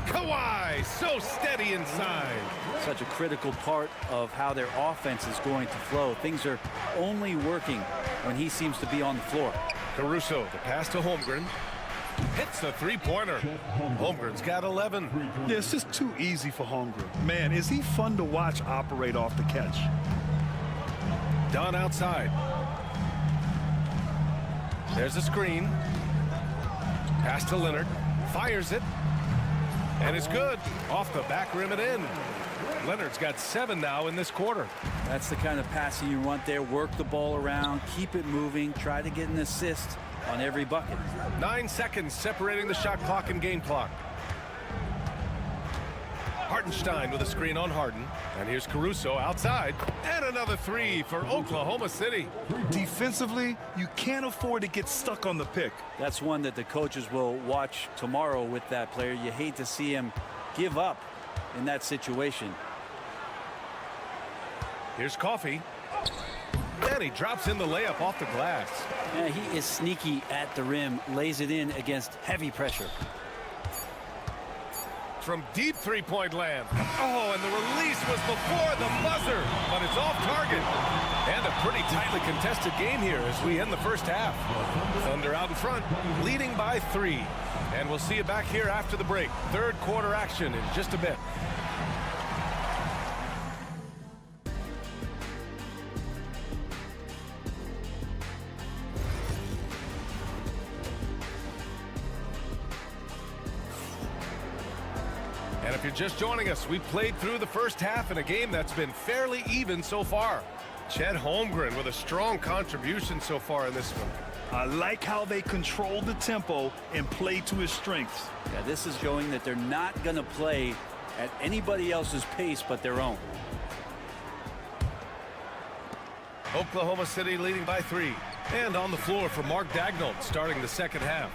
Kawhi, so steady inside. Such a critical part of how their offense is going to flow. Things are only working when he seems to be on the floor. Caruso, the pass to Holmgren. Hits the three-pointer. Holmgren's got 11. Yeah, it's just too easy for Holmgren. Man, is he fun to watch operate off the catch. Dunn outside. There's a screen. Pass to Leonard. Fires it. And it's good. Off the back rim and in. Leonard's got 7 now in this quarter. That's the kind of passing you want there. Work the ball around, keep it moving, try to get an assist on every bucket. 9 seconds separating the shot clock and game clock. Hartenstein with a screen on Harden. And here's Caruso outside. And another 3 for Oklahoma City. Defensively, you can't afford to get stuck on the pick. That's one that the coaches will watch tomorrow with that player. You hate to see him give up in that situation. Here's Coffey. And he drops in the layup off the glass. Yeah, he is sneaky at the rim, lays it in against heavy pressure. From deep three-point land. Oh, and the release was before the buzzer, but it's off target. And a pretty tightly contested game here as we end the first half. Thunder out in front, leading by 3. And we'll see you back here after the break. Third quarter action in just a bit. If you're just joining us, we played through the first half in a game that's been fairly even so far. Chet Holmgren with a strong contribution so far in this one. I like how they control the tempo and play to his strengths. Yeah, this is showing that they're not going to play at anybody else's pace but their own. Oklahoma City leading by 3. And on the floor for Mark Daigneault starting the second half.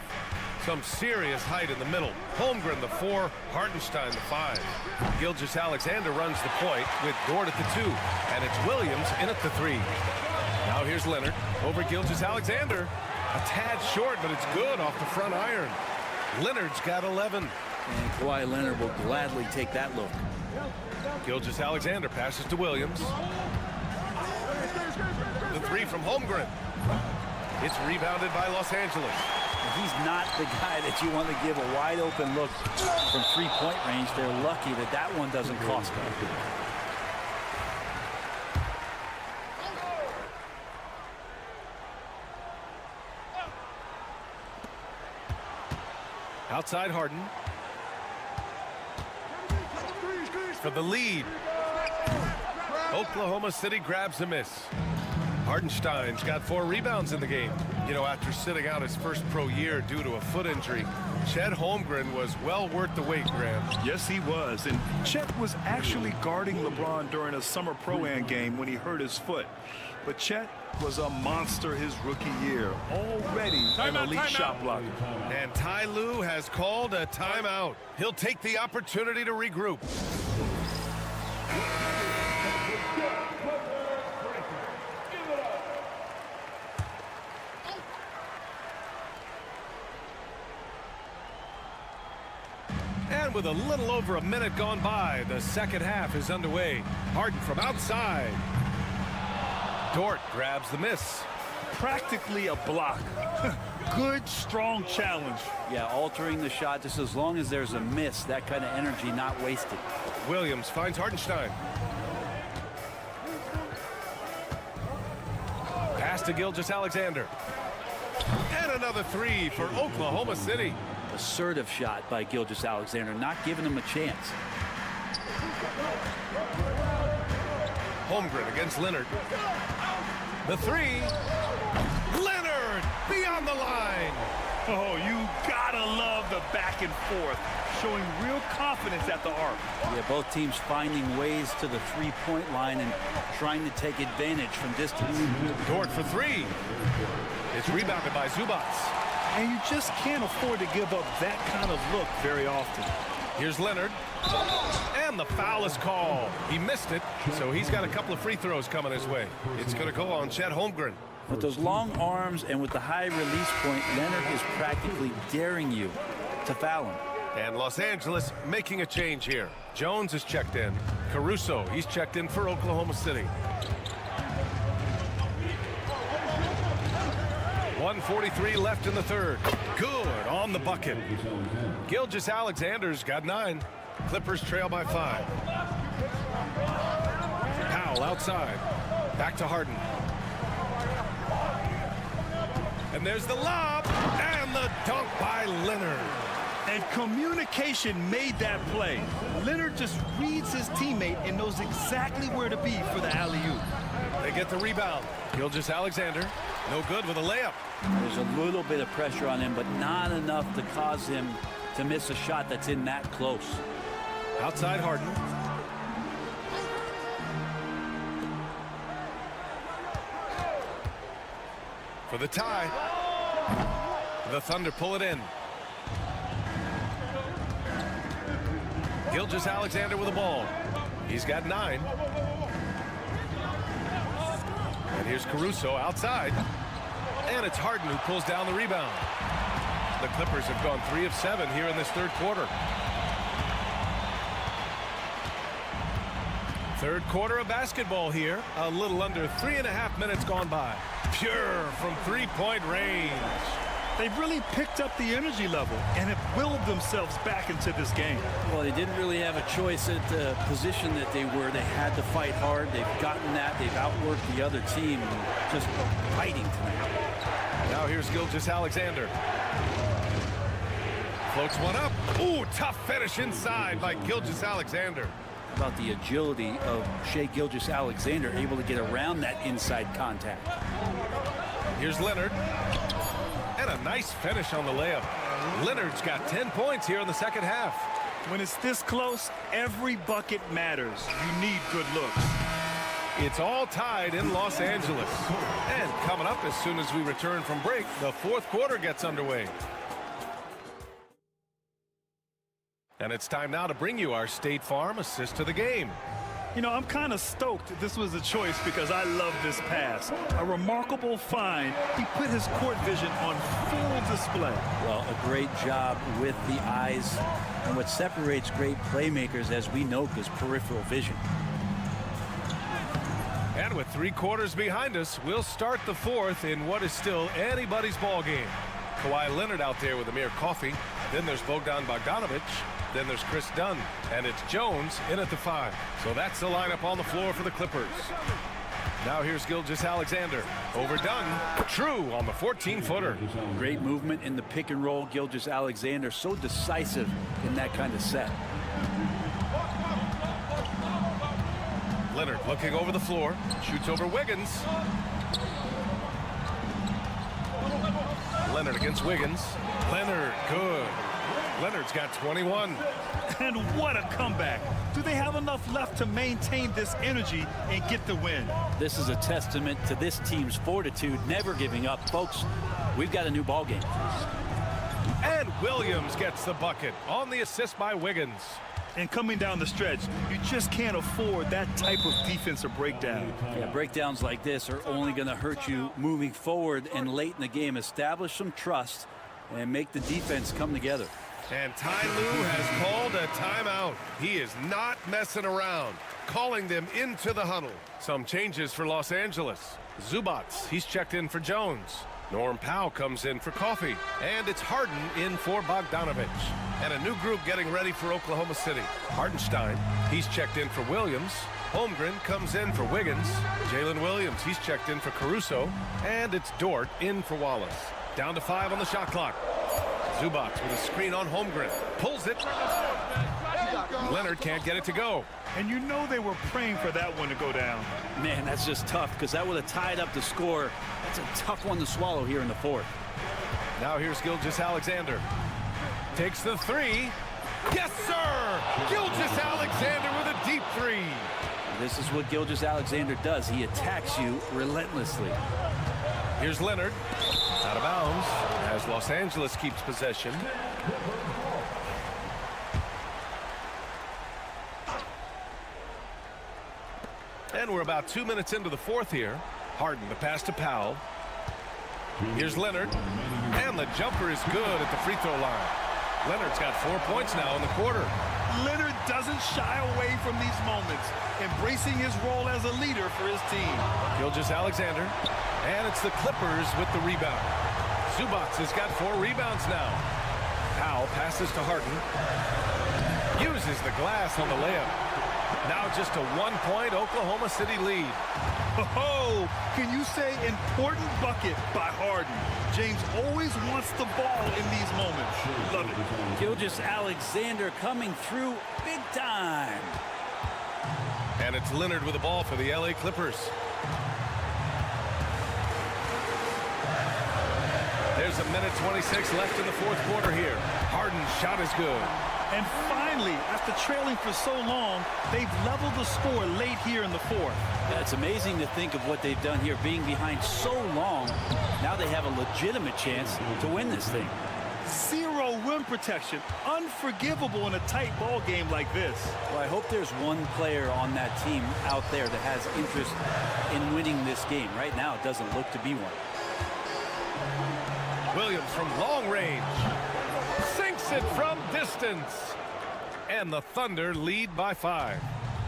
Some serious height in the middle. Holmgren the 4, Hartenstein the 5. Gilgeous-Alexander runs the point with Dort at the 2. And it's Williams in at the 3. Now here's Leonard over Gilgeous-Alexander. A tad short, but it's good off the front iron. Leonard's got 11. And Kawhi Leonard will gladly take that look. Gilgeous-Alexander passes to Williams. The 3 from Holmgren. It's rebounded by Los Angeles. He's not the guy that you want to give a wide open look from three-point range. They're lucky that that one doesn't cost them. Outside Harden. For the lead. Oklahoma City grabs a miss. Hartenstein's got 4 rebounds in the game. You know, after sitting out his first pro year due to a foot injury, Chet Holmgren was well worth the wait, Graham. Yes, he was. And Chet was actually guarding LeBron during a summer Pro-Am game when he hurt his foot. But Chet was a monster his rookie year, already an elite shot blocker. And Ty Lue has called a timeout. He'll take the opportunity to regroup. And with a little over a minute gone by, the second half is underway. Harden from outside. Dort grabs the miss. Practically a block. Good, strong challenge. Yeah, altering the shot just as long as there's a miss. That kind of energy not wasted. Williams finds Hartenstein. Pass to Gilgeous-Alexander. And another 3 for Oklahoma City. Assertive shot by Gilgeous-Alexander, not giving him a chance. Holmgren against Leonard. The 3. Leonard beyond the line. Oh, you gotta love the back and forth, showing real confidence at the arc. Yeah, both teams finding ways to the three-point line and trying to take advantage from distance. Dort for 3. It's rebounded by Zubats. And you just can't afford to give up that kind of look very often. Here's Leonard. And the foul is called. He missed it, so he's got a couple of free throws coming his way. It's going to go on Chet Holmgren. With those long arms and with the high release point, Leonard is practically daring you to foul him. And Los Angeles making a change here. Jones is checked in. Caruso, he's checked in for Oklahoma City. 1:43 left in the third. Good on the bucket. Gilgeous-Alexander's got 9. Clippers trail by 5. Powell outside. Back to Harden. And there's the lob and the dunk by Leonard. And communication made that play. Leonard just reads his teammate and knows exactly where to be for the alley-oop. They get the rebound. Gilgeous-Alexander, no good with a layup. There's a little bit of pressure on him, but not enough to cause him to miss a shot that's in that close. Outside Harden. For the tie. The Thunder pull it in. Gilgeous-Alexander with the ball. He's got 9. And here's Caruso outside. And it's Harden who pulls down the rebound. The Clippers have gone 3 of 7 here in this third quarter. Third quarter of basketball here. A little under 3.5 minutes gone by. Pure from three-point range. They've really picked up the energy level and have willed themselves back into this game. Well, they didn't really have a choice at the position that they were. They had to fight hard. They've gotten that. They've outworked the other team. Just fighting tonight. Now here's Gilgeous-Alexander. Floats one up. Ooh, tough finish inside by Gilgeous-Alexander. About the agility of Shai Gilgeous-Alexander, able to get around that inside contact. Here's Leonard. And a nice finish on the layup. Leonard's got 10 points here in the second half. When it's this close, every bucket matters. You need good looks. It's all tied in Los Angeles. And coming up as soon as we return from break, the fourth quarter gets underway. And it's time now to bring you our State Farm assist to the game. You know, I'm kind of stoked this was a choice because I love this pass. A remarkable find. He put his court vision on full display. Well, a great job with the eyes. And what separates great playmakers, as we know, is peripheral vision. And with 3 quarters behind us, we'll start the fourth in what is still anybody's ball game. Kawhi Leonard out there with Amir Coffey. Then there's Bogdan Bogdanovic. Then there's Chris Dunn, and it's Jones in at the 5. So that's the lineup on the floor for the Clippers. Now here's Gilgeous-Alexander. Over Dunn. True on the 14-footer. Great movement in the pick and roll. Gilgeous-Alexander so decisive in that kind of set. Leonard looking over the floor. Shoots over Wiggins. Leonard against Wiggins. Leonard, good. Leonard's got 21. And what a comeback. Do they have enough left to maintain this energy and get the win? This is a testament to this team's fortitude, never giving up. Folks, we've got a new ball game. And Williams gets the bucket on the assist by Wiggins. And coming down the stretch, you just can't afford that type of defensive breakdown. Yeah, breakdowns like this are only going to hurt you moving forward and late in the game. Establish some trust and make the defense come together. And Ty Lue has called a timeout. He is not messing around, calling them into the huddle. Some changes for Los Angeles. Zubats, he's checked in for Jones. Norm Powell comes in for Coffey. And it's Harden in for Bogdanovic. And a new group getting ready for Oklahoma City. Hardenstein, he's checked in for Williams. Holmgren comes in for Wiggins. Jalen Williams, he's checked in for Caruso. And it's Dort in for Wallace. Down to 5 on the shot clock. Zubats with a screen on Holmgren. Pulls it. Leonard can't get it to go. And you know they were praying for that one to go down. Man, that's just tough because that would have tied up the score. That's a tough one to swallow here in the fourth. Now here's Gilgeous-Alexander. Takes the 3. Yes, sir! Gilgeous-Alexander with a deep 3. This is what Gilgeous-Alexander does. He attacks you relentlessly. Here's Leonard. Out of bounds as Los Angeles keeps possession. And we're about 2 minutes into the fourth here. Harden, the pass to Powell. Here's Leonard. And the jumper is good at the free throw line. Leonard's got 4 points now in the quarter. Leonard doesn't shy away from these moments, embracing his role as a leader for his team. Gilgeous-Alexander. And it's the Clippers with the rebound. Zubats has got 4 rebounds now. Powell passes to Harden. Uses the glass on the layup. Now just a 1-point Oklahoma City lead. Oh, can you say important bucket by Harden? James always wants the ball in these moments. Love it. Gilgeous-Alexander coming through big time. And it's Leonard with the ball for the LA Clippers. There's a minute 26 left in the fourth quarter here. Harden's shot is good. And finally, after trailing for so long, they've leveled the score late here in the fourth. Yeah, it's amazing to think of what they've done here, being behind so long. Now they have a legitimate chance to win this thing. Zero rim protection. Unforgivable in a tight ball game like this. Well, I hope there's one player on that team out there that has interest in winning this game. Right now, it doesn't look to be one. Williams from long range. Sinks it from distance. And the Thunder lead by 5.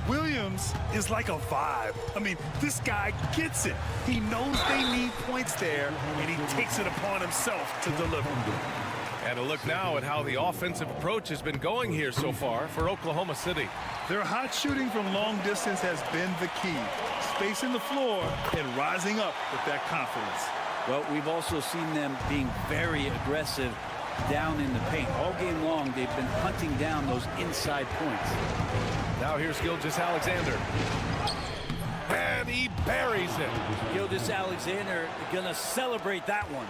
Williams is like a vibe. I mean, this guy gets it. He knows they need points there, and he takes it upon himself to deliver. And a look now at how the offensive approach has been going here so far for Oklahoma City. Their hot shooting from long distance has been the key. Spacing the floor and rising up with that confidence. Well, we've also seen them being very aggressive down in the paint. All game long, they've been hunting down those inside points. Now here's Gilgeous-Alexander. And he buries it. Gilgeous-Alexander gonna celebrate that one.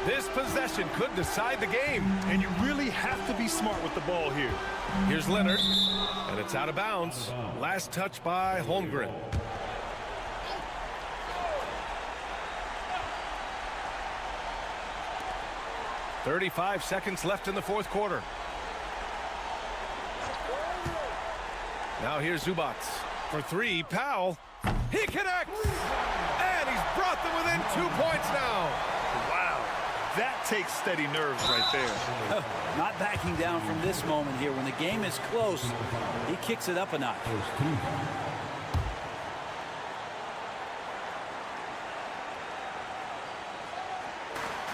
This possession could decide the game. And you really have to be smart with the ball here. Here's Leonard, and it's out of bounds. Last touch by Holmgren. "35 seconds left in the fourth quarter. Now here's Zubac for three. Powell, he connects, and he's brought them within 2 points now. Wow, that takes steady nerves right there. Not backing down from this moment here. When the game is close, he kicks it up a notch.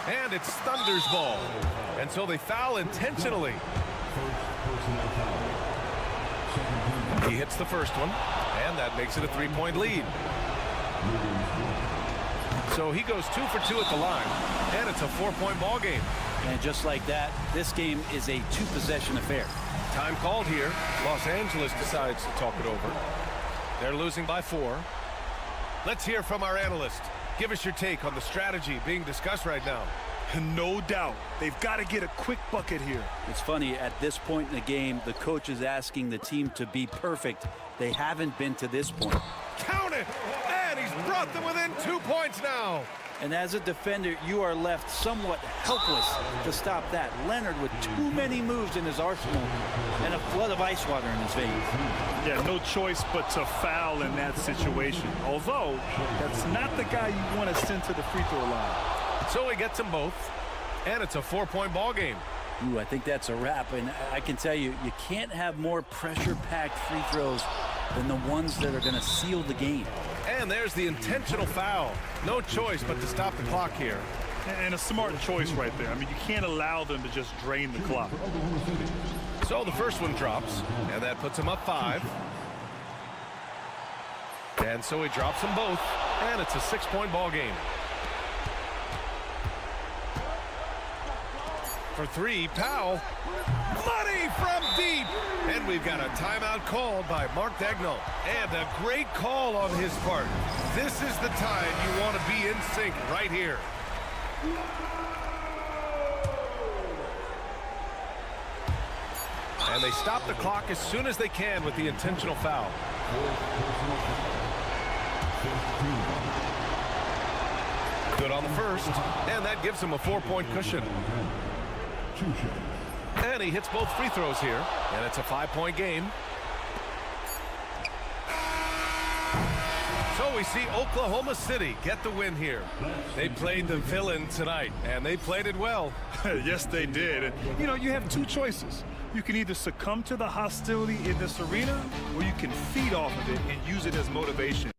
And it's Thunder's ball. And so they foul intentionally. He hits the first one, and that makes it a 3-point lead. So he goes 2 for 2 at the line, and it's a 4-point ball game. And just like that, this game is a 2-possession affair. Time called here. Los Angeles decides to talk it over. They're losing by 4. Let's hear from our analyst. Give us your take on the strategy being discussed right now. No doubt. They've got to get a quick bucket here. It's funny, at this point in the game, the coach is asking the team to be perfect. They haven't been to this point. Count it! And he's brought them within 2 points now. And as a defender, you are left somewhat helpless to stop that. Leonard with too many moves in his arsenal and a flood of ice water in his veins. Yeah, no choice but to foul in that situation. Although, that's not the guy you want to send to the free throw line. So he gets them both, and it's a 4-point ball game. Ooh, I think that's a wrap, and I can tell you, you can't have more pressure-packed free throws than the ones that are going to seal the game. And there's the intentional foul. No choice but to stop the clock here. And a smart choice right there. I mean, you can't allow them to just drain the clock. So the first one drops, and that puts him up 5. And so he drops them both, and it's a 6-point ball game. For 3, Powell. Money from deep. And we've got a timeout called by Mark Daigneault. And a great call on his part. This is the time you want to be in sync right here. And they stop the clock as soon as they can with the intentional foul. Good on the first, and that gives him a 4-point cushion. And he hits both free throws here, and it's a 5-point game. So we see Oklahoma City get the win here. They played the villain tonight, and they played it well. Yes, they did. And, you know, you have two choices. You can either succumb to the hostility in this arena, or you can feed off of it and use it as motivation.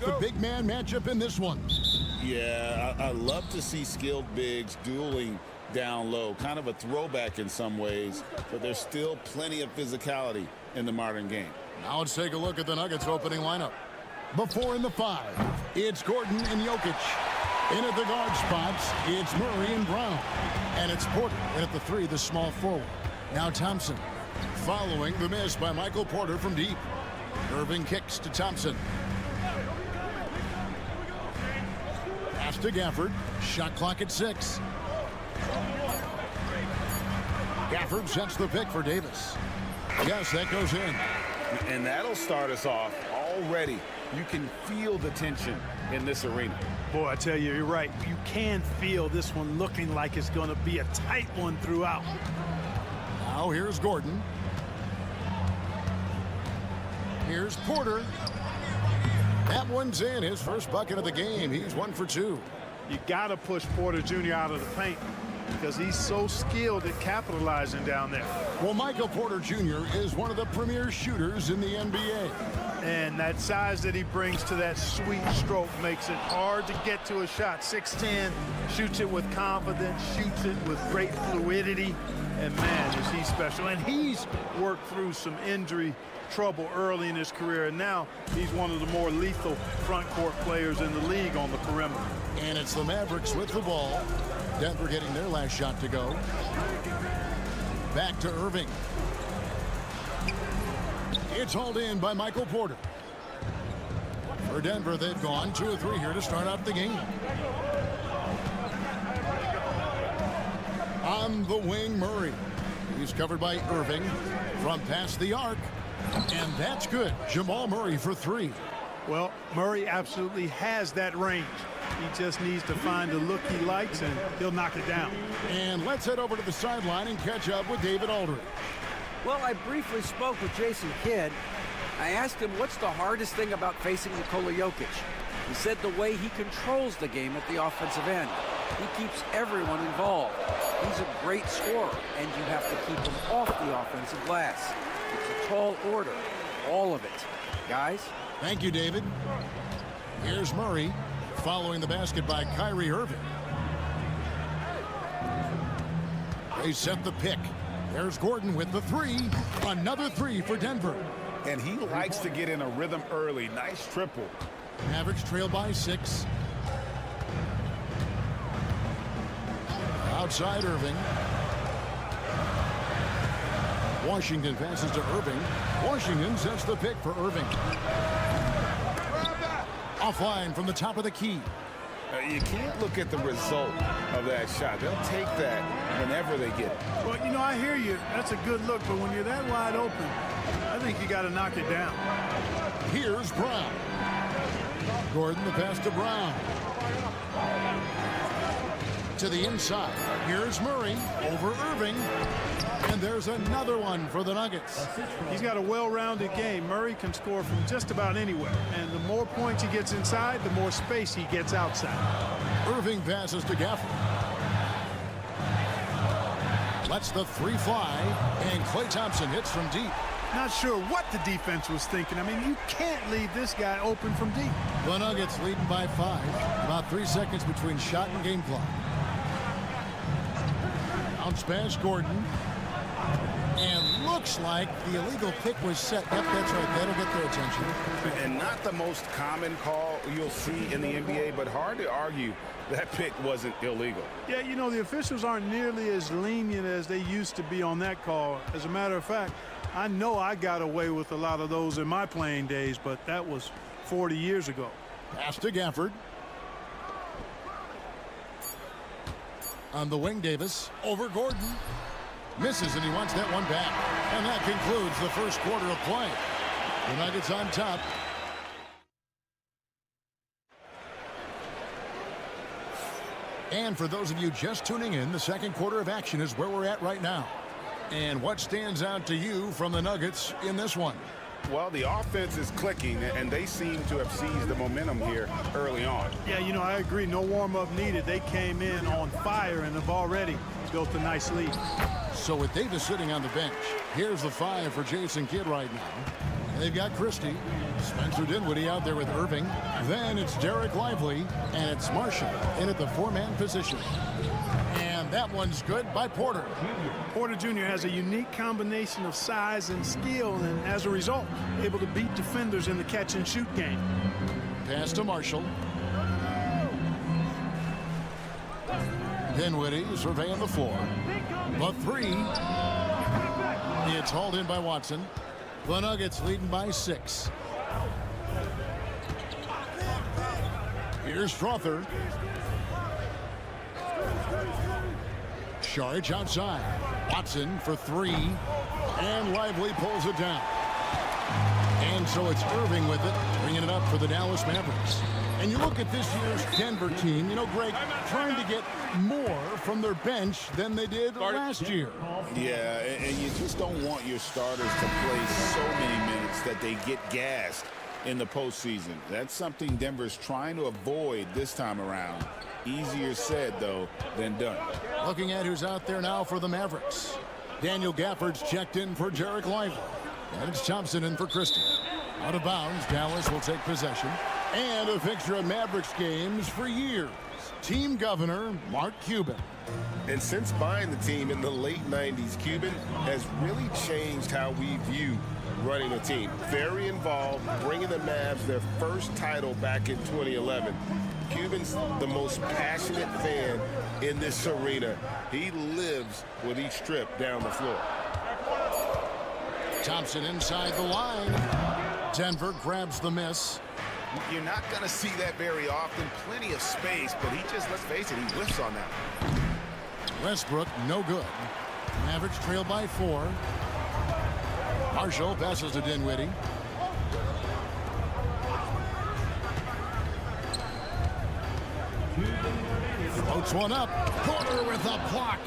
with the big man matchup in this one. Yeah, I love to see skilled bigs dueling down low. Kind of a throwback in some ways, but there's still plenty of physicality in the modern game. Now let's take a look at the Nuggets opening lineup. The 4 and the 5. It's Gordon and Jokic. In at the guard spots, it's Murray and Brown. And it's Porter. In at the 3, the small forward. Now Thompson. Following the miss by Michael Porter from deep. Irving kicks to Thompson. Pass to Gafford. Shot clock at 6. Gafford sets the pick for Davis. Yes, that goes in. And that'll start us off already. You can feel the tension in this arena. Boy, I tell you, you're right. You can feel this one looking like it's going to be a tight one throughout. Now here's Gordon. Here's Porter. That one's in. His first bucket of the game. He's 1 for 2. You got to push Porter Jr. out of the paint because he's so skilled at capitalizing down there. Well, Michael Porter Jr. is one of the premier shooters in the NBA. And that size that he brings to that sweet stroke makes it hard to get to a shot. 6'10", shoots it with confidence, shoots it with great fluidity. And man, is he special. And he's worked through some injury trouble early in his career, and now he's one of the more lethal front court players in the league on the perimeter. And it's the Mavericks with the ball. Denver getting their last shot to go. Back to Irving. It's hauled in by Michael Porter. For Denver, they've gone 2 of 3 here to start out the game. On the wing, Murray. He's covered by Irving from past the arc. And that's good. Jamal Murray for 3. Well, Murray absolutely has that range. He just needs to find the look he likes, and he'll knock it down. And let's head over to the sideline and catch up with David Aldridge. Well, I briefly spoke with Jason Kidd. I asked him what's the hardest thing about facing Nikola Jokic. He said the way he controls the game at the offensive end. He keeps everyone involved. He's a great scorer, and you have to keep him off the offensive glass. It's a tall order, all of it. Guys? Thank you, David. Here's Murray, following the basket by Kyrie Irving. They set the pick. There's Gordon with the 3. Another 3 for Denver. And he likes to get in a rhythm early. Nice triple. Mavericks trail by 6. Outside Irving. Washington passes to Irving. Washington sets the pick for Irving. Offline from the top of the key. You can't look at the result of that shot. They'll take that whenever they get it. Well, you know, I hear you. That's a good look, but when you're that wide open, I think you got to knock it down. Here's Brown. Gordon, the pass to Brown. To the inside. Here's Murray over Irving. And there's another one for the Nuggets. He's got a well-rounded game. Murray can score from just about anywhere. And the more points he gets inside, the more space he gets outside. Irving passes to Gafford. Lets the 3 fly. And Klay Thompson hits from deep. Not sure what the defense was thinking. I mean, you can't leave this guy open from deep. The Nuggets leading by 5. About 3 seconds between shot and game clock. Bounce pass, Gordon. And looks like the illegal pick was set. Yep, that's right. That'll get their attention. And not the most common call you'll see in the NBA, but hard to argue that pick wasn't illegal. Yeah, you know, the officials aren't nearly as lenient as they used to be on that call. As a matter of fact, I know I got away with a lot of those in my playing days, but that was 40 years ago. Pass to Gafford. On the wing, Davis. Over Gordon. Misses, and he wants that one back. And that concludes the first quarter of play. The Nuggets on top. And for those of you just tuning in, the second quarter of action is where we're at right now. And what stands out to you from the Nuggets in this one? Well, the offense is clicking, and they seem to have seized the momentum here early on. Yeah, you know, I agree. No warm-up needed. They came in on fire and have already built a nice lead. So with Davis sitting on the bench, here's the 5 for Jason Kidd right now. They've got Christie. Spencer Dinwiddie out there with Irving. Then it's Derek Lively, and it's Marshall in at the 4-man position. And that one's good by Porter. Porter Jr. has a unique combination of size and skill, and as a result, able to beat defenders in the catch-and-shoot game. Pass to Marshall. Dinwiddie surveying the floor. The three. It's hauled in by Watson. The Nuggets leading by 6. Here's Strother. Sharge outside. Watson for 3. And Lively pulls it down. And so it's Irving with it, bringing it up for the Dallas Mavericks. And you look at this year's Denver team, you know, Greg, trying to get more from their bench than they did last year. Yeah, and you just don't want your starters to play so many minutes that they get gassed in the postseason. That's something Denver's trying to avoid this time around. Easier said, though, than done. Looking at who's out there now for the Mavericks. Daniel Gafford's checked in for Derek Lively. And it's Thompson in for Christie. Out of bounds, Dallas will take possession. And a fixture of Mavericks games for years. Team governor, Mark Cuban. And since buying the team in the late 90s, Cuban has really changed how we view running a team. Very involved, bringing the Mavs their first title back in 2011. Cuban's the most passionate fan in this arena. He lives with each trip down the floor. Thompson inside the line. Denver grabs the miss. You're not going to see that very often. Plenty of space, but he just, let's face it, he whiffs on that. Westbrook, no good. Mavericks trail by 4. Marshall passes to Dinwiddie. Floats one up. Porter with a block.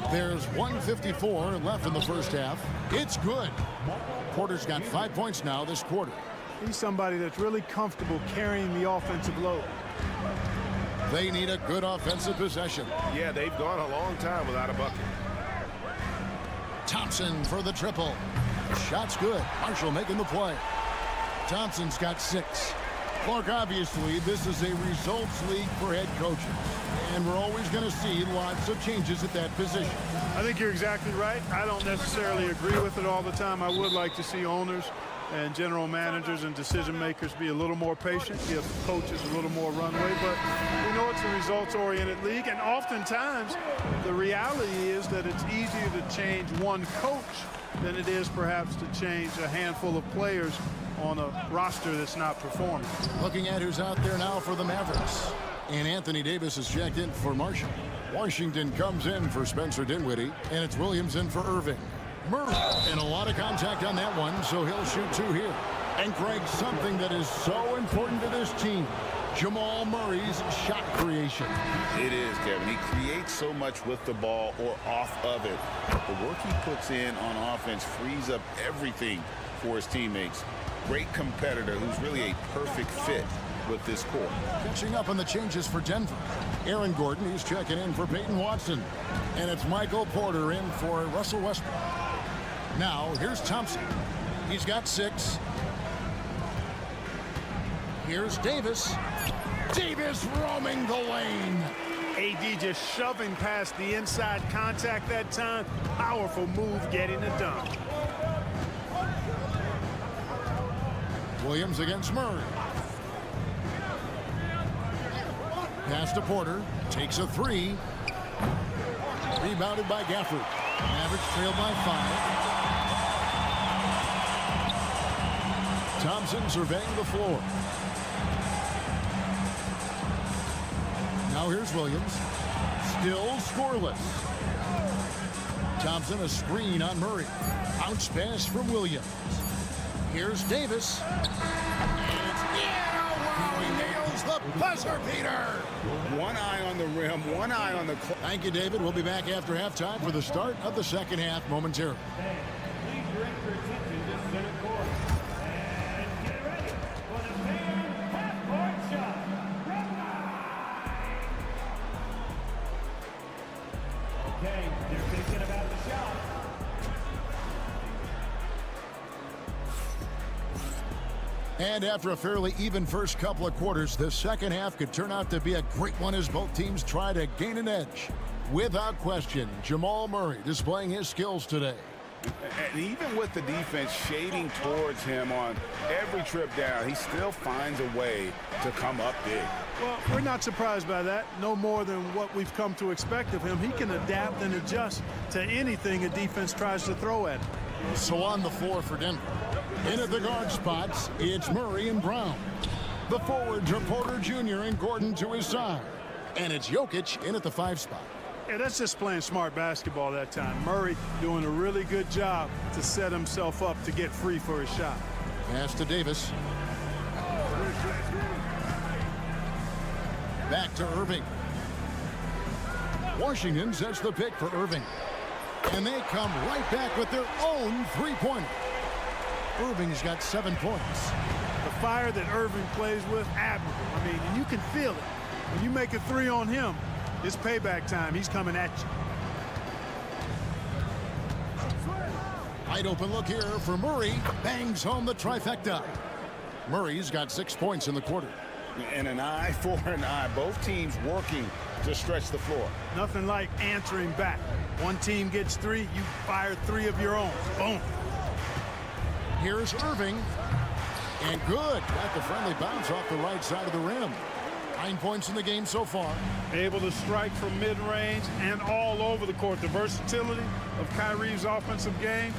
There's 1:54 left in the first half. It's good. Porter's got 5 points now this quarter. He's somebody that's really comfortable carrying the offensive load. They need a good offensive possession. Yeah, they've gone a long time without a bucket. Thompson for the triple. Shot's good. Marshall making the play. Thompson's got 6. Clark, obviously, this is a results league for head coaches. And we're always going to see lots of changes at that position. I think you're exactly right. I don't necessarily agree with it all the time. I would like to see owners and general managers and decision makers be a little more patient, give coaches a little more runway. But we know it's a results-oriented league, and oftentimes the reality is that it's easier to change one coach than it is perhaps to change a handful of players on a roster that's not performing. Looking at who's out there now for the Mavericks. And Anthony Davis is checked in for Marshall. Washington comes in for Spencer Dinwiddie, and it's Williams in for Irving. Murray, and a lot of contact on that one, so he'll shoot 2 here. And Greg, something that is so important to this team, Jamal Murray's shot creation. It is, Kevin. He creates so much with the ball or off of it. The work he puts in on offense frees up everything for his teammates. Great competitor who's really a perfect fit with this core. Catching up on the changes for Denver. Aaron Gordon, he's checking in for Peyton Watson. And it's Michael Porter in for Russell Westbrook. Now, here's Thompson. He's got 6. Here's Davis. Davis roaming the lane. AD just shoving past the inside contact that time. Powerful move getting it done. Williams against Murray. Pass to Porter. Takes a 3. Rebounded by Gafford. Mavericks trail by 5. Thompson surveying the floor. Now here's Williams. Still scoreless. Thompson a screen on Murray. Bounce pass from Williams. Here's Davis. He nails the buzzer beater. One eye on the rim, one eye on the clock. Thank you, David. We'll be back after halftime for the start of the second half momentarily. Please direct your attention to center court. And get ready for the fan half-court shot. Okay, they're thinking about the shot. And after a fairly even first couple of quarters, the second half could turn out to be a great one as both teams try to gain an edge. Without question, Jamal Murray displaying his skills today. And even with the defense shading towards him on every trip down, he still finds a way to come up big. Well, we're not surprised by that. No more than what we've come to expect of him. He can adapt and adjust to anything a defense tries to throw at him. So on the floor for Denver. In at the guard spots, it's Murray and Brown. The forwards are Porter Jr. and Gordon to his side. And it's Jokic in at the 5 spot. Yeah, that's just playing smart basketball that time. Murray doing a really good job to set himself up to get free for his shot. Pass to Davis. Back to Irving. Washington sets the pick for Irving. And they come right back with their own three-pointer. Irving's got 7 points. The fire that Irving plays with, admirable. I mean, and you can feel it. When you make a 3 on him, it's payback time. He's coming at you. Wide open look here for Murray. Bangs home the trifecta. Murray's got 6 points in the quarter. And an eye for an eye. Both teams working to stretch the floor. Nothing like answering back. One team gets 3, you fire 3 of your own. Boom. Here's Irving. And good. Got the friendly bounce off the right side of the rim. 9 points in the game so far. Able to strike from mid-range and all over the court. The versatility of Kyrie's offensive game,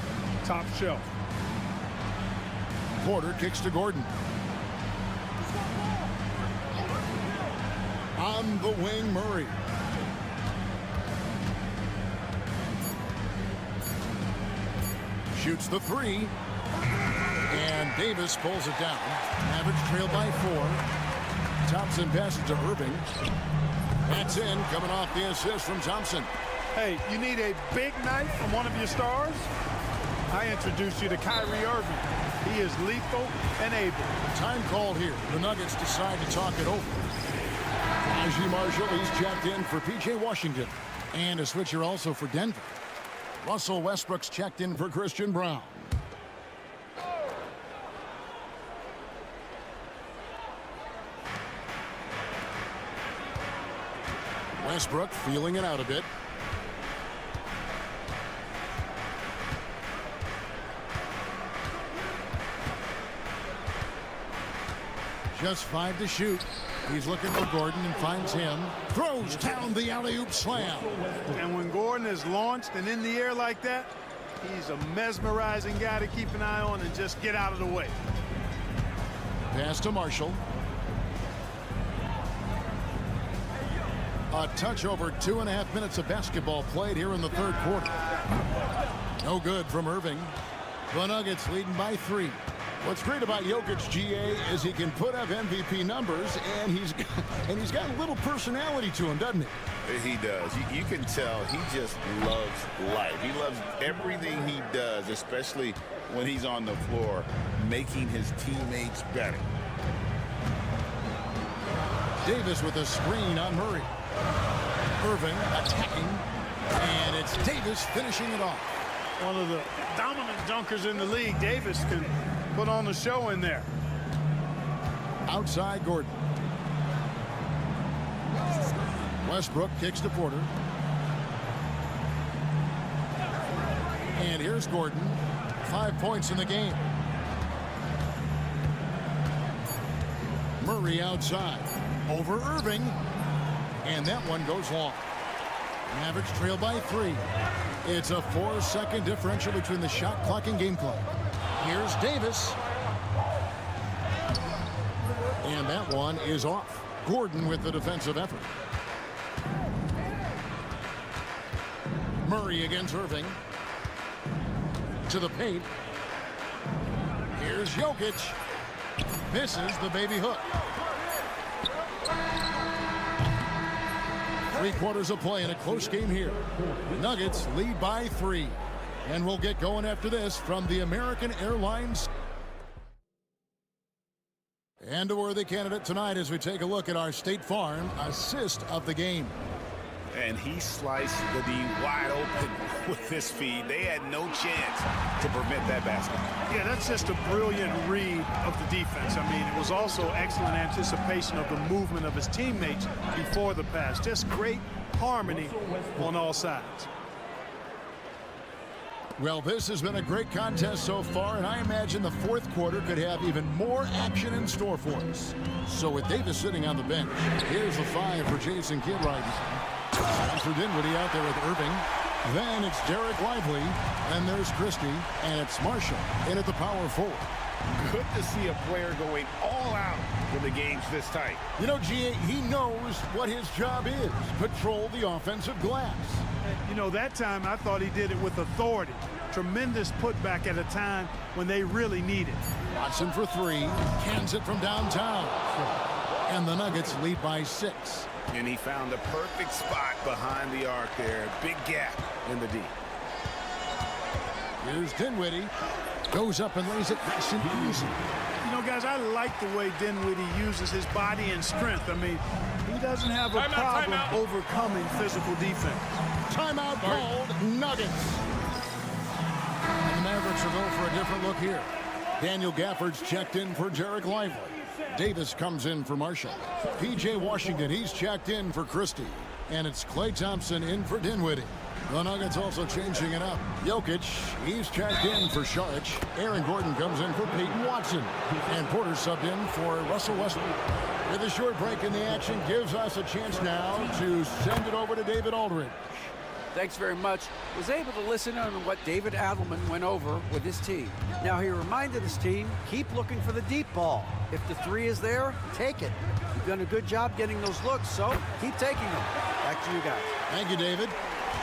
top shelf. Porter kicks to Gordon. On the wing, Murray. Shoots the 3. And Davis pulls it down. Mavericks trail by 4. Thompson passes to Irving. That's in, coming off the assist from Thompson. Hey, you need a big night from one of your stars? I introduce you to Kyrie Irving. He is lethal and able. Time called here. The Nuggets decide to talk it over. Najee Marshall, he's checked in for P.J. Washington. And a switcher also for Denver. Russell Westbrook's checked in for Christian Brown. Westbrook feeling it out a bit. Just 5 to shoot. He's looking for Gordon and finds him. Throws down the alley-oop slam. And when Gordon is launched and in the air like that, he's a mesmerizing guy to keep an eye on and just get out of the way. Pass to Marshall. A touch over 2.5 minutes of basketball played here in the third quarter. No good from Irving. The Nuggets leading by 3. What's great about Jokic, GA, is he can put up MVP numbers, and he's got a little personality to him, doesn't he? He does. You can tell he just loves life. He loves everything he does, especially when he's on the floor, making his teammates better. Davis with a screen on Murray. Irving attacking, and it's Davis finishing it off. One of the dominant dunkers in the league. Davis can put on the show in there. Outside Gordon. Westbrook kicks to Porter. And here's Gordon. 5 points in the game. Murray outside. Over Irving. And that one goes long. Mavericks trail by 3. It's a 4-second differential between the shot clock and game clock. Here's Davis. And that one is off. Gordon with the defensive effort. Murray against Irving. To the paint. Here's Jokic. Misses the baby hook. 3 quarters of play in a close game here. Nuggets lead by 3. And we'll get going after this from the American Airlines. And a worthy candidate tonight as we take a look at our State Farm assist of the game. And he sliced the D wide open with this feed. They had no chance to prevent that basket. Yeah, that's just a brilliant read of the defense. I mean, it was also excellent anticipation of the movement of his teammates before the pass. Just great harmony on all sides. Well, this has been a great contest so far, and I imagine the fourth quarter could have even more action in store for us. So with Davis sitting on the bench, here's the 5 for Jason Kidd right now. For Dinwiddie out there with Irving. Then it's Derek Lively, and there's Christie, and it's Marshall in at the power forward. Good to see a player going all out when the game's this tight. You know, G.A., he knows what his job is. Patrol the offensive glass. You know, that time I thought he did it with authority. Tremendous putback at a time when they really need it. Watson for 3. Cans it from downtown. And the Nuggets lead by 6. And he found the perfect spot behind the arc there. Big gap in the D. Here's Dinwiddie. Goes up and lays it nice and easy. You know, guys, I like the way Dinwiddie uses his body and strength. I mean, he doesn't have a problem overcoming physical defense. Timeout called. Nuggets. And the Mavericks will go for a different look here. Daniel Gafford's checked in for Derek Lively. Davis comes in for Marshall. P.J. Washington, he's checked in for Christie. And it's Klay Thompson in for Dinwiddie. The Nuggets also changing it up. Jokic, he's checked in for Saric. Aaron Gordon comes in for Peyton Watson. And Porter subbed in for Russell Westbrook. With a short break in the action, gives us a chance now to send it over to David Aldridge. Thanks very much. Was able to listen on what David Adelman went over with his team. Now he reminded his team, keep looking for the deep ball. If the 3 is there, take it. You've done a good job getting those looks, so keep taking them. Back to you guys. Thank you, David.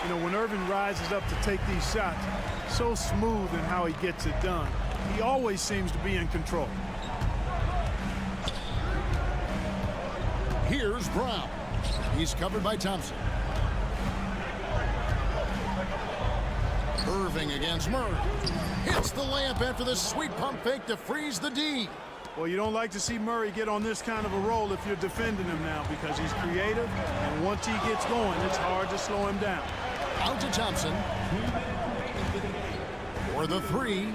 You know, when Irving rises up to take these shots, so smooth in how he gets it done. He always seems to be in control. Here's Brown. He's covered by Thompson. Irving against Murray. Hits the layup after the sweet pump fake to freeze the D. Well, you don't like to see Murray get on this kind of a roll if you're defending him now because he's creative, and once he gets going, it's hard to slow him down. Out to Thompson. For the 3.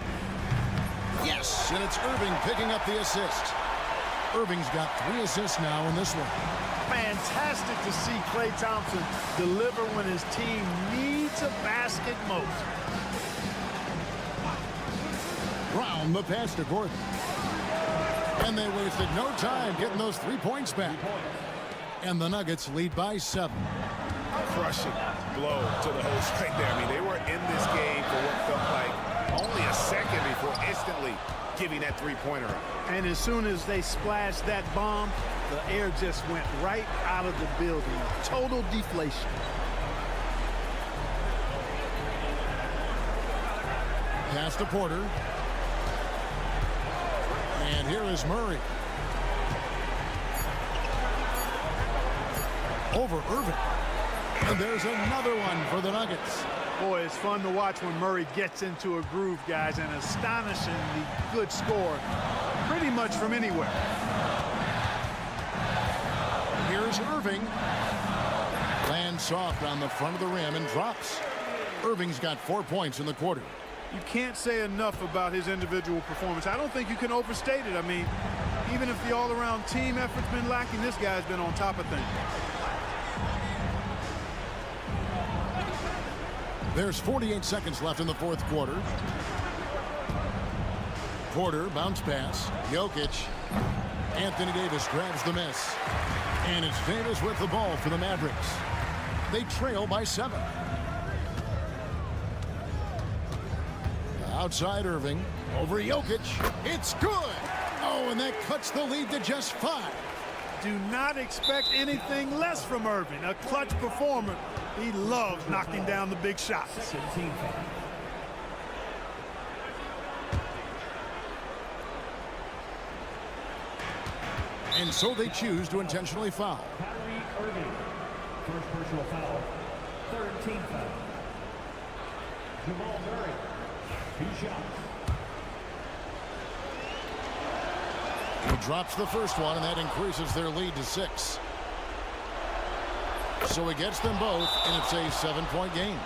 Yes, and it's Irving picking up the assist. Irving's got 3 assists now in this one. Fantastic to see Klay Thompson deliver when his team needs a basket most. Brown the pass to Gordon. And they wasted no time getting those 3 points back. And the Nuggets lead by 7. Crushing blow to the host right there. I mean, they were in this game for what felt like only a second before instantly giving that 3-pointer up. And as soon as they splashed that bomb, the air just went right out of the building. Total deflation. Pass to Porter. And here is Murray. Over Irving. And there's another one for the Nuggets. Boy, it's fun to watch when Murray gets into a groove, guys. An astonishingly good score, pretty much from anywhere. Here's Irving. Lands soft on the front of the rim and drops. Irving's got 4 points in the quarter. You can't say enough about his individual performance. I don't think you can overstate it. I mean, even if the all-around team effort's been lacking, this guy's been on top of things. There's 48 seconds left in the fourth quarter. Porter, bounce pass. Jokic. Anthony Davis grabs the miss. And it's Davis with the ball for the Mavericks. They trail by 7. Outside Irving. Over Jokic. It's good. Oh, and that cuts the lead to just 5. Do not expect anything less from Irving. A clutch performer. He loves knocking down the big shots. And so they choose to intentionally foul. Irving, first personal foul, third team foul. Jamal Murray, 2 shots. He drops the first one, and that increases their lead to 6. So he gets them both, and it's a 7-point game.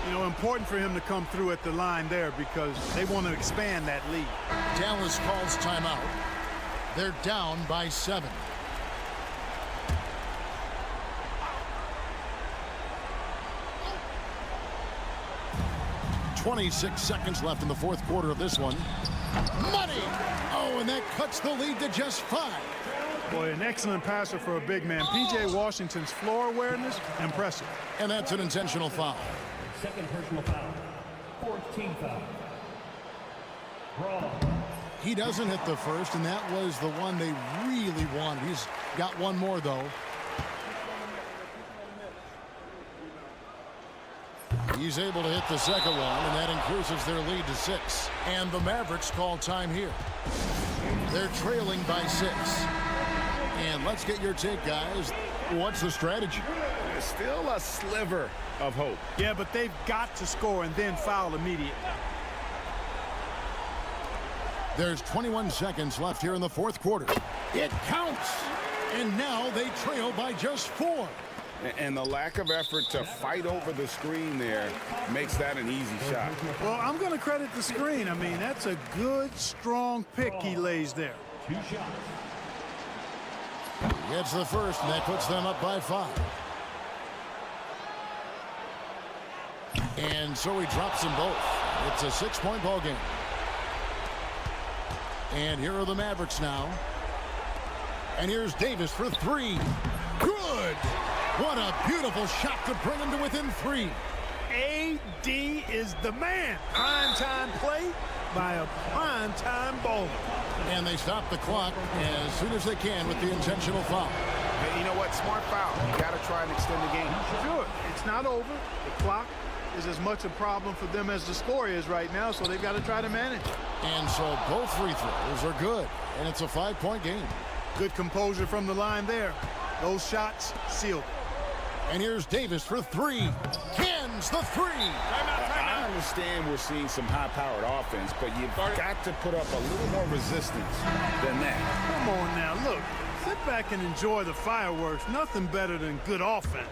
You know, important for him to come through at the line there because they want to expand that lead. Dallas calls timeout. They're down by 7. .26 seconds left in the fourth quarter of this one. Money! Oh, and that cuts the lead to just 5. Boy, an excellent passer for a big man. P.J. Washington's floor awareness, impressive. And that's an intentional foul. Second personal foul. 4th team foul. Brawl. He doesn't hit the first, and that was the one they really wanted. He's got one more, though. He's able to hit the second one, and that increases their lead to 6. And the Mavericks call time here. They're trailing by 6. And let's get your take, guys. What's the strategy? There's still a sliver of hope. Yeah, but they've got to score and then foul immediately. There's 21 seconds left here in the fourth quarter. It counts! And now they trail by just 4. And the lack of effort to fight over the screen there makes that an easy shot. Well, I'm going to credit the screen. I mean, that's a good, strong pick he lays there. 2 shots. Gets the first, and that puts them up by 5. And so he drops them both. It's a 6-point ball game. And here are the Mavericks now. And here's Davis for 3. Good! What a beautiful shot to bring him to within 3. AD is the man. Prime-time play by a prime-time bowler. And they stop the clock as soon as they can with the intentional foul. Hey, you know what? Smart foul. You got to try and extend the game. Sure, it's not over. The clock is as much a problem for them as the score is right now, so they've got to try to manage. And so both free throws are good, and it's a 5-point game. Good composure from the line there. Those shots sealed. And here's Davis for 3. Cans the 3. I understand we're seeing some high-powered offense, but you've got to put up a little more resistance than that. Come on now, look. Sit back and enjoy the fireworks. Nothing better than good offense.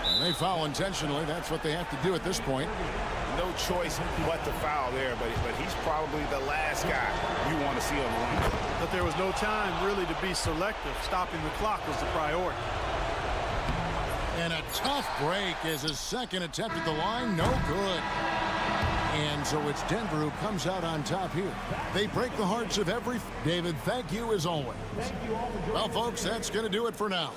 And they foul intentionally. That's what they have to do at this point. No choice but to foul there, but he's probably the last guy you want to see on the line. But there was no time really to be selective. Stopping the clock was the priority. And a tough break as his second attempt at the line, no good. And so it's Denver who comes out on top here. They break the hearts of every... David, thank you as always. Well, folks, that's going to do it for now.